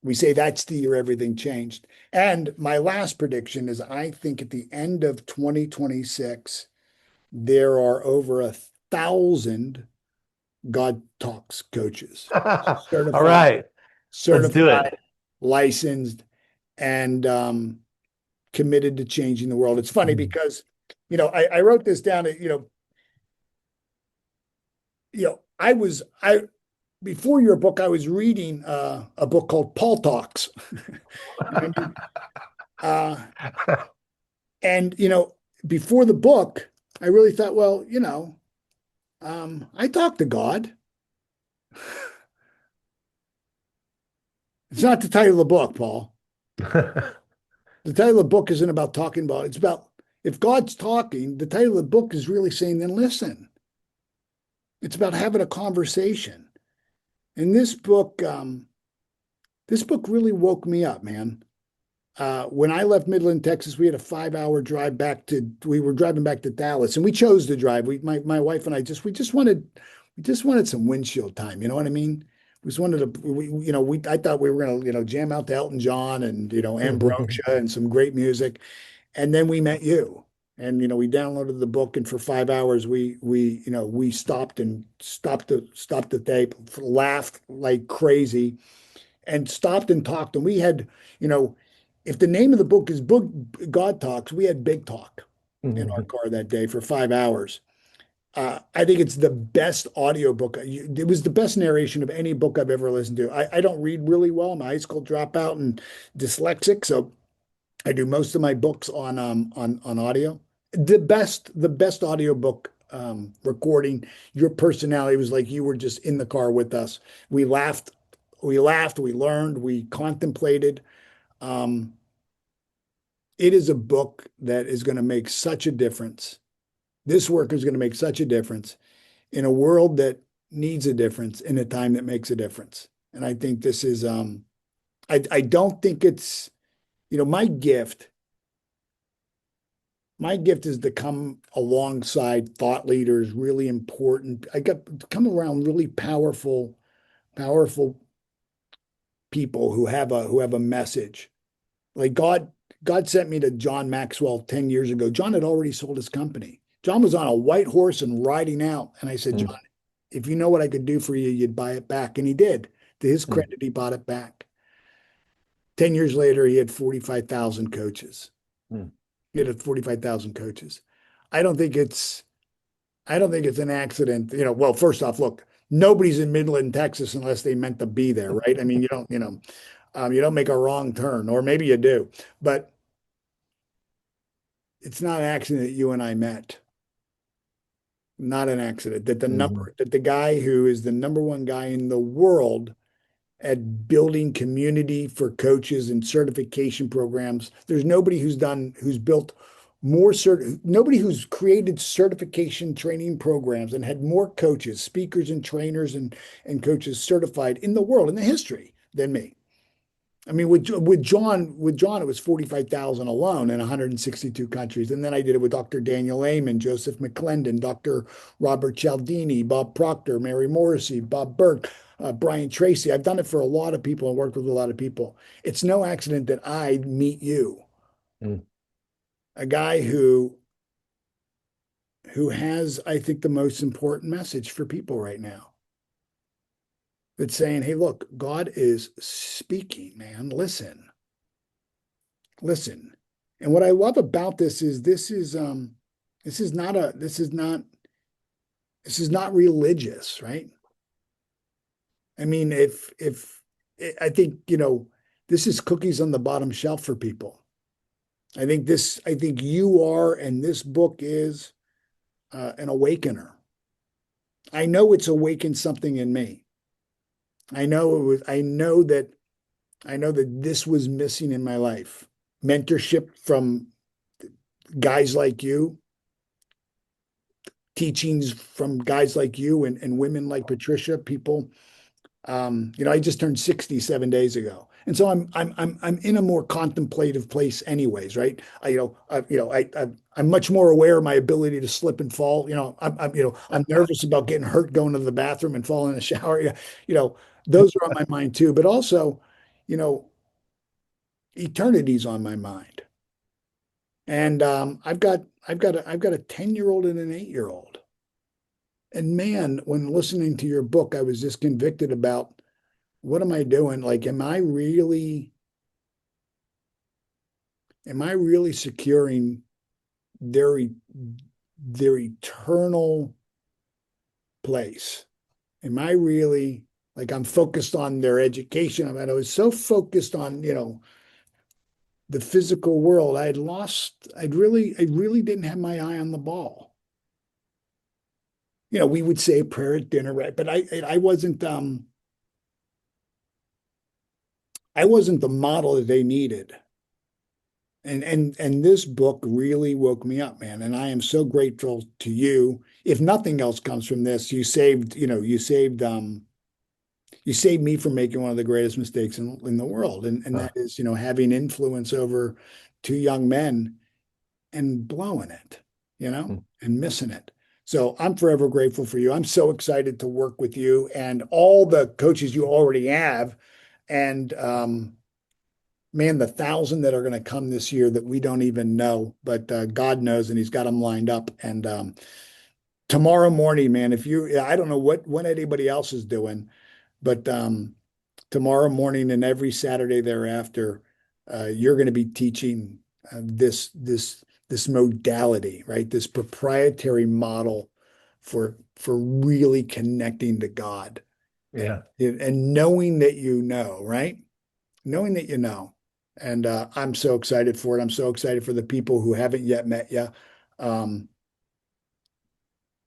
we say that's the year everything changed. And my last prediction is I think at the end of 2026, there are over 1,000 God Talks coaches, All certified, right. Let's do it. certified, licensed, and committed to changing the world. It's funny because, I wrote this down. I before your book, I was reading a book called Paul Talks. uh, and before the book, I really thought, well, I talk to God. It's not the title of the book, Paul. The title of the book isn't about talking about it. It's about if God's talking, the title of the book is really saying, then listen. It's about having a conversation. And this book really woke me up, man. When I left Midland, Texas, we had a 5-hour drive we were driving back to Dallas, and we chose to drive. My wife and I we just wanted some windshield time. You know what I mean? We just wanted to, I thought we were going to, jam out to Elton John and, Ambrosia and some great music. And then we met you, and, we downloaded the book, and for 5 hours, we stopped the tape, laughed like crazy, and stopped and talked. And we had, if the name of the book is Book God Talks, we had big talk in our car that day for 5 hours. I think it's the best audiobook. It was the best narration of any book I've ever listened to. I don't read really well. I'm a high school dropout and dyslexic, so I do most of my books on audio. The best audiobook recording. Your personality was like you were just in the car with us. We laughed, we learned, we contemplated. Um, it is a book that is going to make such a difference. This work is going to make such a difference in a world that needs a difference in a time that makes a difference. And I think this is, I don't think it's, my gift is to come alongside thought leaders, really important. I got to come around really powerful people who have a message. Like God sent me to John Maxwell 10 years ago. John had already sold his company. John was on a white horse and riding out. And I said, John, if you know what I could do for you, you'd buy it back. And he did. To his credit, he bought it back. 10 years later, he had 45,000 coaches. He had 45,000 coaches. I don't think it's an accident. Well, first off, look, nobody's in Midland, Texas, unless they meant to be there, right? I mean, you don't make a wrong turn, or maybe you do, but it's not an accident that you and I met. Not an accident that the guy who is the number one guy in the world at building community for coaches and certification programs. There's nobody who's built nobody who's created certification training programs and had more coaches, speakers and trainers and coaches certified in the world, in the history than me. I mean, with John, it was 45,000 alone in 162 countries. And then I did it with Dr. Daniel Amen, Joseph McClendon, Dr. Robert Cialdini, Bob Proctor, Mary Morrissey, Bob Burke, Brian Tracy. I've done it for a lot of people and worked with a lot of people. It's no accident that I meet you, Mm. a guy who has, I think, the most important message for people right now. That's saying, hey, look, God is speaking, man. Listen, listen. And what I love about this is not religious, right? I mean, if I think, this is cookies on the bottom shelf for people. I think you are, and this book is an awakener. I know it's awakened something in me. I know that this was missing in my life. Mentorship from guys like you, teachings from guys like you and women like Patricia, people. I just turned 60 7 days ago. And so I'm in a more contemplative place anyways, right? I'm much more aware of my ability to slip and fall. I'm nervous about getting hurt going to the bathroom and falling in the shower. Yeah, those are on my mind too. But also, you know, eternity's on my mind. And I've got a 10-year-old and an 8-year-old. And man, when listening to your book, I was just convicted about what am I doing? Like, am I really securing their their eternal place? Am I really like I'm focused on their education? I mean, I was so focused on, the physical world. I really didn't have my eye on the ball. We would say a prayer at dinner, right? But I wasn't the model that they needed. And this book really woke me up, man. And I am so grateful to you. If nothing else comes from this, you saved me from making one of the greatest mistakes in the world. And Uh, that is, having influence over two young men and blowing it, mm. and missing it. So I'm forever grateful for you. I'm so excited to work with you and all the coaches you already have. And man, the 1,000 that are going to come this year that we don't even know, but God knows, and He's got them lined up. And tomorrow morning, man, I don't know what anybody else is doing, but tomorrow morning and every Saturday thereafter, you're going to be teaching this modality, right? This proprietary model for really connecting to God Yeah. and knowing that right? Knowing that you know. And I'm so excited for it. I'm so excited for the people who haven't yet met you. Um,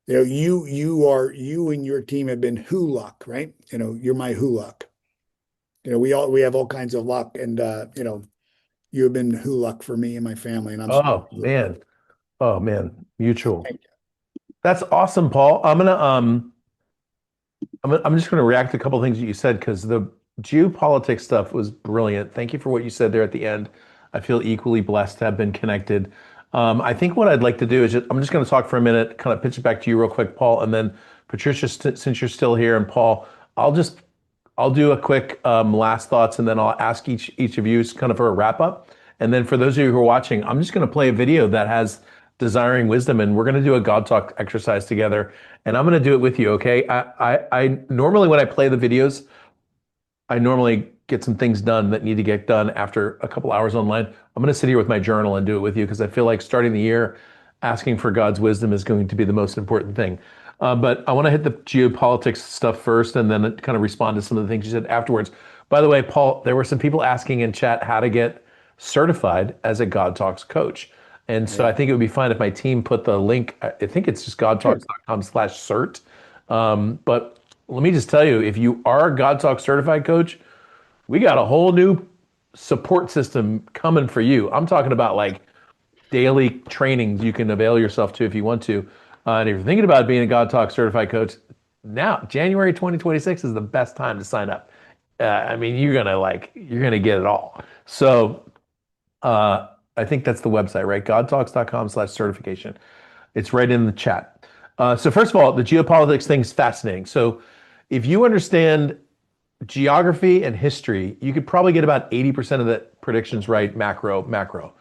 you and your team have been who luck, right? You're my who luck. We have all kinds of luck, and you have been who luck for me and my family, and I'm so Oh grateful. man. Oh man. Mutual. Thank That's awesome, Paul. I'm just going to react to a couple of things that you said because the geopolitics stuff was brilliant. Thank you for what you said there at the end. I feel equally blessed to have been connected. I think what I'd like to do is I'm just going to talk for a minute, kind of pitch it back to you real quick, Paul, and then Patricia, since you're still here, and Paul, I'll just I'll do a quick last thoughts, and then I'll ask each of you kind of for a wrap up. And then for those of you who are watching, I'm just going to play a video that has desiring wisdom, and we're going to do a God talk exercise together. And I'm going to do it with you, okay? I normally when I play the videos, I normally get some things done that need to get done after a couple hours online. I'm going to sit here with my journal and do it with you because I feel like starting the year asking for God's wisdom is going to be the most important thing. But I want to hit the geopolitics stuff first and then kind of respond to some of the things you said afterwards. By the way, Paul, there were some people asking in chat how to get certified as a God Talks coach. And so you. I think it would be fine if my team put the link, I think it's just Sure. godtalks.com/cert. But let me just tell you, if you are a God Talk certified coach, we got a whole new support system coming for you. I'm talking about like daily trainings you can avail yourself to if you want to. And if you're thinking about being a God Talk certified coach, now January 2026 is the best time to sign up. I mean, you're gonna get it all. So I think that's the website, right? godtalks.com/certification. It's right in the chat. So first of all, the geopolitics thing is fascinating. So if you understand geography and history, you could probably get about 80% of the predictions right, macro.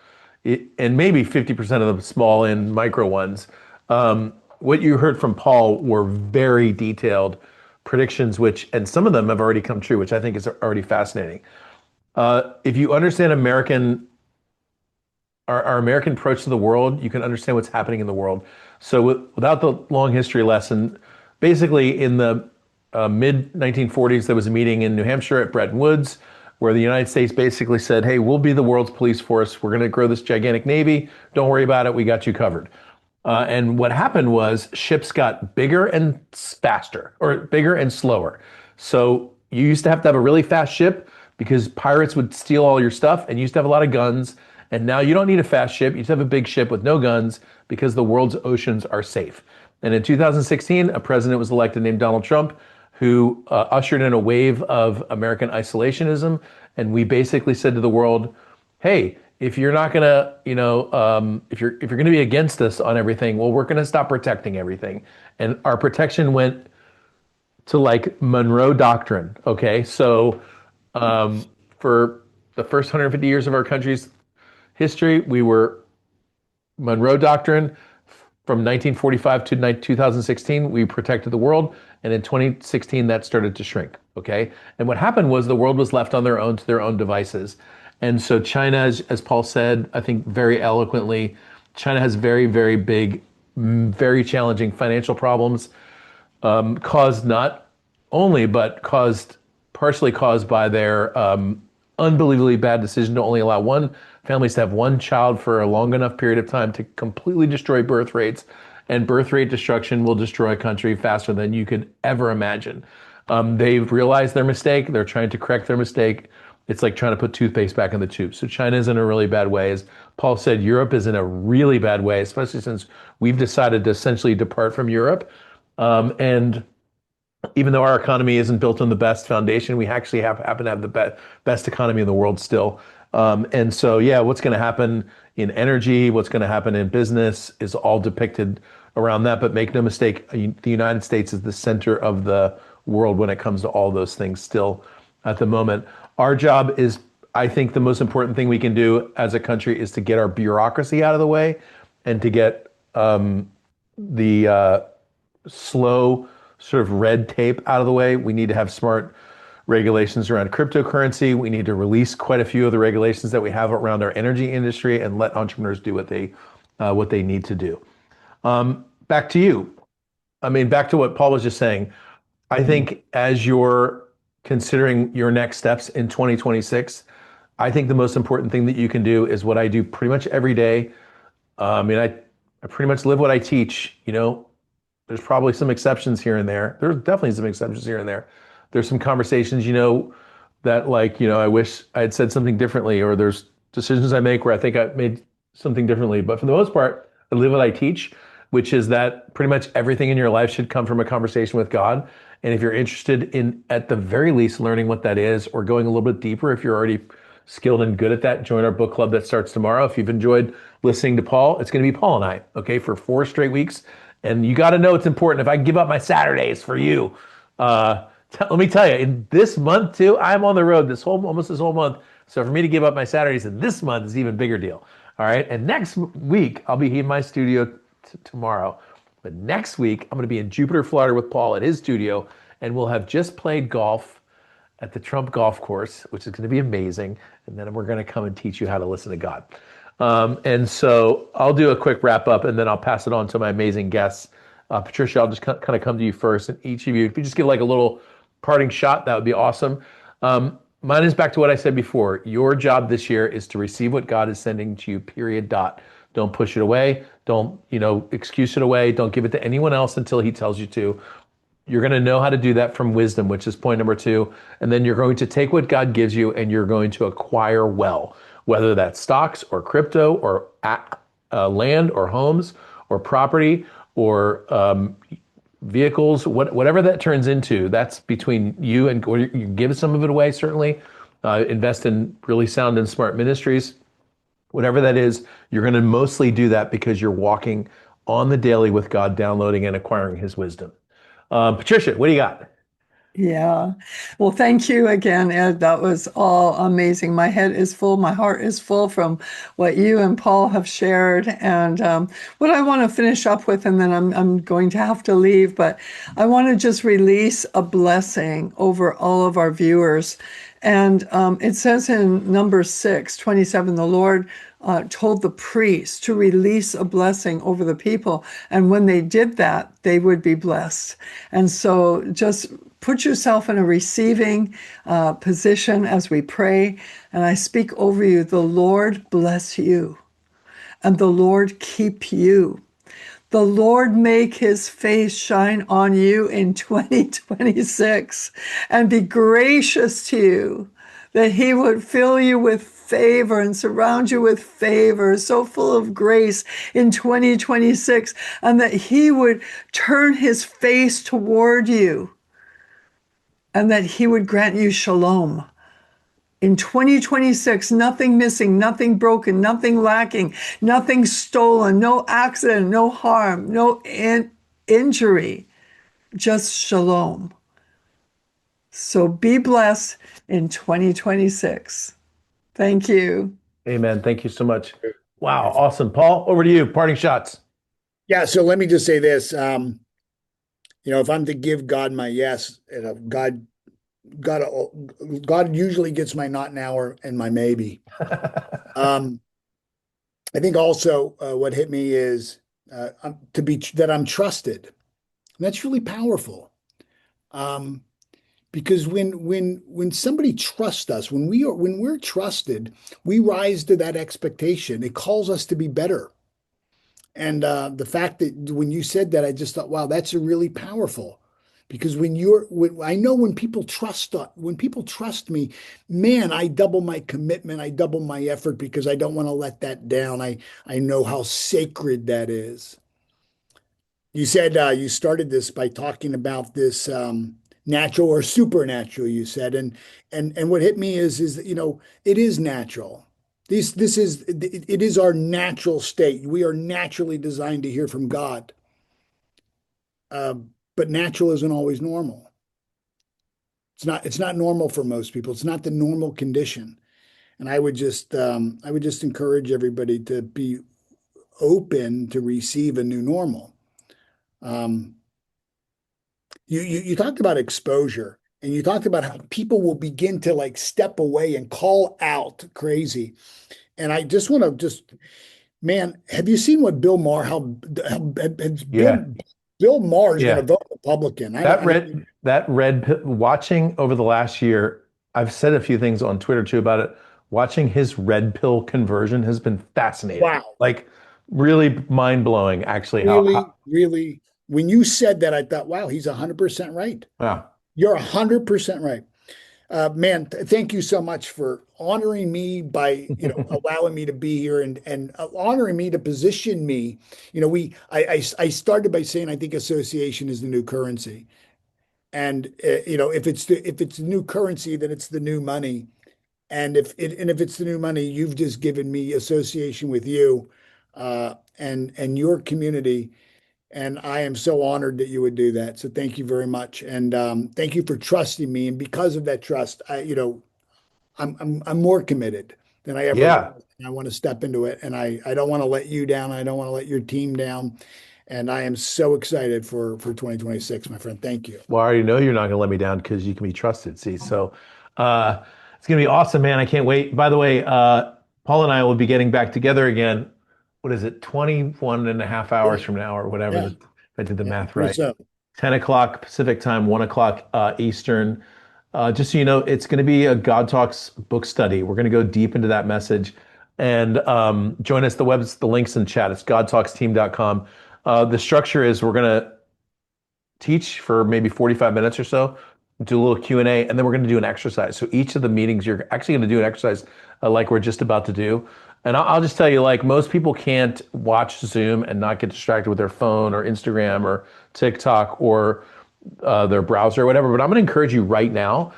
And maybe 50% of the small and micro ones. What you heard from Paul were very detailed predictions, and some of them have already come true, which I think is already fascinating. If you understand our American approach to the world, you can understand what's happening in the world. So without the long history lesson, basically in the mid 1940s, there was a meeting in New Hampshire at Bretton Woods where the United States basically said, hey, we'll be the world's police force. We're going to grow this gigantic Navy. Don't worry about it. We got you covered. And what happened was ships got bigger and faster, or bigger and slower. So you used to have a really fast ship because pirates would steal all your stuff, and you used to have a lot of guns. And now you don't need a fast ship. You just have a big ship with no guns because the world's oceans are safe. And in 2016, a president was elected named Donald Trump, who ushered in a wave of American isolationism. And we basically said to the world, hey, if you're not gonna, if you're gonna be against us on everything, well, we're gonna stop protecting everything. And our protection went to like Monroe Doctrine. Okay, so for the first 150 years of our country's history, we were Monroe Doctrine. From 1945 to 2016, we protected the world. And in 2016, that started to shrink. Okay. And what happened was the world was left on their own to their own devices. And so China, as Paul said, I think very eloquently, China has very, very big, very challenging financial problems, caused not only, but partially caused by their unbelievably bad decision to only allow families to have one child for a long enough period of time to completely destroy birth rates. And birth rate destruction will destroy a country faster than you could ever imagine. They've realized their mistake. They're trying to correct their mistake. It's like trying to put toothpaste back in the tube. So China is in a really bad way. As Paul said, Europe is in a really bad way, especially since we've decided to essentially depart from Europe. And even though our economy isn't built on the best foundation, we actually happen to have the best economy in the world still. And so, yeah, what's going to happen in energy, what's going to happen in business is all depicted around that. But make no mistake, the United States is the center of the world when it comes to all those things still at the moment. Our job is, I think, the most important thing we can do as a country is to get our bureaucracy out of the way and to get the slow sort of red tape out of the way. We need to have smart regulations around cryptocurrency. We need to release quite a few of the regulations that we have around our energy industry and let entrepreneurs do what they need to do. Back to you. I mean, back to what Paul was just saying. I think as you're considering your next steps in 2026, I think the most important thing that you can do is what I do pretty much every day. I mean, I pretty much live what I teach. There's probably some exceptions here and there. There's definitely some exceptions here and there. There's some conversations, that I wish I had said something differently, or there's decisions I make where I think I made something differently. But for the most part, I live what I teach, which is that pretty much everything in your life should come from a conversation with God. And if you're interested in, at the very least, learning what that is, or going a little bit deeper, if you're already skilled and good at that, join our book club that starts tomorrow. If you've enjoyed listening to Paul, it's going to be Paul and I, okay, for 4 straight weeks. And you got to know it's important. If I give up my Saturdays for you, let me tell you, in this month too, I'm on the road almost this whole month. So for me to give up my Saturdays in this month is an even bigger deal. All right. And next week, I'll be in my studio tomorrow. But next week, I'm going to be in Jupiter, Florida with Paul at his studio. And we'll have just played golf at the Trump Golf Course, which is going to be amazing. And then we're going to come and teach you how to listen to God. And so I'll do a quick wrap up and then I'll pass it on to my amazing guests. Patricia, I'll just kind of come to you first. And each of you, if you just give like a little parting shot, that would be awesome. Mine is back to what I said before. Your job this year is to receive what God is sending to you, period, dot. Don't push it away. Don't, excuse it away. Don't give it to anyone else until he tells you to. You're going to know how to do that from wisdom, which is point number 2. And then you're going to take what God gives you and you're going to acquire well, whether that's stocks or crypto or land or homes or property or vehicles, whatever that turns into, that's between you and, or you can give some of it away, certainly. Invest in really sound and smart ministries. Whatever that is, you're going to mostly do that because you're walking on the daily with God, downloading and acquiring his wisdom. Patricia, what do you got? Yeah. Well, thank you again, Ed. That was all amazing. My head is full. My heart is full from what you and Paul have shared. And what I want to finish up with, and then I'm going to have to leave, but I want to just release a blessing over all of our viewers. And it says in Numbers 6:27, the Lord told the priests to release a blessing over the people. And when they did that, they would be blessed. And so just put yourself in a receiving position as we pray. And I speak over you, the Lord bless you, and the Lord keep you. The Lord make his face shine on you in 2026 and be gracious to you, that he would fill you with favor and surround you with favor, so full of grace in 2026, and that he would turn his face toward you and that he would grant you shalom. In 2026, nothing missing, nothing broken, nothing lacking, nothing stolen, no accident, no harm, no injury, just shalom. So be blessed in 2026. Thank you. Amen. Thank you so much. Wow. Awesome. Paul, over to you. Parting shots. Yeah, so let me just say this. If I'm to give God my yes, God, God usually gets my not now and my maybe. I think also what hit me is that I'm trusted. And that's really powerful. Because when somebody trusts us, when we're trusted, we rise to that expectation. It calls us to be better. And the fact that when you said that, I just thought, wow, that's a really powerful. Because I know when people trust me, man, I double my commitment, I double my effort because I don't want to let that down. I know how sacred that is. You said you started this by talking about this natural or supernatural. You said, and what hit me is that it is natural. It is our natural state. We are naturally designed to hear from God. But natural isn't always normal. It's not normal for most people. It's not the normal condition. And I would just encourage everybody to be open to receive a new normal. You talked about exposure, and you talked about how people will begin to like step away and call out crazy. And I just want to man, have you seen what Bill Maher, Yeah. Bill Maher is Yeah. going to vote Republican. Watching over the last year, I've said a few things on Twitter too about it. Watching his red pill conversion has been fascinating. Wow. Like really mind blowing, actually. Really, when you said that, I thought, wow, he's 100% right. Wow. You're 100% right. Man, thank you so much for honoring me by, allowing me to be here and honoring me to position me. I started by saying I think association is the new currency. And if it's the new currency, then it's the new money. And if it's the new money, you've just given me association with you, and your community. And I am so honored that you would do that. So thank you very much. And thank you for trusting me. And because of that trust, I'm more committed than I ever Yeah. was. I want to step into it. And I don't want to let you down. I don't want to let your team down. And I am so excited for 2026, my friend. Thank you. Well, I already know you're not going to let me down because you can be trusted. See, so it's going to be awesome, man. I can't wait. By the way, Paul and I will be getting back together again. What is it? 21 and a half hours from now or whatever. Yeah. If I did the math pretty right. So. 10 o'clock Pacific time, 1 o'clock Eastern. Just so you know, it's going to be a God Talks book study. We're going to go deep into that message. And join us. The link's in chat. It's godtalksteam.com. The structure is we're going to teach for maybe 45 minutes or so, do a little Q&A, and then we're going to do an exercise. So each of the meetings, you're actually going to do an exercise like we're just about to do. And I'll just tell you, like most people can't watch Zoom and not get distracted with their phone or Instagram or TikTok or their browser or whatever. But I'm going to encourage you right now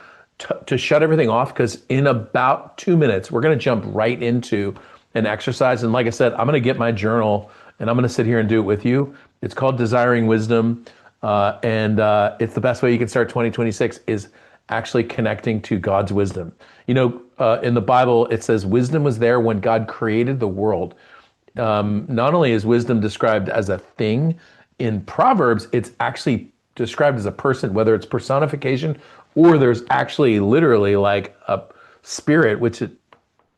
to shut everything off, because in about 2 minutes, we're going to jump right into an exercise. And like I said, I'm going to get my journal and I'm going to sit here and do it with you. It's called Desiring Wisdom. And it's the best way you can start 2026 is actually connecting to God's wisdom. You know, in the Bible, it says wisdom was there when God created the world. Not only is wisdom described as a thing, in Proverbs, it's actually described as a person, whether it's personification or there's actually literally like a spirit, which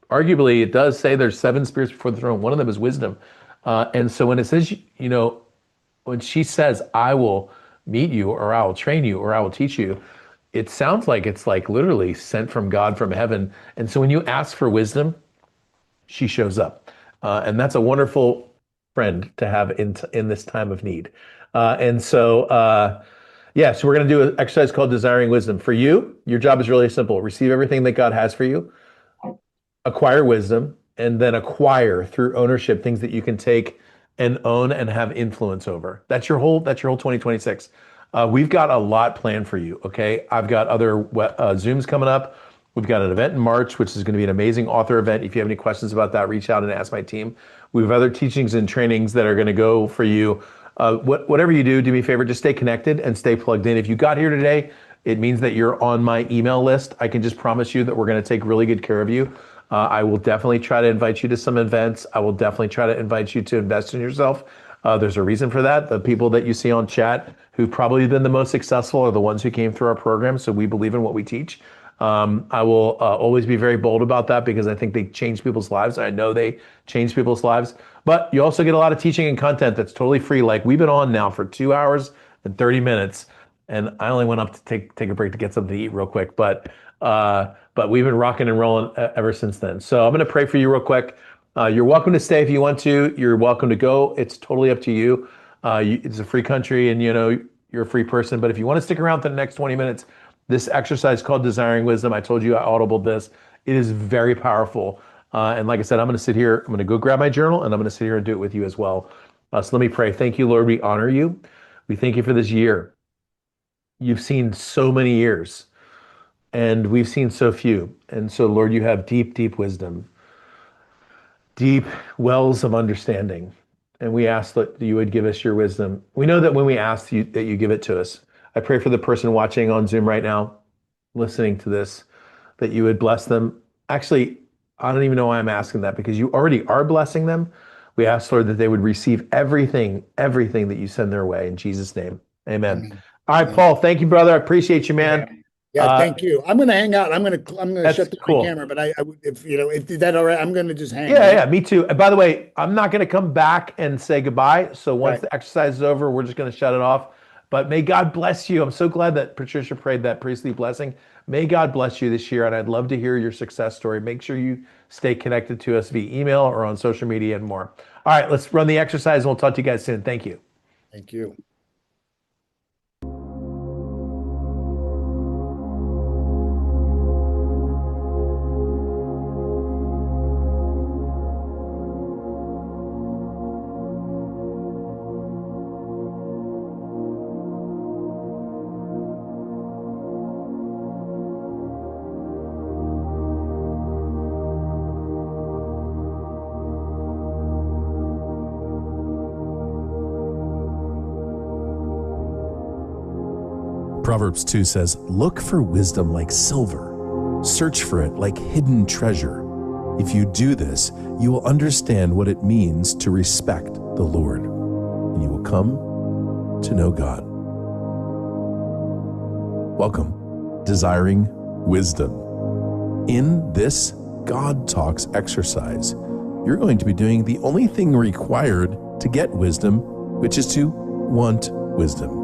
arguably it does say there's 7 spirits before the throne. One of them is wisdom. And so when it says, you know, when she says, I will meet you, or I will train you, or I will teach you, it sounds like it's like literally sent from God from heaven. And so when you ask for wisdom, she shows up. And that's a wonderful friend to have in this time of need. Yeah, so we're going to do an exercise called Desiring Wisdom. For you, your job is really simple. Receive everything that God has for you, acquire wisdom, and then acquire through ownership things that you can take and own and have influence over. That's your whole 2026. We've got a lot planned for you, okay? I've got other Zooms coming up. We've got an event in March, which is going to be an amazing author event. If you have any questions about that, reach out and ask my team. We have other teachings and trainings that are going to go for you. Whatever you do me a favor, just stay connected and stay plugged in. If you got here today, it means that you're on my email list. I can just promise you that we're going to take really good care of you. I will definitely try to invite you to some events. I will definitely try to invite you to invest in yourself. There's a reason for that. The people that you see on chat who've probably been the most successful are the ones who came through our program. So we believe in what we teach. I will always be very bold about that because I think they change people's lives. I know they change people's lives, but you also get a lot of teaching and content that's totally free. Like we've been on now for 2 hours and 30 minutes, and I only went up to take a break to get something to eat real quick, but we've been rocking and rolling ever since then. So I'm going to pray for you real quick. You're welcome to stay if you want to. You're welcome to go. It's totally up to you. It's a free country, and you know you're a free person. But if you want to stick around for the next 20 minutes, this exercise called Desiring Wisdom, I told you I audibled this. It is very powerful. And like I said, I'm going to sit here. I'm going to go grab my journal, and I'm going to sit here and do it with you as well. So let me pray. Thank you, Lord. We honor you. We thank you for this year. You've seen so many years, and we've seen so few. And so, Lord, you have deep, deep wisdom, deep wells of understanding. And we ask that you would give us your wisdom. We know that when we ask you, that you give it to us. I pray for the person watching on Zoom right now, listening to this, that you would bless them. Actually, I don't even know why I'm asking that, because you already are blessing them. We ask, Lord, that they would receive everything that you send their way. In Jesus' name, amen. Amen. All right, Paul, thank you, brother. I appreciate you, man. Yeah, thank you. I'm going to hang out. I'm going to shut cool. the camera, but if that all right, I'm going to just hang. Yeah, me too. And by the way, I'm not going to come back and say goodbye. So once the exercise is over, we're just going to shut it off. But may God bless you. I'm so glad that Patricia prayed that priestly blessing. May God bless you this year, and I'd love to hear your success story. Make sure you stay connected to us via email or on social media and more. All right, let's run the exercise, and we'll talk to you guys soon. Thank you. Thank you. Proverbs 2 says, "Look for wisdom like silver. Search for it like hidden treasure. If you do this, you will understand what it means to respect the Lord, and you will come to know God." Welcome, Desiring Wisdom. In this God Talks exercise, you're going to be doing the only thing required to get wisdom, which is to want wisdom.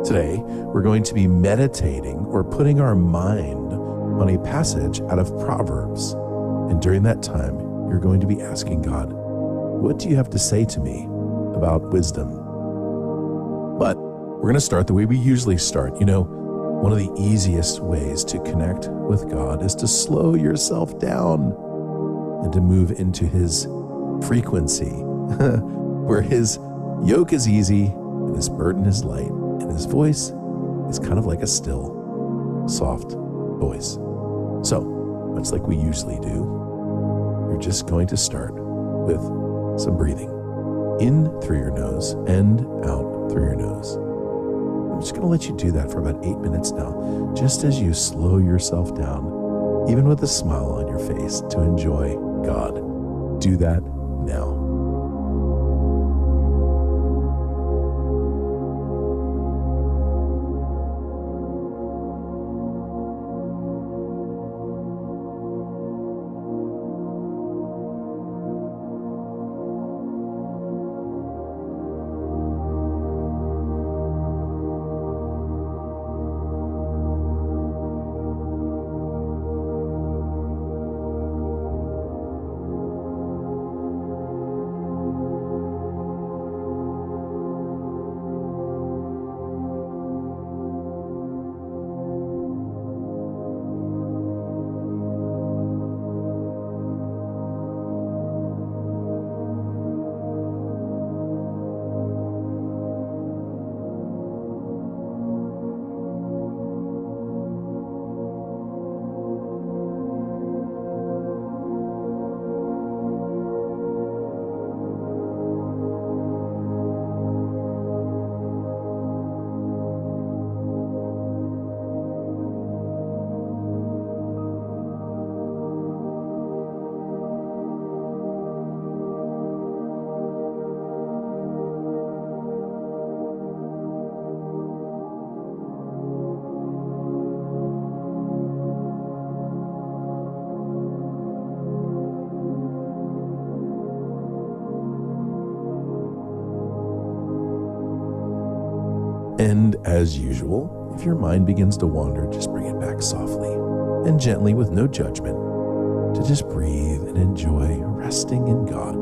Today, we're going to be meditating or putting our mind on a passage out of Proverbs. And during that time, you're going to be asking God, what do you have to say to me about wisdom? But we're going to start the way we usually start. You know, one of the easiest ways to connect with God is to slow yourself down and to move into his frequency, where his yoke is easy and his burden is light, and his voice is kind of like a still, soft voice. So, much like we usually do, you're just going to start with some breathing. In through your nose and out through your nose. I'm just going to let you do that for about 8 minutes now, just as you slow yourself down, even with a smile on your face, to enjoy God. Do that now. And as usual, if your mind begins to wander, just bring it back softly and gently with no judgment to just breathe and enjoy resting in God.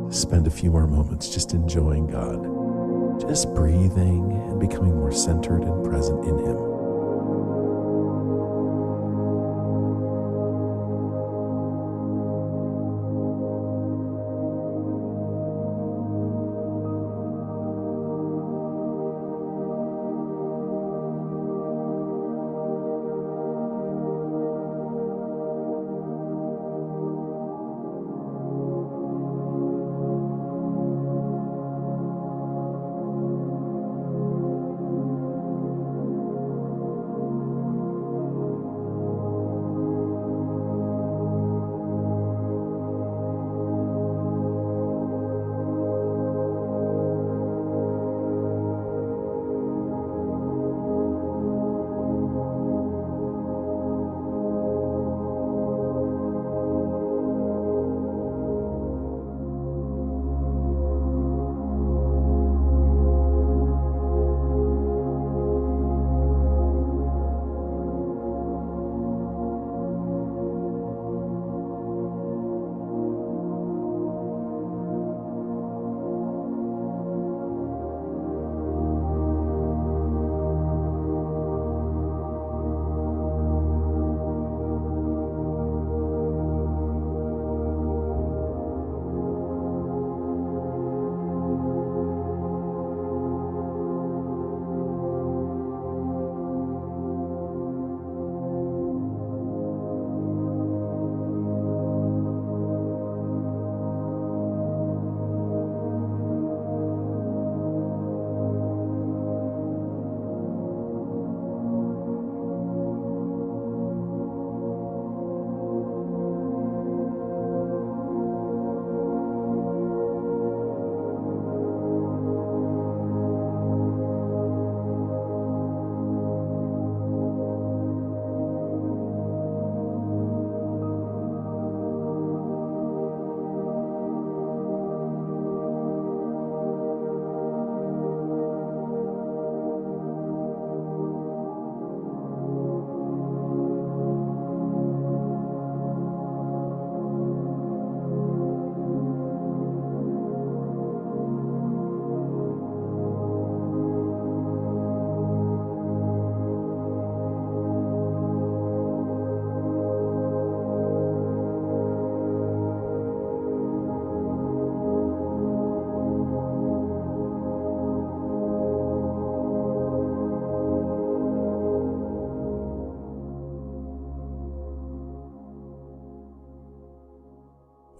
spend a few more moments just enjoying God, just breathing and becoming more centered and present in Him.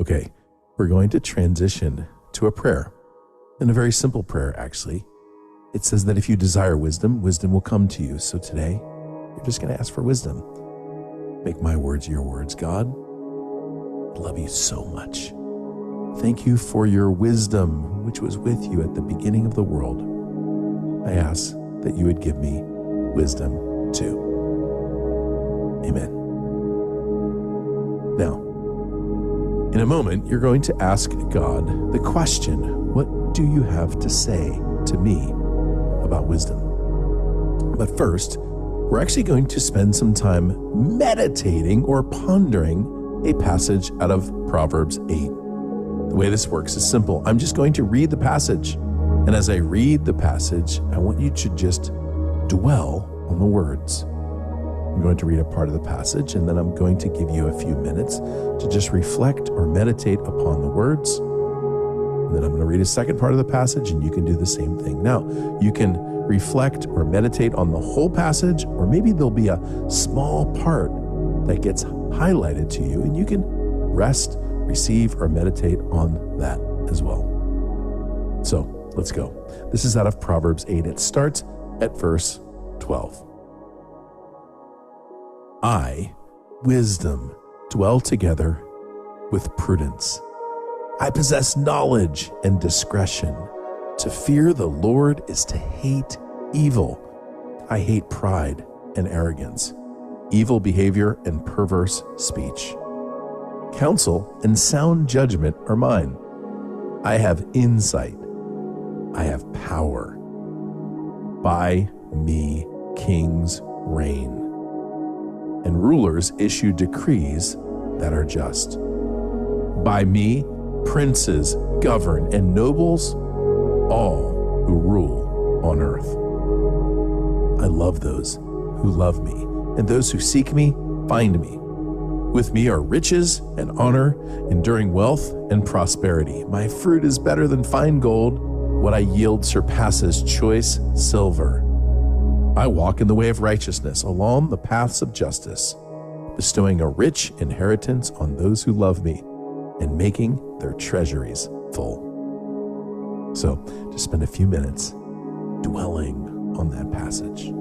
Okay, we're going to transition to a prayer, and a very simple prayer, actually. It says that if you desire wisdom, wisdom will come to you. So today, you're just going to ask for wisdom. Make my words your words, God. I love you so much. Thank you for your wisdom, which was with you at the beginning of the world. I ask that you would give me wisdom too. Amen. Now, in a moment, you're going to ask God the question, what do you have to say to me about wisdom? But first, we're actually going to spend some time meditating or pondering a passage out of Proverbs 8. The way this works is simple. I'm just going to read the passage. And as I read the passage, I want you to just dwell on the words. I'm going to read a part of the passage, and then I'm going to give you a few minutes to just reflect or meditate upon the words. And then I'm going to read a second part of the passage, and you can do the same thing. Now, you can reflect or meditate on the whole passage, or maybe there'll be a small part that gets highlighted to you, and you can rest, receive, or meditate on that as well. So let's go. This is out of Proverbs 8. It starts at verse 12. I, wisdom, dwell together with prudence. I possess knowledge and discretion. To fear the Lord is to hate evil. I hate pride and arrogance, evil behavior and perverse speech. Counsel and sound judgment are mine. I have insight. I have power. By me kings reign, and rulers issue decrees that are just. By me princes govern, and nobles, all who rule on earth. I love those who love me, and those who seek me find me. With me are riches and honor, enduring wealth and prosperity. My fruit is better than fine gold. What I yield surpasses choice silver. I walk in the way of righteousness along the paths of justice, bestowing a rich inheritance on those who love me and making their treasuries full. So just spend a few minutes dwelling on that passage.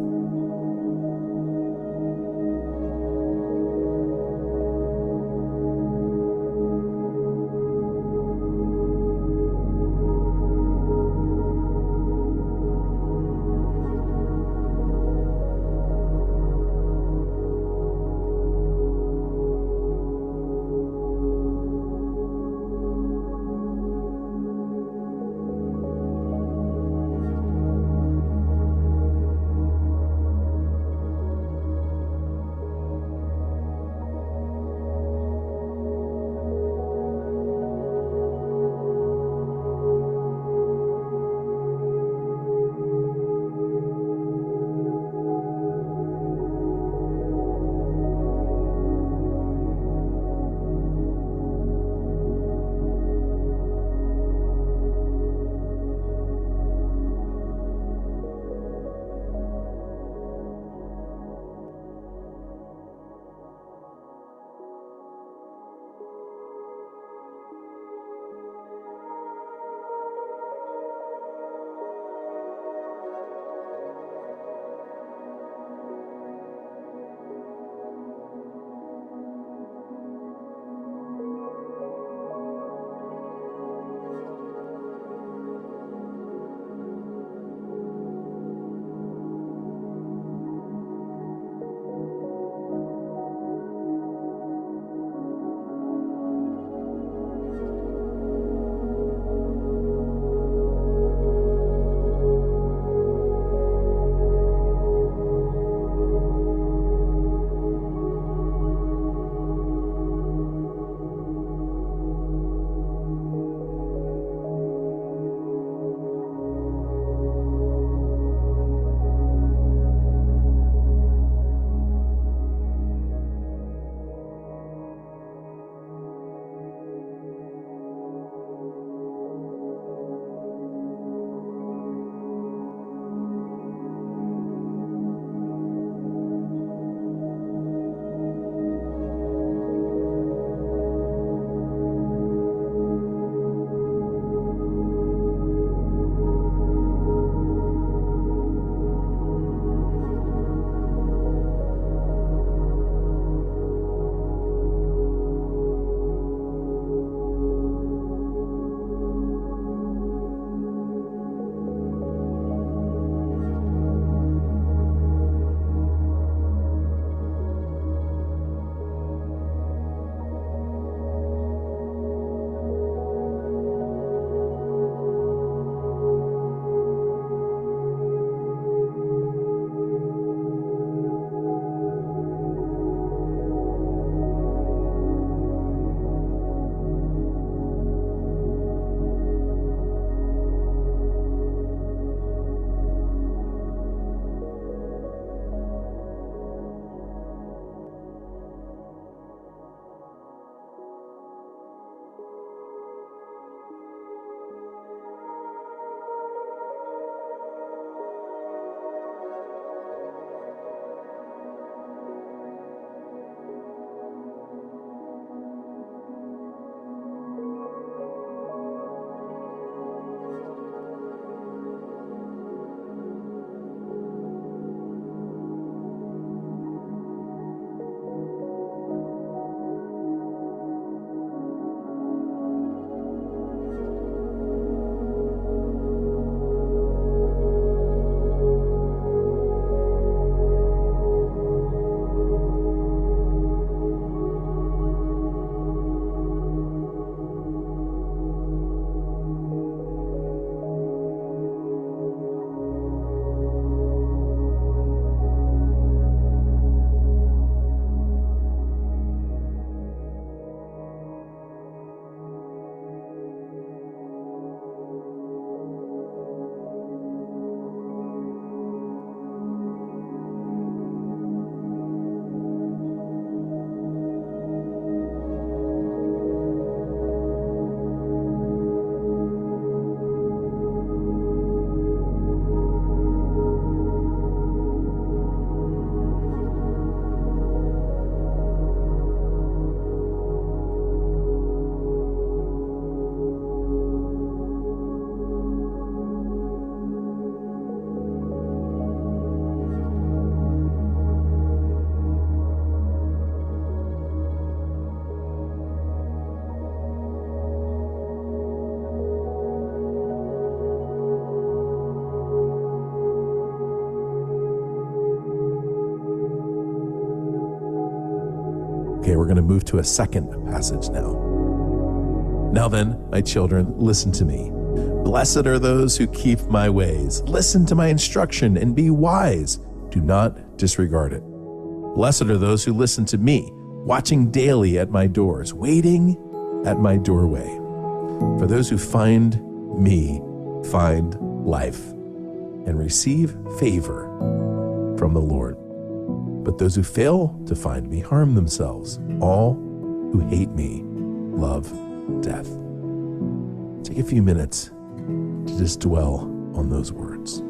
we're going to move to a second passage now. Now then, my children, listen to me. Blessed are those who keep my ways. Listen to my instruction and be wise. Do not disregard it. Blessed are those who listen to me, watching daily at my doors, waiting at my doorway. For those who find me find life and receive favor from the Lord. But those who fail to find me harm themselves. All who hate me love death. Take a few minutes to just dwell on those words.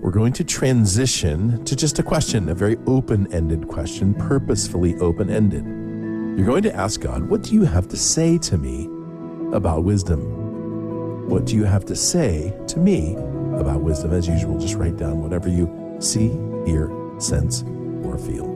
we're going to transition to just a question, a very open-ended question, purposefully open-ended. You're going to ask God, what do you have to say to me about wisdom? What do you have to say to me about wisdom? As usual, just write down whatever you see, hear, sense, or feel.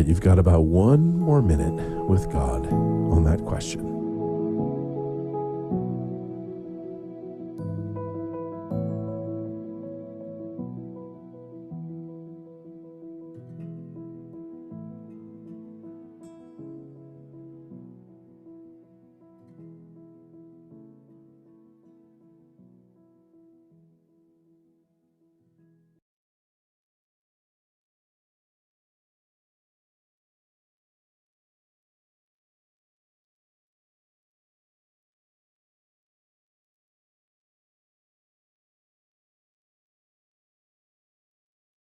right, you've got about 1 more minute with God on that question.